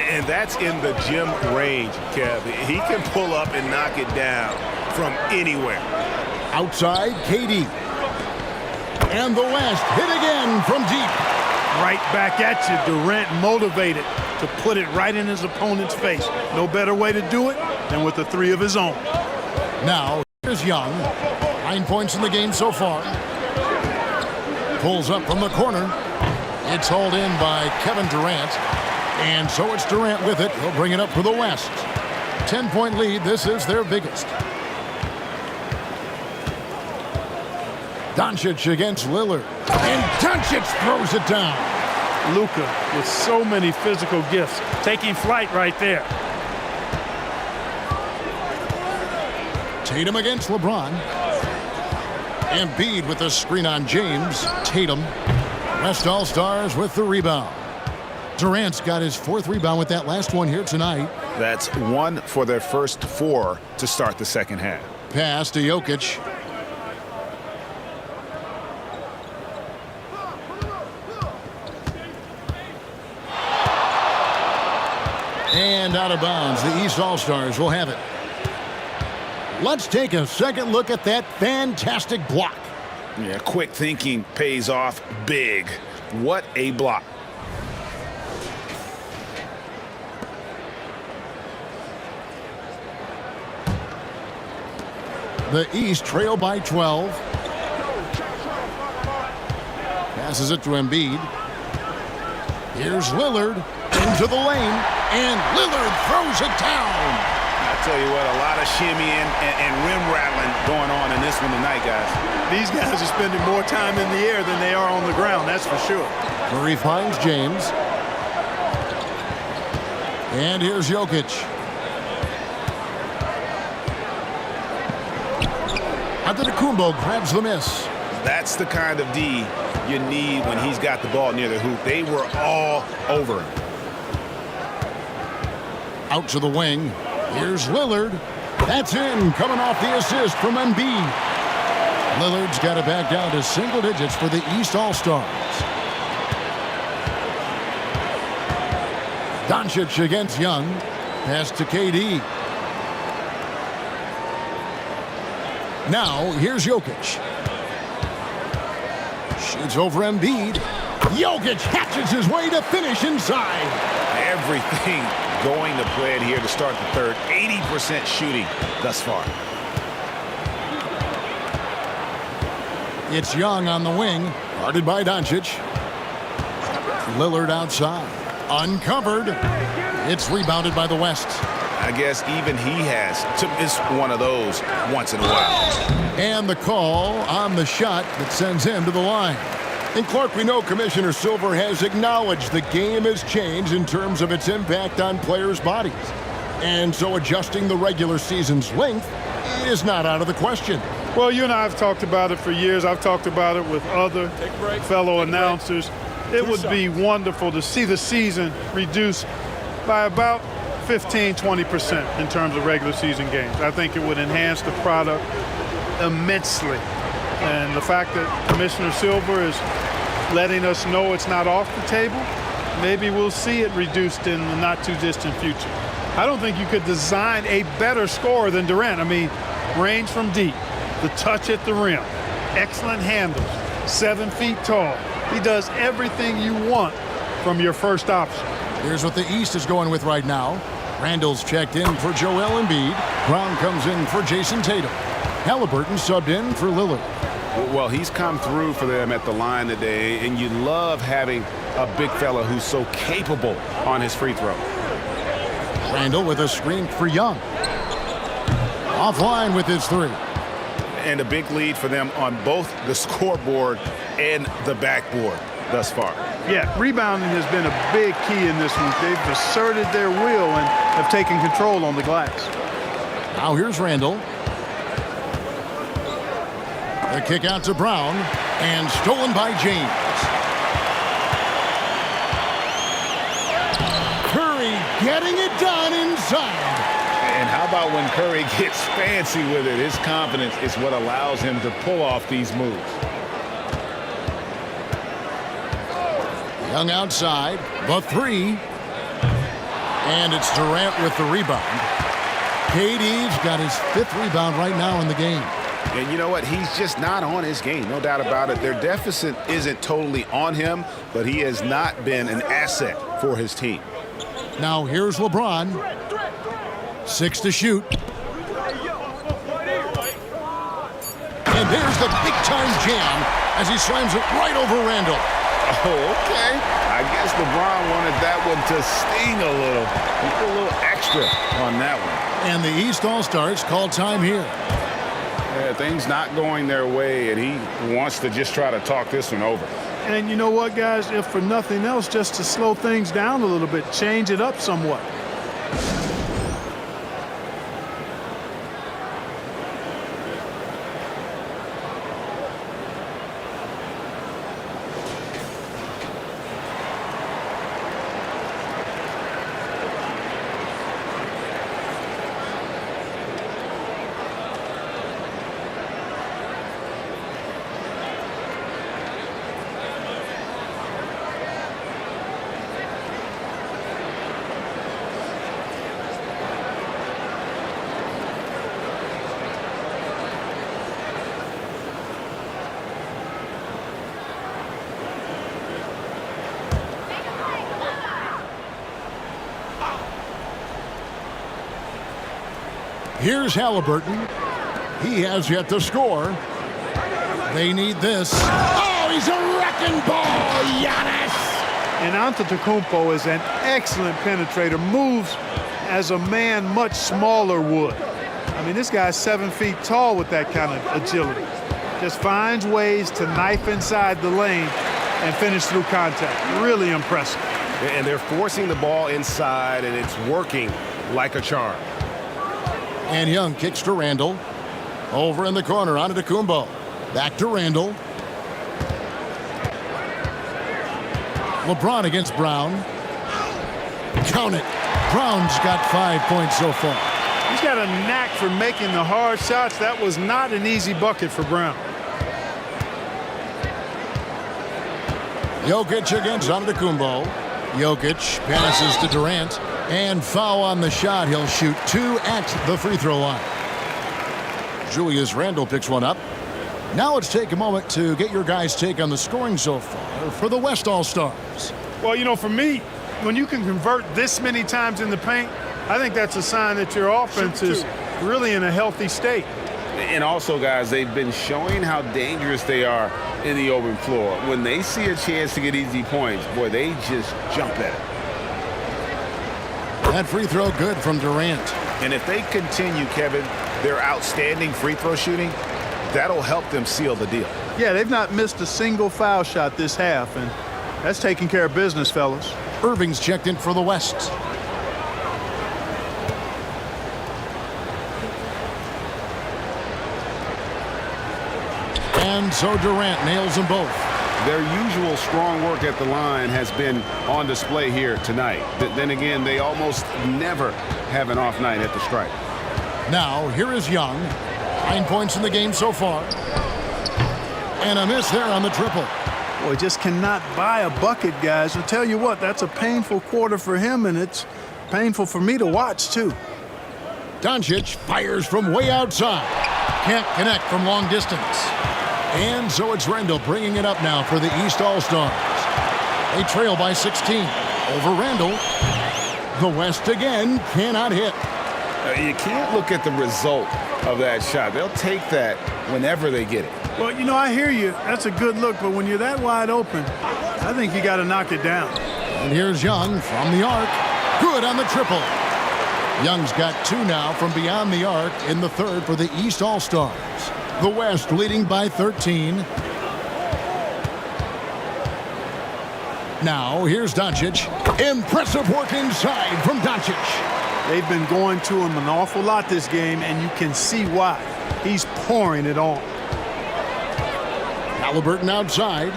[SPEAKER 2] And that's in the gym range, Kev. He can pull up and knock it down from anywhere.
[SPEAKER 1] Outside, KD. And the West hit again from deep.
[SPEAKER 3] Right back at you, Durant motivated to put it right in his opponent's face. No better way to do it than with a 3 of his own.
[SPEAKER 1] Now, here's Young. 9 points in the game so far. Pulls up from the corner. It's hauled in by Kevin Durant. And so it's Durant with it. He'll bring it up for the West. 10-point lead. This is their biggest. Doncic against Lillard. And Doncic throws it down.
[SPEAKER 3] Luka with so many physical gifts. Taking flight right there.
[SPEAKER 1] Tatum against LeBron. Embiid with the screen on James. Tatum. West All-Stars with the rebound. Durant's got his 4th rebound with that last one here tonight.
[SPEAKER 2] That's 1 for their first 4 to start the second half.
[SPEAKER 1] Pass to Jokic. And out of bounds. The East All-Stars will have it. Let's take a second look at that fantastic block.
[SPEAKER 2] Yeah, quick thinking pays off big. What a block.
[SPEAKER 1] The East trail by 12. Passes it to Embiid. Here's Lillard into the lane, and Lillard throws it down.
[SPEAKER 2] I tell you what, a lot of shimmying and rim rattling going on in this one tonight, guys.
[SPEAKER 3] These guys are spending more time in the air than they are on the ground, that's for sure.
[SPEAKER 1] Murray finds James. And here's Jokic. Antetokounmpo grabs the miss.
[SPEAKER 2] That's the kind of D you need when he's got the ball near the hoop. They were all over him.
[SPEAKER 1] Out to the wing. Here's Lillard. That's in, coming off the assist from Embiid. Lillard's got it back down to single digits for the East All-Stars. Doncic against Young. Pass to KD. Now, here's Jokic. Shoots over Embiid. Jokic hatches his way to finish inside.
[SPEAKER 2] Everything going to plan here to start the third. 80% shooting thus far.
[SPEAKER 1] It's Young on the wing, guarded by Doncic. Lillard outside, uncovered. It's rebounded by the West.
[SPEAKER 2] I guess even he has to miss one of those once in a while.
[SPEAKER 1] And the call on the shot that sends him to the line. And Clark, we know Commissioner Silver has acknowledged the game has changed in terms of its impact on players' bodies. And so adjusting the regular season's length is not out of the question.
[SPEAKER 3] Well, you and I have talked about it for years. I've talked about it with other fellow announcers. It would be wonderful to see the season reduced by about 15-20% in terms of regular season games. I think it would enhance the product immensely. And the fact that Commissioner Silver is letting us know it's not off the table, maybe we'll see it reduced in the not-too-distant future. I don't think you could design a better scorer than Durant. I mean, range from deep, the touch at the rim, excellent handles, 7 feet tall. He does everything you want from your first option.
[SPEAKER 1] Here's what the East is going with right now. Randall's checked in for Joel Embiid. Brown comes in for Jason Tatum. Halliburton subbed in for Lillard.
[SPEAKER 2] Well, he's come through for them at the line today, and you love having a big fella who's so capable on his free throw.
[SPEAKER 1] Randall with a screen for Young. Offline with his three.
[SPEAKER 2] And a big lead for them on both the scoreboard and the backboard thus far.
[SPEAKER 3] Yeah, rebounding has been a big key in this week. They've asserted their will and have taken control on the glass.
[SPEAKER 1] Now here's Randall. The kick out to Brown and stolen by James. Curry getting it done inside.
[SPEAKER 5] And how about when Curry gets fancy with it? His confidence is what allows him to pull off these moves.
[SPEAKER 1] Young outside, the three. And it's Durant with the rebound. KD's got his 5th rebound right now in the game.
[SPEAKER 2] And you know what? He's just not on his game, no doubt about it. Their deficit isn't totally on him, but he has not been an asset for his team.
[SPEAKER 1] Now here's LeBron. 6 to shoot. And there's the big-time jam as he slams it right over Randall.
[SPEAKER 2] Oh, okay. I guess LeBron wanted that one to sting a little. He put a little extra on that one.
[SPEAKER 1] And the East All-Stars call time here.
[SPEAKER 2] Yeah, things not going their way, and he wants to just try to talk this one over.
[SPEAKER 3] And you know what, guys? If for nothing else, just to slow things down a little bit, change it up somewhat.
[SPEAKER 1] Here's Halliburton. He has yet to score. They need this. Oh, he's a wrecking ball, Giannis!
[SPEAKER 3] And Antetokounmpo is an excellent penetrator, moves as a man much smaller would. I mean, this guy's 7 feet tall with that kind of agility. Just finds ways to knife inside the lane and finish through contact. Really impressive.
[SPEAKER 6] And they're forcing the ball inside, and it's working like a charm.
[SPEAKER 1] And Young kicks to Randall. Over in the corner, Antetokounmpo. Back to Randall. LeBron against Brown. Count it. Brown's got 5 points so far.
[SPEAKER 3] He's got a knack for making the hard shots. That was not an easy bucket for Brown.
[SPEAKER 1] Jokic against Antetokounmpo. Jokic passes to Durant. And foul on the shot. He'll shoot 2 at the free throw line. Julius Randle picks one up. Now let's take a moment to get your guys' take on the scoring so far for the West All-Stars.
[SPEAKER 3] Well, you know, for me, when you can convert this many times in the paint, I think that's a sign that your offense is really in a healthy state.
[SPEAKER 6] And also, guys, they've been showing how dangerous they are in the open floor. When they see a chance to get easy points, boy, they just jump at it.
[SPEAKER 1] That free throw good from Durant.
[SPEAKER 2] And if they continue, Kevin, their outstanding free throw shooting, that'll help them seal the deal.
[SPEAKER 3] Yeah, they've not missed a single foul shot this half, and that's taking care of business, fellas.
[SPEAKER 1] Irving's checked in for the West. And so Durant nails them both.
[SPEAKER 2] Their usual strong work at the line has been on display here tonight. Then again, they almost never have an off night at the stripe.
[SPEAKER 1] Now, here is Young. 9 points in the game so far. And a miss there on the triple.
[SPEAKER 3] Boy, just cannot buy a bucket, guys. I'll tell you what, that's a painful quarter for him, and it's painful for me to watch, too.
[SPEAKER 1] Doncic fires from way outside. Can't connect from long distance. And so it's Randall bringing it up now for the East All-Stars. They trail by 16 over Randall. The West again cannot hit.
[SPEAKER 2] You can't look at the result of that shot. They'll take that whenever they get it.
[SPEAKER 3] Well, you know, I hear you. That's a good look, but when you're that wide open, I think you got to knock it down.
[SPEAKER 1] And here's Young from the arc. Good on the triple. Young's got 2 now from beyond the arc in the third for the East All-Stars. The West leading by 13. Now, here's Doncic. Impressive work inside from Doncic.
[SPEAKER 3] They've been going to him an awful lot this game, and you can see why. He's pouring it on.
[SPEAKER 1] Halliburton outside.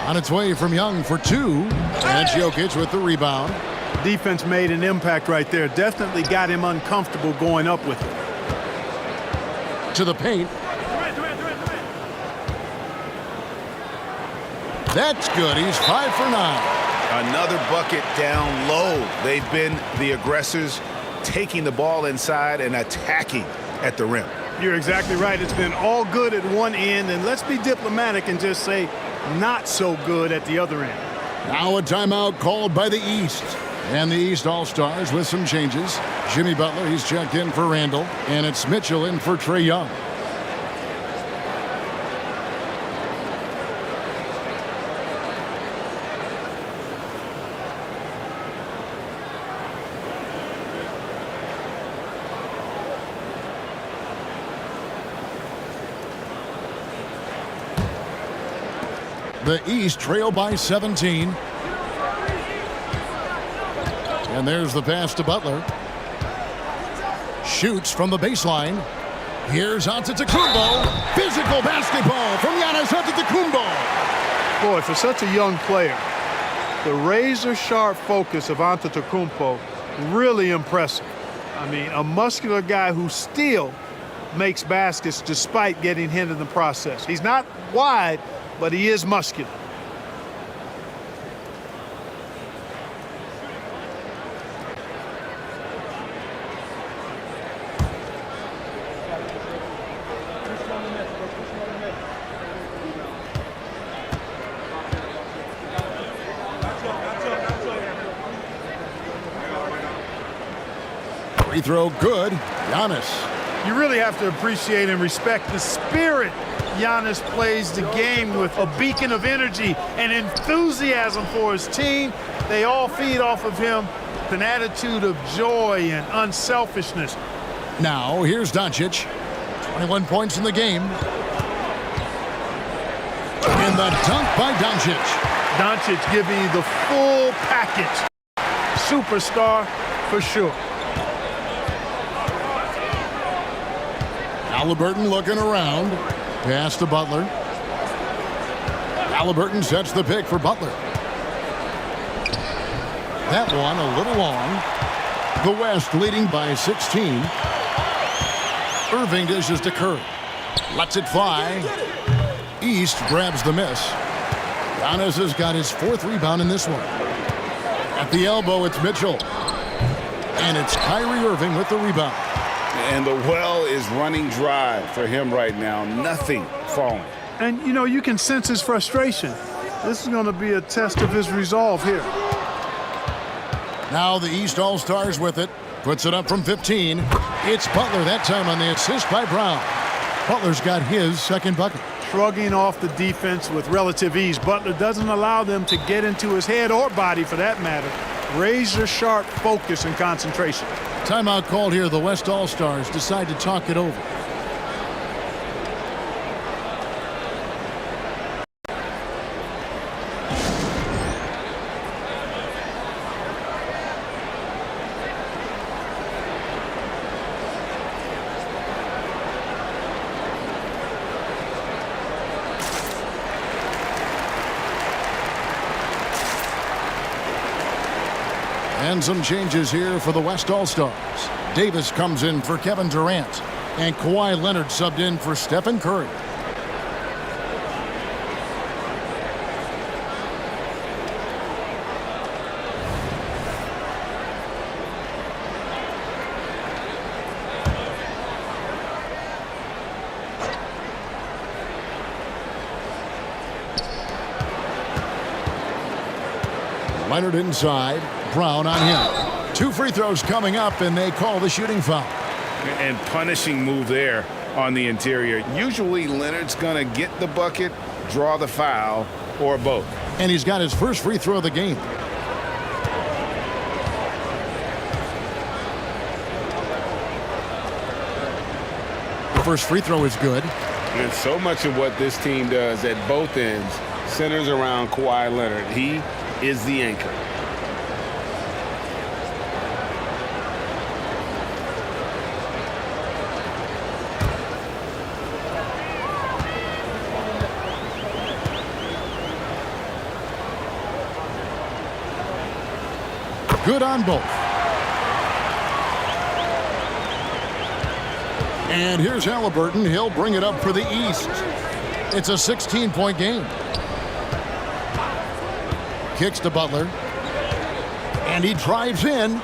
[SPEAKER 1] On its way from Young for 2. And Jokic with the rebound.
[SPEAKER 3] Defense made an impact right there. Definitely got him uncomfortable going up with it.
[SPEAKER 1] To the paint. That's good. He's 5 for 9.
[SPEAKER 2] Another bucket down low. They've been the aggressors, taking the ball inside and attacking at the rim.
[SPEAKER 3] You're exactly right. It's been all good at one end, and let's be diplomatic and just say not so good at the other end.
[SPEAKER 1] Now a timeout called by the East. And the East All-Stars with some changes. Jimmy Butler, he's checked in for Randall. And it's Mitchell in for Trae Young. The East trail by 17. And there's the pass to Butler. Shoots from the baseline. Here's Antetokounmpo. Physical basketball from Giannis Antetokounmpo.
[SPEAKER 3] Boy, for such a young player, the razor-sharp focus of Antetokounmpo, really impressive. I mean, a muscular guy who still makes baskets despite getting hit in the process. He's not wide, but he is muscular.
[SPEAKER 1] Free throw good. Giannis.
[SPEAKER 3] You really have to appreciate and respect the spirit Giannis plays the game with, a beacon of energy and enthusiasm for his team. They all feed off of him, an attitude of joy and unselfishness.
[SPEAKER 1] Now, here's Doncic. 21 points in the game. And the dunk by Doncic.
[SPEAKER 3] Doncic giving you the full package. Superstar for sure.
[SPEAKER 1] Halliburton looking around. Pass to Butler. Halliburton sets the pick for Butler. That one a little long. The West leading by 16. Irving dishes to Curry. Lets it fly. East grabs the miss. Giannis has got his 4th rebound in this one. At the elbow, it's Mitchell. And it's Kyrie Irving with the rebound.
[SPEAKER 2] And the well is running dry for him right now. Nothing falling.
[SPEAKER 3] And, you know, you can sense his frustration. This is going to be a test of his resolve here.
[SPEAKER 1] Now the East All-Stars with it. Puts it up from 15. It's Butler that time on the assist by Brown. Butler's got his second bucket.
[SPEAKER 3] Shrugging off the defense with relative ease. Butler doesn't allow them to get into his head or body for that matter. Razor-sharp focus and concentration.
[SPEAKER 1] Timeout called here. The West All-Stars decide to talk it over. And some changes here for the West All-Stars. Davis comes in for Kevin Durant. And Kawhi Leonard subbed in for Stephen Curry. Leonard inside. Brown on him. 2 free throws coming up, and they call the shooting foul.
[SPEAKER 5] And punishing move there on the interior.
[SPEAKER 2] Usually Leonard's going to get the bucket, draw the foul, or both.
[SPEAKER 1] And he's got his first free throw of the game. The first free throw is good.
[SPEAKER 6] And so much of what this team does at both ends centers around Kawhi Leonard. He is the anchor.
[SPEAKER 1] Good on both. And here's Halliburton. He'll bring it up for the East. It's a 16-point game. Kicks to Butler. And he drives in.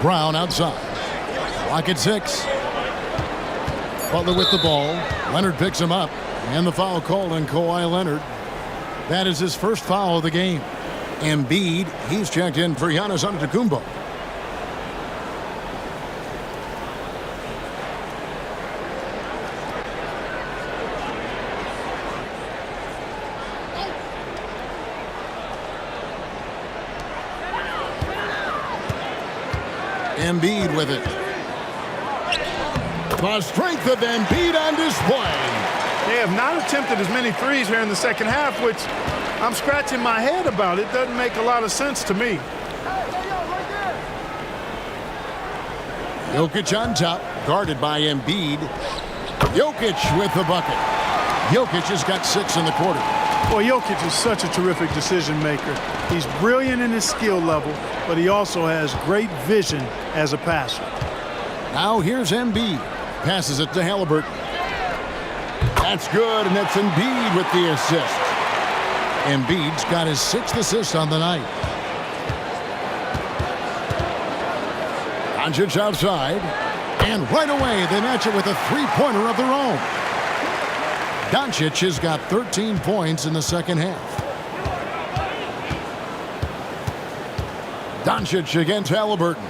[SPEAKER 1] Brown outside. Clock at 6. Butler with the ball. Leonard picks him up. And the foul called on Kawhi Leonard. That is his first foul of the game. Embiid, he's checked in for Giannis Antetokounmpo. Embiid with it. The strength of Embiid on display.
[SPEAKER 3] They have not attempted as many threes here in the second half, which I'm scratching my head about. It doesn't make a lot of sense to me.
[SPEAKER 1] Jokic on top, guarded by Embiid. Jokic with the bucket. Jokic has got 6 in the quarter.
[SPEAKER 3] Boy, Jokic is such a terrific decision maker. He's brilliant in his skill level, but he also has great vision as a passer.
[SPEAKER 1] Now here's Embiid. Passes it to Halliburton. That's good, and that's Embiid with the assist. Embiid's got his 6th assist on the night. Doncic outside, and right away they match it with a three-pointer of their own. Doncic has got 13 points in the second half. Doncic against Halliburton.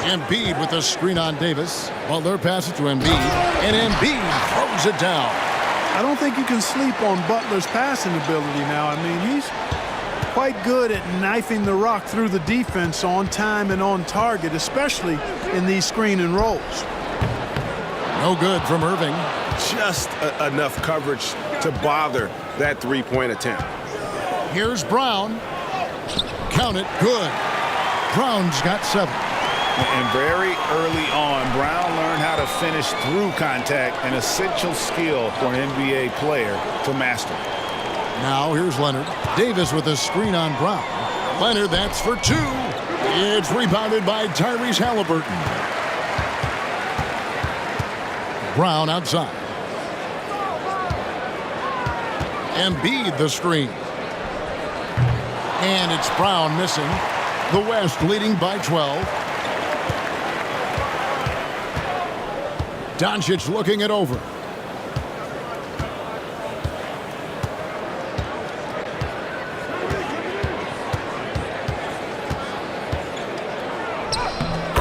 [SPEAKER 1] Embiid with a screen on Davis. Butler passes to Embiid, and Embiid throws it down.
[SPEAKER 3] I don't think you can sleep on Butler's passing ability now. I mean, he's quite good at knifing the rock through the defense on time and on target, especially in these screen and rolls.
[SPEAKER 1] No good from Irving.
[SPEAKER 6] Just enough coverage to bother that three-point attempt.
[SPEAKER 1] Here's Brown. Count it. Good. Brown's got 7.
[SPEAKER 5] And very early on, Brown learned how to finish through contact, an essential skill for an NBA player to master.
[SPEAKER 1] Now here's Leonard. Davis with a screen on Brown. Leonard, that's for 2. It's rebounded by Tyrese Halliburton. Brown outside. Embiid the screen. And it's Brown missing. The West leading by 12. Doncic looking it over.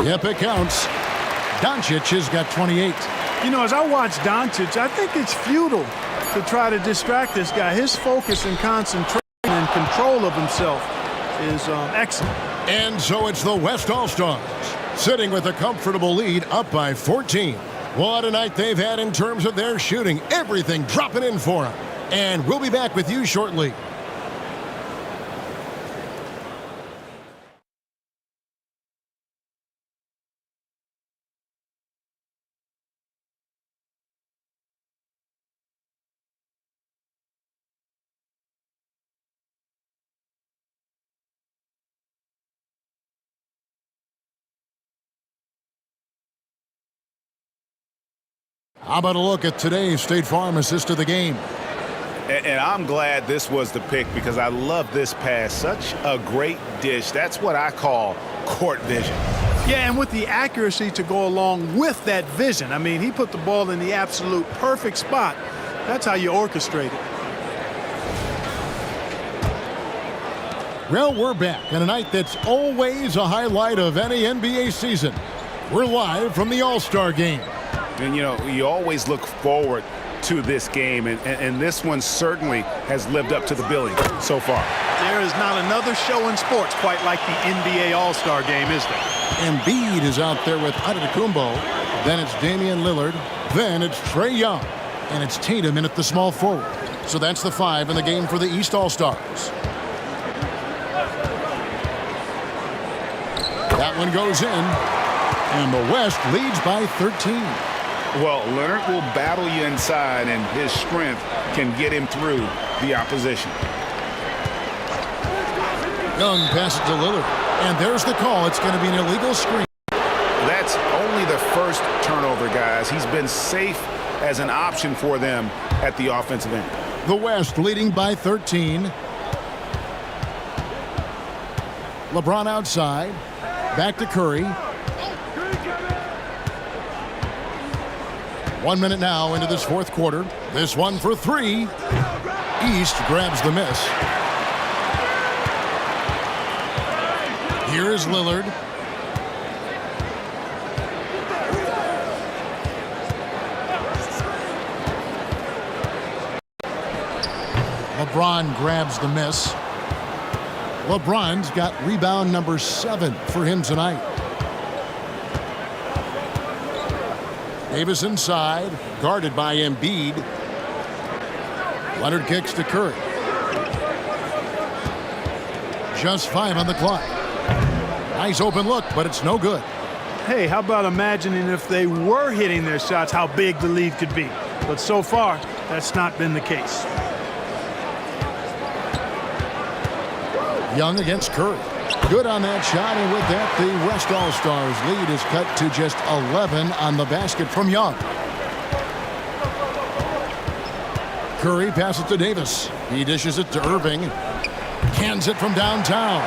[SPEAKER 1] Yep, it counts. Doncic has got 28.
[SPEAKER 3] You know, as I watch Doncic, I think it's futile to try to distract this guy. His focus and concentration and control of himself is excellent.
[SPEAKER 1] And so it's the West All-Stars sitting with a comfortable lead up by 14. What a night they've had in terms of their shooting. Everything dropping in for them. And we'll be back with you shortly. How about a look at today's State Farm assist of the game?
[SPEAKER 2] And I'm glad this was the pick because I love this pass. Such a great dish. That's what I call court vision.
[SPEAKER 3] Yeah, and with the accuracy to go along with that vision. I mean, he put the ball in the absolute perfect spot. That's how you orchestrate it.
[SPEAKER 1] Well, we're back on a night that's always a highlight of any NBA season. We're live from the All-Star Game.
[SPEAKER 2] And, you know, you always look forward to this game, and this one certainly has lived up to the billing so far.
[SPEAKER 3] There is not another show in sports quite like the NBA All-Star Game, is there?
[SPEAKER 1] Embiid is out there with Antetokounmpo. Then it's Damian Lillard. Then it's Trae Young. And it's Tatum in at the small forward. So that's the 5 in the game for the East All-Stars. That one goes in. And the West leads by 13.
[SPEAKER 2] Well, Leonard will battle you inside, and his strength can get him through the opposition.
[SPEAKER 1] Young passes to Lillard. And there's the call. It's going to be an illegal screen.
[SPEAKER 2] That's only the first turnover, guys. He's been safe as an option for them at the offensive end.
[SPEAKER 1] The West leading by 13. LeBron outside. Back to Curry. 1 minute now into this fourth quarter. This one for 3. East grabs the miss. Here is Lillard. LeBron grabs the miss. LeBron's got rebound number 7 for him tonight. Davis inside, guarded by Embiid. Leonard kicks to Curry. Just 5 on the clock. Nice open look, but it's no good.
[SPEAKER 3] Hey, how about imagining if they were hitting their shots, how big the lead could be? But so far, that's not been the case.
[SPEAKER 1] Young against Curry. Good on that shot, and with that, the West All-Stars lead is cut to just 11 on the basket from Young. Curry passes to Davis. He dishes it to Irving. Cans it from downtown.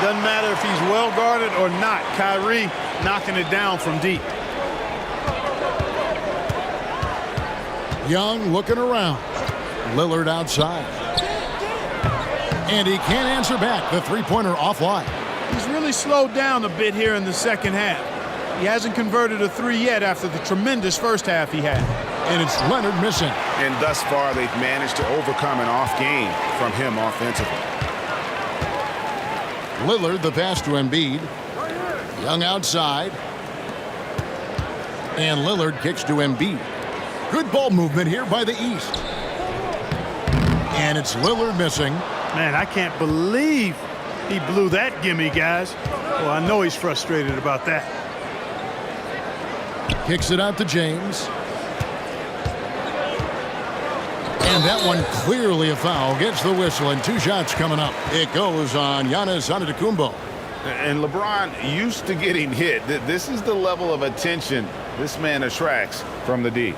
[SPEAKER 3] Doesn't matter if he's well guarded or not. Kyrie knocking it down from deep.
[SPEAKER 1] Young looking around. Lillard outside. And he can't answer back. The three-pointer offline.
[SPEAKER 3] He's really slowed down a bit here in the second half. He hasn't converted a 3 yet after the tremendous first half he had.
[SPEAKER 1] And it's Leonard missing.
[SPEAKER 2] And thus far, they've managed to overcome an off game from him offensively.
[SPEAKER 1] Lillard, the pass to Embiid. Young outside. And Lillard kicks to Embiid. Good ball movement here by the East. And it's Lillard missing.
[SPEAKER 3] Man, I can't believe he blew that gimme, guys. Well, I know he's frustrated about that.
[SPEAKER 1] Kicks it out to James. And that one clearly a foul. Gets the whistle, and 2 shots coming up. It goes on Giannis Antetokounmpo.
[SPEAKER 2] And LeBron used to getting hit. This is the level of attention this man attracts from the D.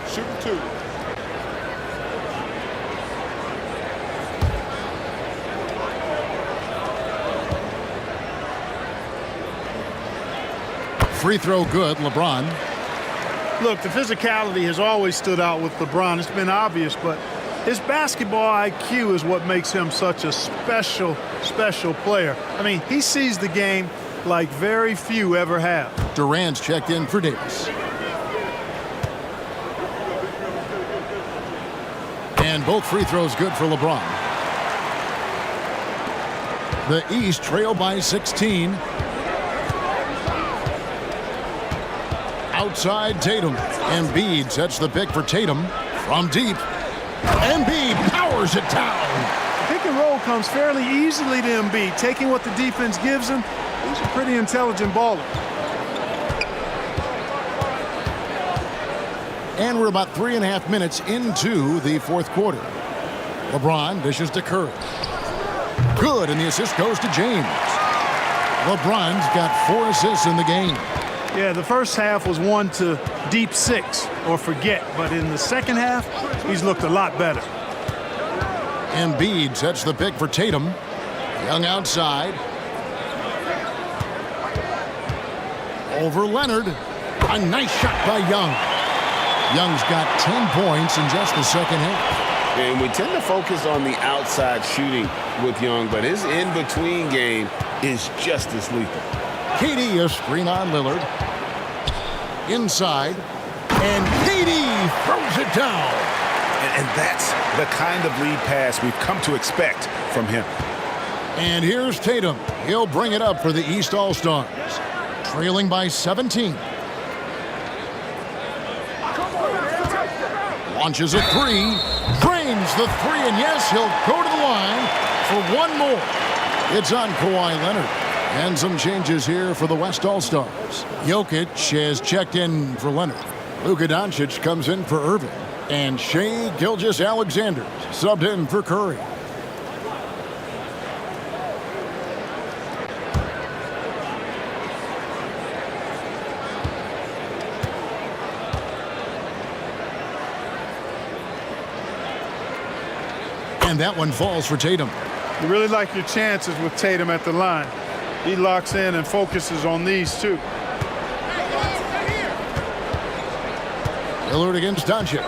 [SPEAKER 4] Shooting 2.
[SPEAKER 1] Free throw good, LeBron.
[SPEAKER 3] Look, the physicality has always stood out with LeBron. It's been obvious, but His basketball IQ is what makes him such a special player. I mean, he sees the game like very few ever have.
[SPEAKER 1] Durant's checked in for Davis. And both free throws good for LeBron. The East trail by 16. Outside Tatum. Embiid sets the pick for Tatum from deep. Embiid powers it down.
[SPEAKER 3] Pick and roll comes fairly easily to Embiid, taking what the defense gives him. He's a pretty intelligent baller.
[SPEAKER 1] And we're about 3.5 minutes into the fourth quarter. LeBron dishes to Curry. Good, and the assist goes to James. LeBron's got 4 assists in the game.
[SPEAKER 3] Yeah, the first half was one to deep 6 or forget, but in the second half, he's looked a lot better.
[SPEAKER 1] Embiid sets the pick for Tatum. Young outside. Over Leonard. A nice shot by Young. Young's got 10 points in just the second half.
[SPEAKER 6] And we tend to focus on the outside shooting with Young, but his in-between game is just as lethal.
[SPEAKER 1] KD a screen on Lillard. Inside. And KD throws it down.
[SPEAKER 2] And that's the kind of lead pass we've come to expect from him.
[SPEAKER 1] And here's Tatum. He'll bring it up for the East All-Stars. Trailing by 17. Launches a 3. Drains the 3, and yes, he'll go to the line for one more. It's on Kawhi Leonard. And some changes here for the West All-Stars. Jokic has checked in for Leonard. Luka Doncic comes in for Irving. And Shai Gilgeous-Alexander subbed in for Curry. And that one falls for Tatum.
[SPEAKER 3] You really like your chances with Tatum at the line. He locks in and focuses on these two.
[SPEAKER 1] Lillard against Doncic.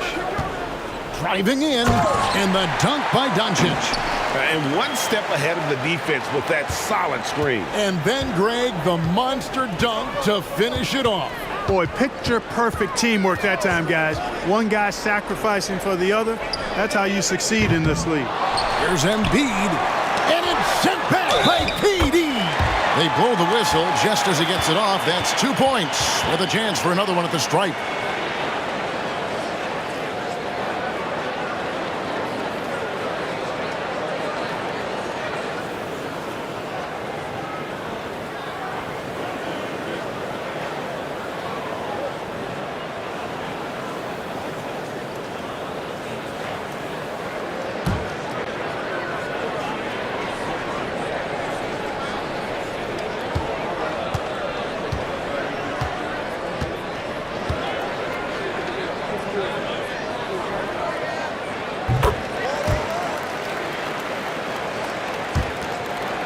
[SPEAKER 1] Driving in, and the dunk by Doncic.
[SPEAKER 6] And one step ahead of the defense with that solid screen.
[SPEAKER 1] And then, Greg, the monster dunk to finish it off.
[SPEAKER 3] Boy, picture-perfect teamwork that time, guys. One guy sacrificing for the other. That's how you succeed in this league.
[SPEAKER 1] Here's Embiid, and it's sent back by KD. They blow the whistle just as he gets it off. That's 2 points with a chance for another one at the stripe.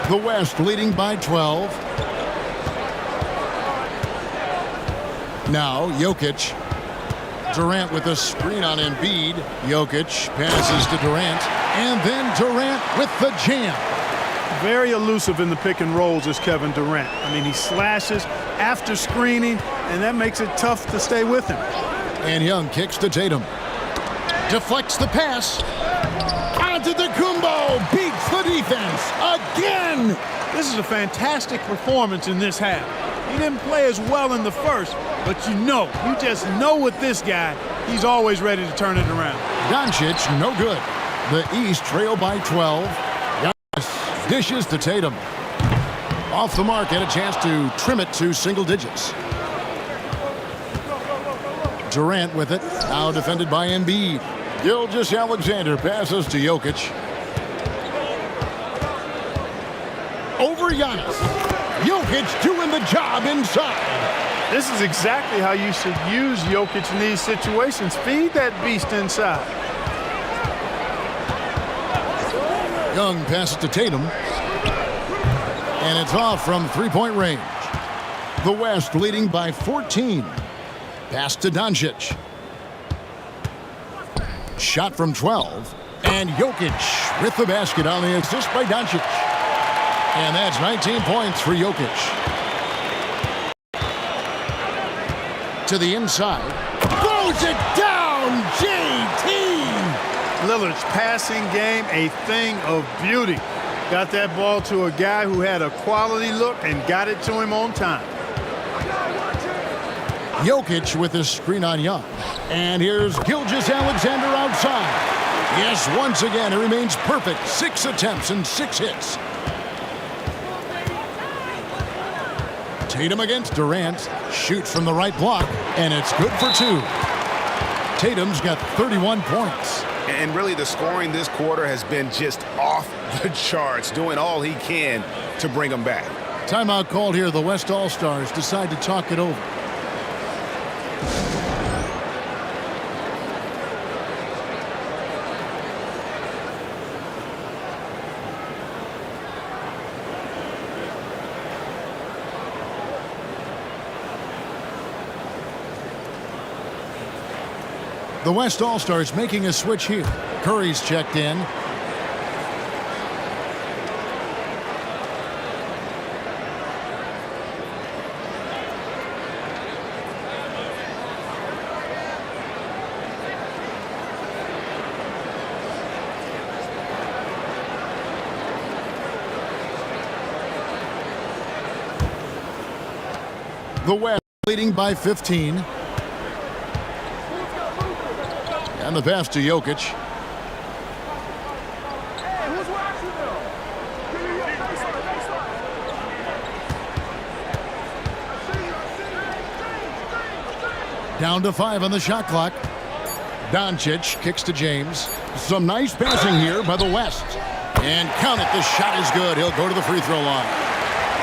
[SPEAKER 1] The West leading by 12. Now Jokic. Durant with a screen on Embiid. Jokic passes to Durant. And then Durant with the jam.
[SPEAKER 3] Very elusive in the pick and rolls is Kevin Durant. I mean, he slashes after screening, and that makes it tough to stay with him.
[SPEAKER 1] And Young kicks to Tatum. Deflects the pass. Antetokounmpo beats the defense again.
[SPEAKER 3] This is a fantastic performance in this half. He didn't play as well in the first, but you just know with this guy, he's always ready to turn it around.
[SPEAKER 1] Doncic, no good. The East trail by 12. Giannis dishes to Tatum. Off the mark, and a chance to trim it to single digits. Durant with it, now defended by Embiid. Gilgeous-Alexander passes to Jokic. Over Giannis. Jokic doing the job inside.
[SPEAKER 3] This is exactly how you should use Jokic in these situations. Feed that beast inside.
[SPEAKER 1] Young passes to Tatum. And it's off from three-point range. The West leading by 14. Pass to Doncic. Shot from 12. And Jokic with the basket on the assist by Doncic. And that's 19 points for Jokic. To the inside. Throws it down, JT!
[SPEAKER 3] Lillard's passing game, a thing of beauty. Got that ball to a guy who had a quality look and got it to him on time.
[SPEAKER 1] Jokic with his screen on Young. And here's Gilgeous-Alexander outside. Yes, once again, it remains perfect. 6 attempts and 6 hits. Tatum against Durant. Shoots from the right block, and it's good for 2. Tatum's got 31 points.
[SPEAKER 2] And really, the scoring this quarter has been just off the charts, doing all he can to bring them back.
[SPEAKER 1] Timeout called here. The West All-Stars decide to talk it over. The West All-Stars making a switch here. Curry's checked in. The West leading by 15. And the pass to Jokic. Down to 5 on the shot clock. Doncic kicks to James. Some nice passing here by the West. And count it, the shot is good. He'll go to the free throw line.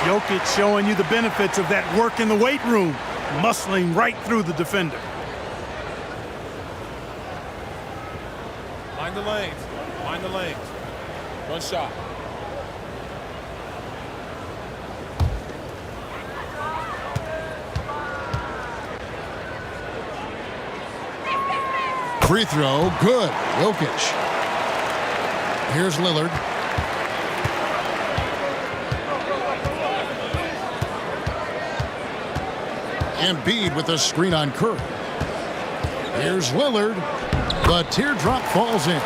[SPEAKER 3] Jokic showing you the benefits of that work in the weight room, muscling right through the defender.
[SPEAKER 4] Mind the lanes. Mind the lanes. One shot.
[SPEAKER 1] Free throw, good. Jokic. Here's Lillard. Embiid with a screen on Curry. Here's Lillard. The teardrop falls in.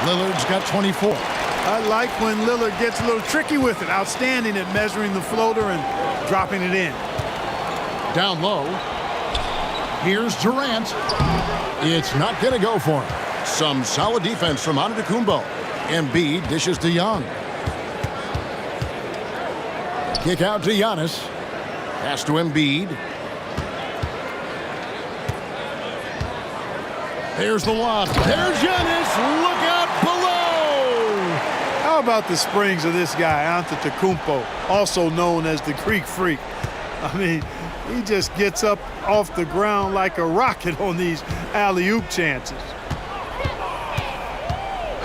[SPEAKER 1] Lillard's got 24.
[SPEAKER 3] I like when Lillard gets a little tricky with it. Outstanding at measuring the floater and dropping it in.
[SPEAKER 1] Down low. Here's Durant. It's not going to go for him. Some solid defense from Antetokounmpo. Embiid dishes to Young. Kick out to Giannis. Pass to Embiid. There's the lob. There's Giannis. Look out below.
[SPEAKER 3] How about the springs of this guy, Antetokounmpo, also known as the Greek Freak? I mean, he just gets up off the ground like a rocket on these alley-oop chances.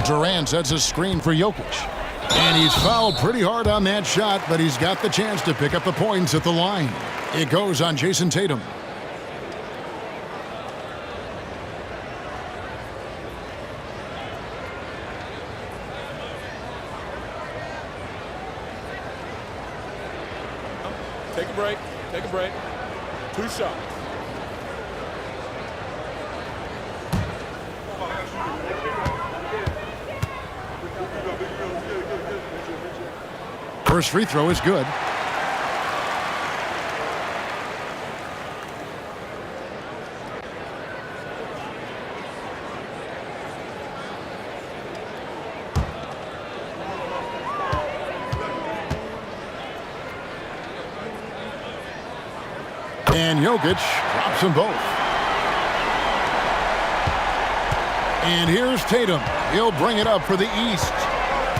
[SPEAKER 1] Durant sets a screen for Jokic. And he's fouled pretty hard on that shot, but he's got the chance to pick up the points at the line. It goes on Jason Tatum.
[SPEAKER 4] Take a break. Take a break. 2 shots.
[SPEAKER 1] First free throw is good. And Jokic drops them both. And here's Tatum. He'll bring it up for the East.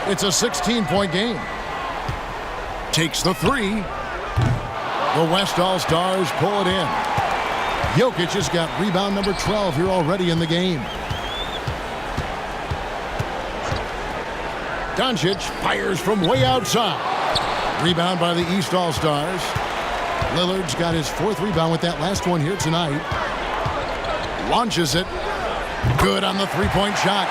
[SPEAKER 1] It's a 16-point game. Takes the 3. The West All-Stars pull it in. Jokic has got rebound number 12 here already in the game. Doncic fires from way outside. Rebound by the East All-Stars. Lillard's got his 4th rebound with that last one here tonight. Launches it. Good on the 3-point shot.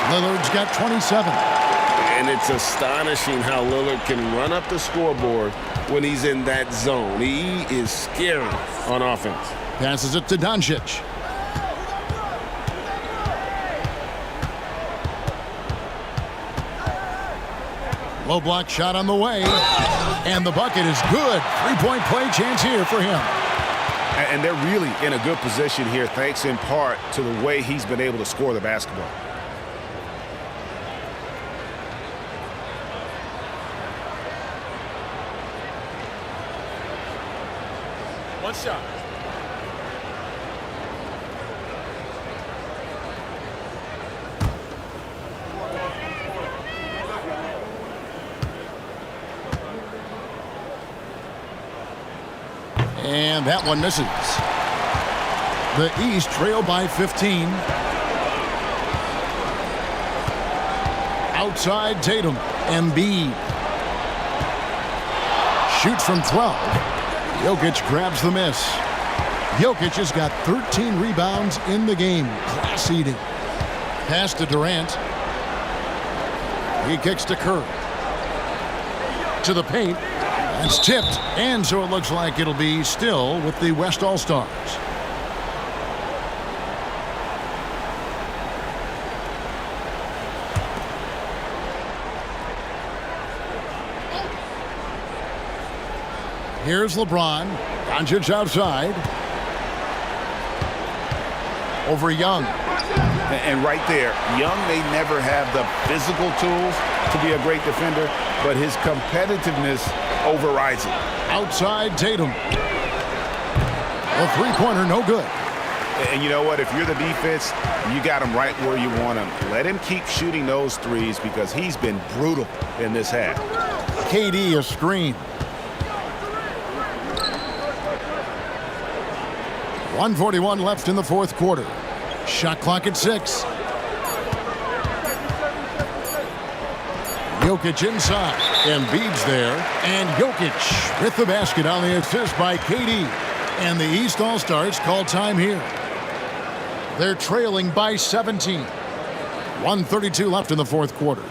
[SPEAKER 1] Lillard's got 27.
[SPEAKER 6] And it's astonishing how Lillard can run up the scoreboard when he's in that zone. He is scary on offense.
[SPEAKER 1] Passes it to Doncic. Low block shot on the way. And the bucket is good. Three-point play chance here for him.
[SPEAKER 2] And they're really in a good position here, thanks in part to the way he's been able to score the basketball.
[SPEAKER 4] One shot.
[SPEAKER 1] And that one misses. The East trail by 15. Outside Tatum. Embiid. Shoots from 12. Jokic grabs the miss. Jokic has got 13 rebounds in the game. Class eating. Pass to Durant. He kicks to Kerr. To the paint. It's tipped, and so it looks like it'll be still with the West All-Stars. Here's LeBron. Doncic outside. Over Young.
[SPEAKER 2] And right there, Young may never have the physical tools to be a great defender, but his competitiveness overrides it.
[SPEAKER 1] Outside Tatum. A three-pointer, no good.
[SPEAKER 2] And you know what? If you're the defense, you got him right where you want him. Let him keep shooting those threes because he's been brutal in this half.
[SPEAKER 1] KD a screen. 1:41 left in the fourth quarter. Shot clock at 6. Jokic inside. Embiid's there. And Jokic with the basket on the assist by KD. And the East All-Stars call time here. They're trailing by 17. 1:32 left in the fourth quarter.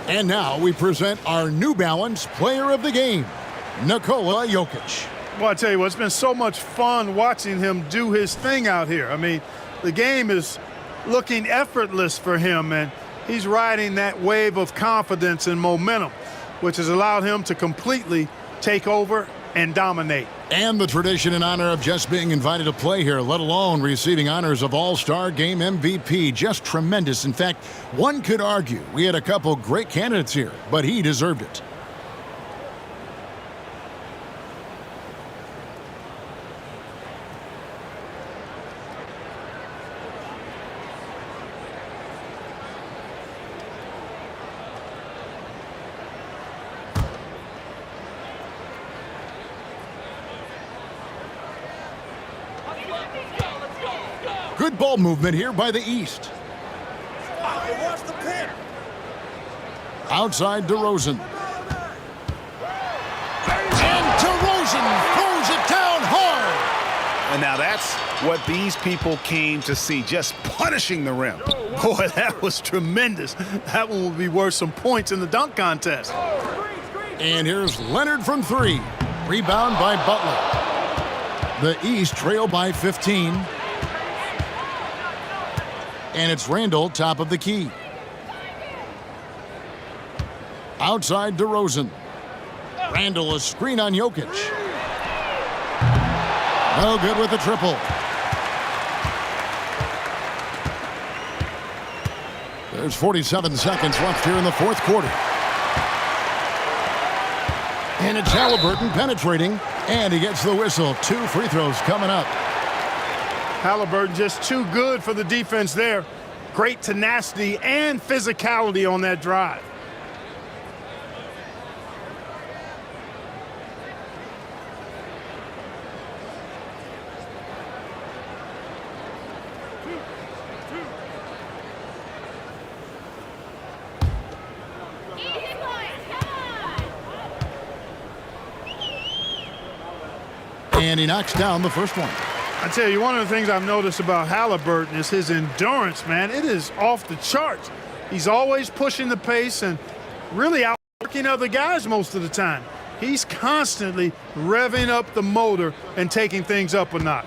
[SPEAKER 1] And now we present our New Balance Player of the Game, Nikola Jokic.
[SPEAKER 3] Well, I tell you what, it's been so much fun watching him do his thing out here. I mean, the game is looking effortless for him, and he's riding that wave of confidence and momentum, which has allowed him to completely take over and dominate.
[SPEAKER 1] And the tradition in honor of just being invited to play here, let alone receiving honors of All-Star Game MVP. Just tremendous. In fact, one could argue we had a couple great candidates here, but he deserved it. Good ball movement here by the East. Outside DeRozan. And DeRozan throws it down hard.
[SPEAKER 2] And now that's what these people came to see, just punishing the rim.
[SPEAKER 3] Boy, that was tremendous. That one will be worth some points in the dunk contest.
[SPEAKER 1] And here's Leonard from 3. Rebound by Butler. The East trail by 15. And it's Randall, top of the key. Outside DeRozan. Randall, a screen on Jokic. No good with the triple. There's 47 seconds left here in the fourth quarter. And it's Halliburton penetrating, and he gets the whistle. 2 free throws coming up.
[SPEAKER 3] Halliburton just too good for the defense there. Great tenacity and physicality on that drive.
[SPEAKER 1] And he knocks down the first one.
[SPEAKER 3] I tell you, one of the things I've noticed about Halliburton is his endurance, man. It is off the charts. He's always pushing the pace and really outworking other guys most of the time. He's constantly revving up the motor and taking things up a notch.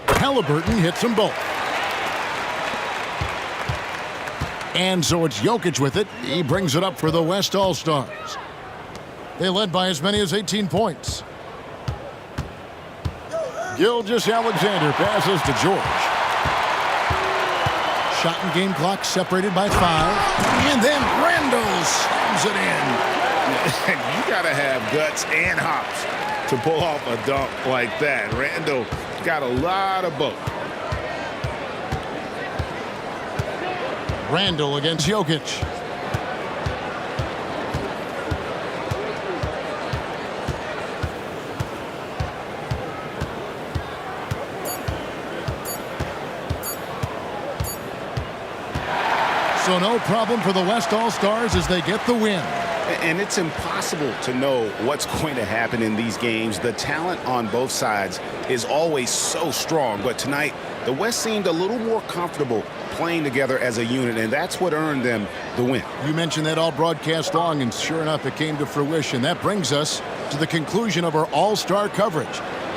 [SPEAKER 1] Halliburton hits them both. And so it's Jokic with it. He brings it up for the West All-Stars. They led by as many as 18 points. Gilgeous-Alexander passes to George. Shot and game clock separated by 5. And then Randle slams it in.
[SPEAKER 2] You got to have guts and hops to pull off a dunk like that. Randle got a lot of both.
[SPEAKER 1] Randle against Jokic. So no problem for the West All-Stars as they get the win.
[SPEAKER 2] And it's impossible to know what's going to happen in these games. The talent on both sides is always so strong. But tonight, the West seemed a little more comfortable playing together as a unit, and that's what earned them the win.
[SPEAKER 1] You mentioned that all broadcast long, and sure enough, it came to fruition. That brings us to the conclusion of our All-Star coverage.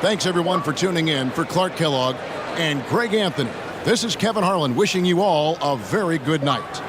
[SPEAKER 1] Thanks, everyone, for tuning in. For Clark Kellogg and Greg Anthony, this is Kevin Harlan wishing you all a very good night.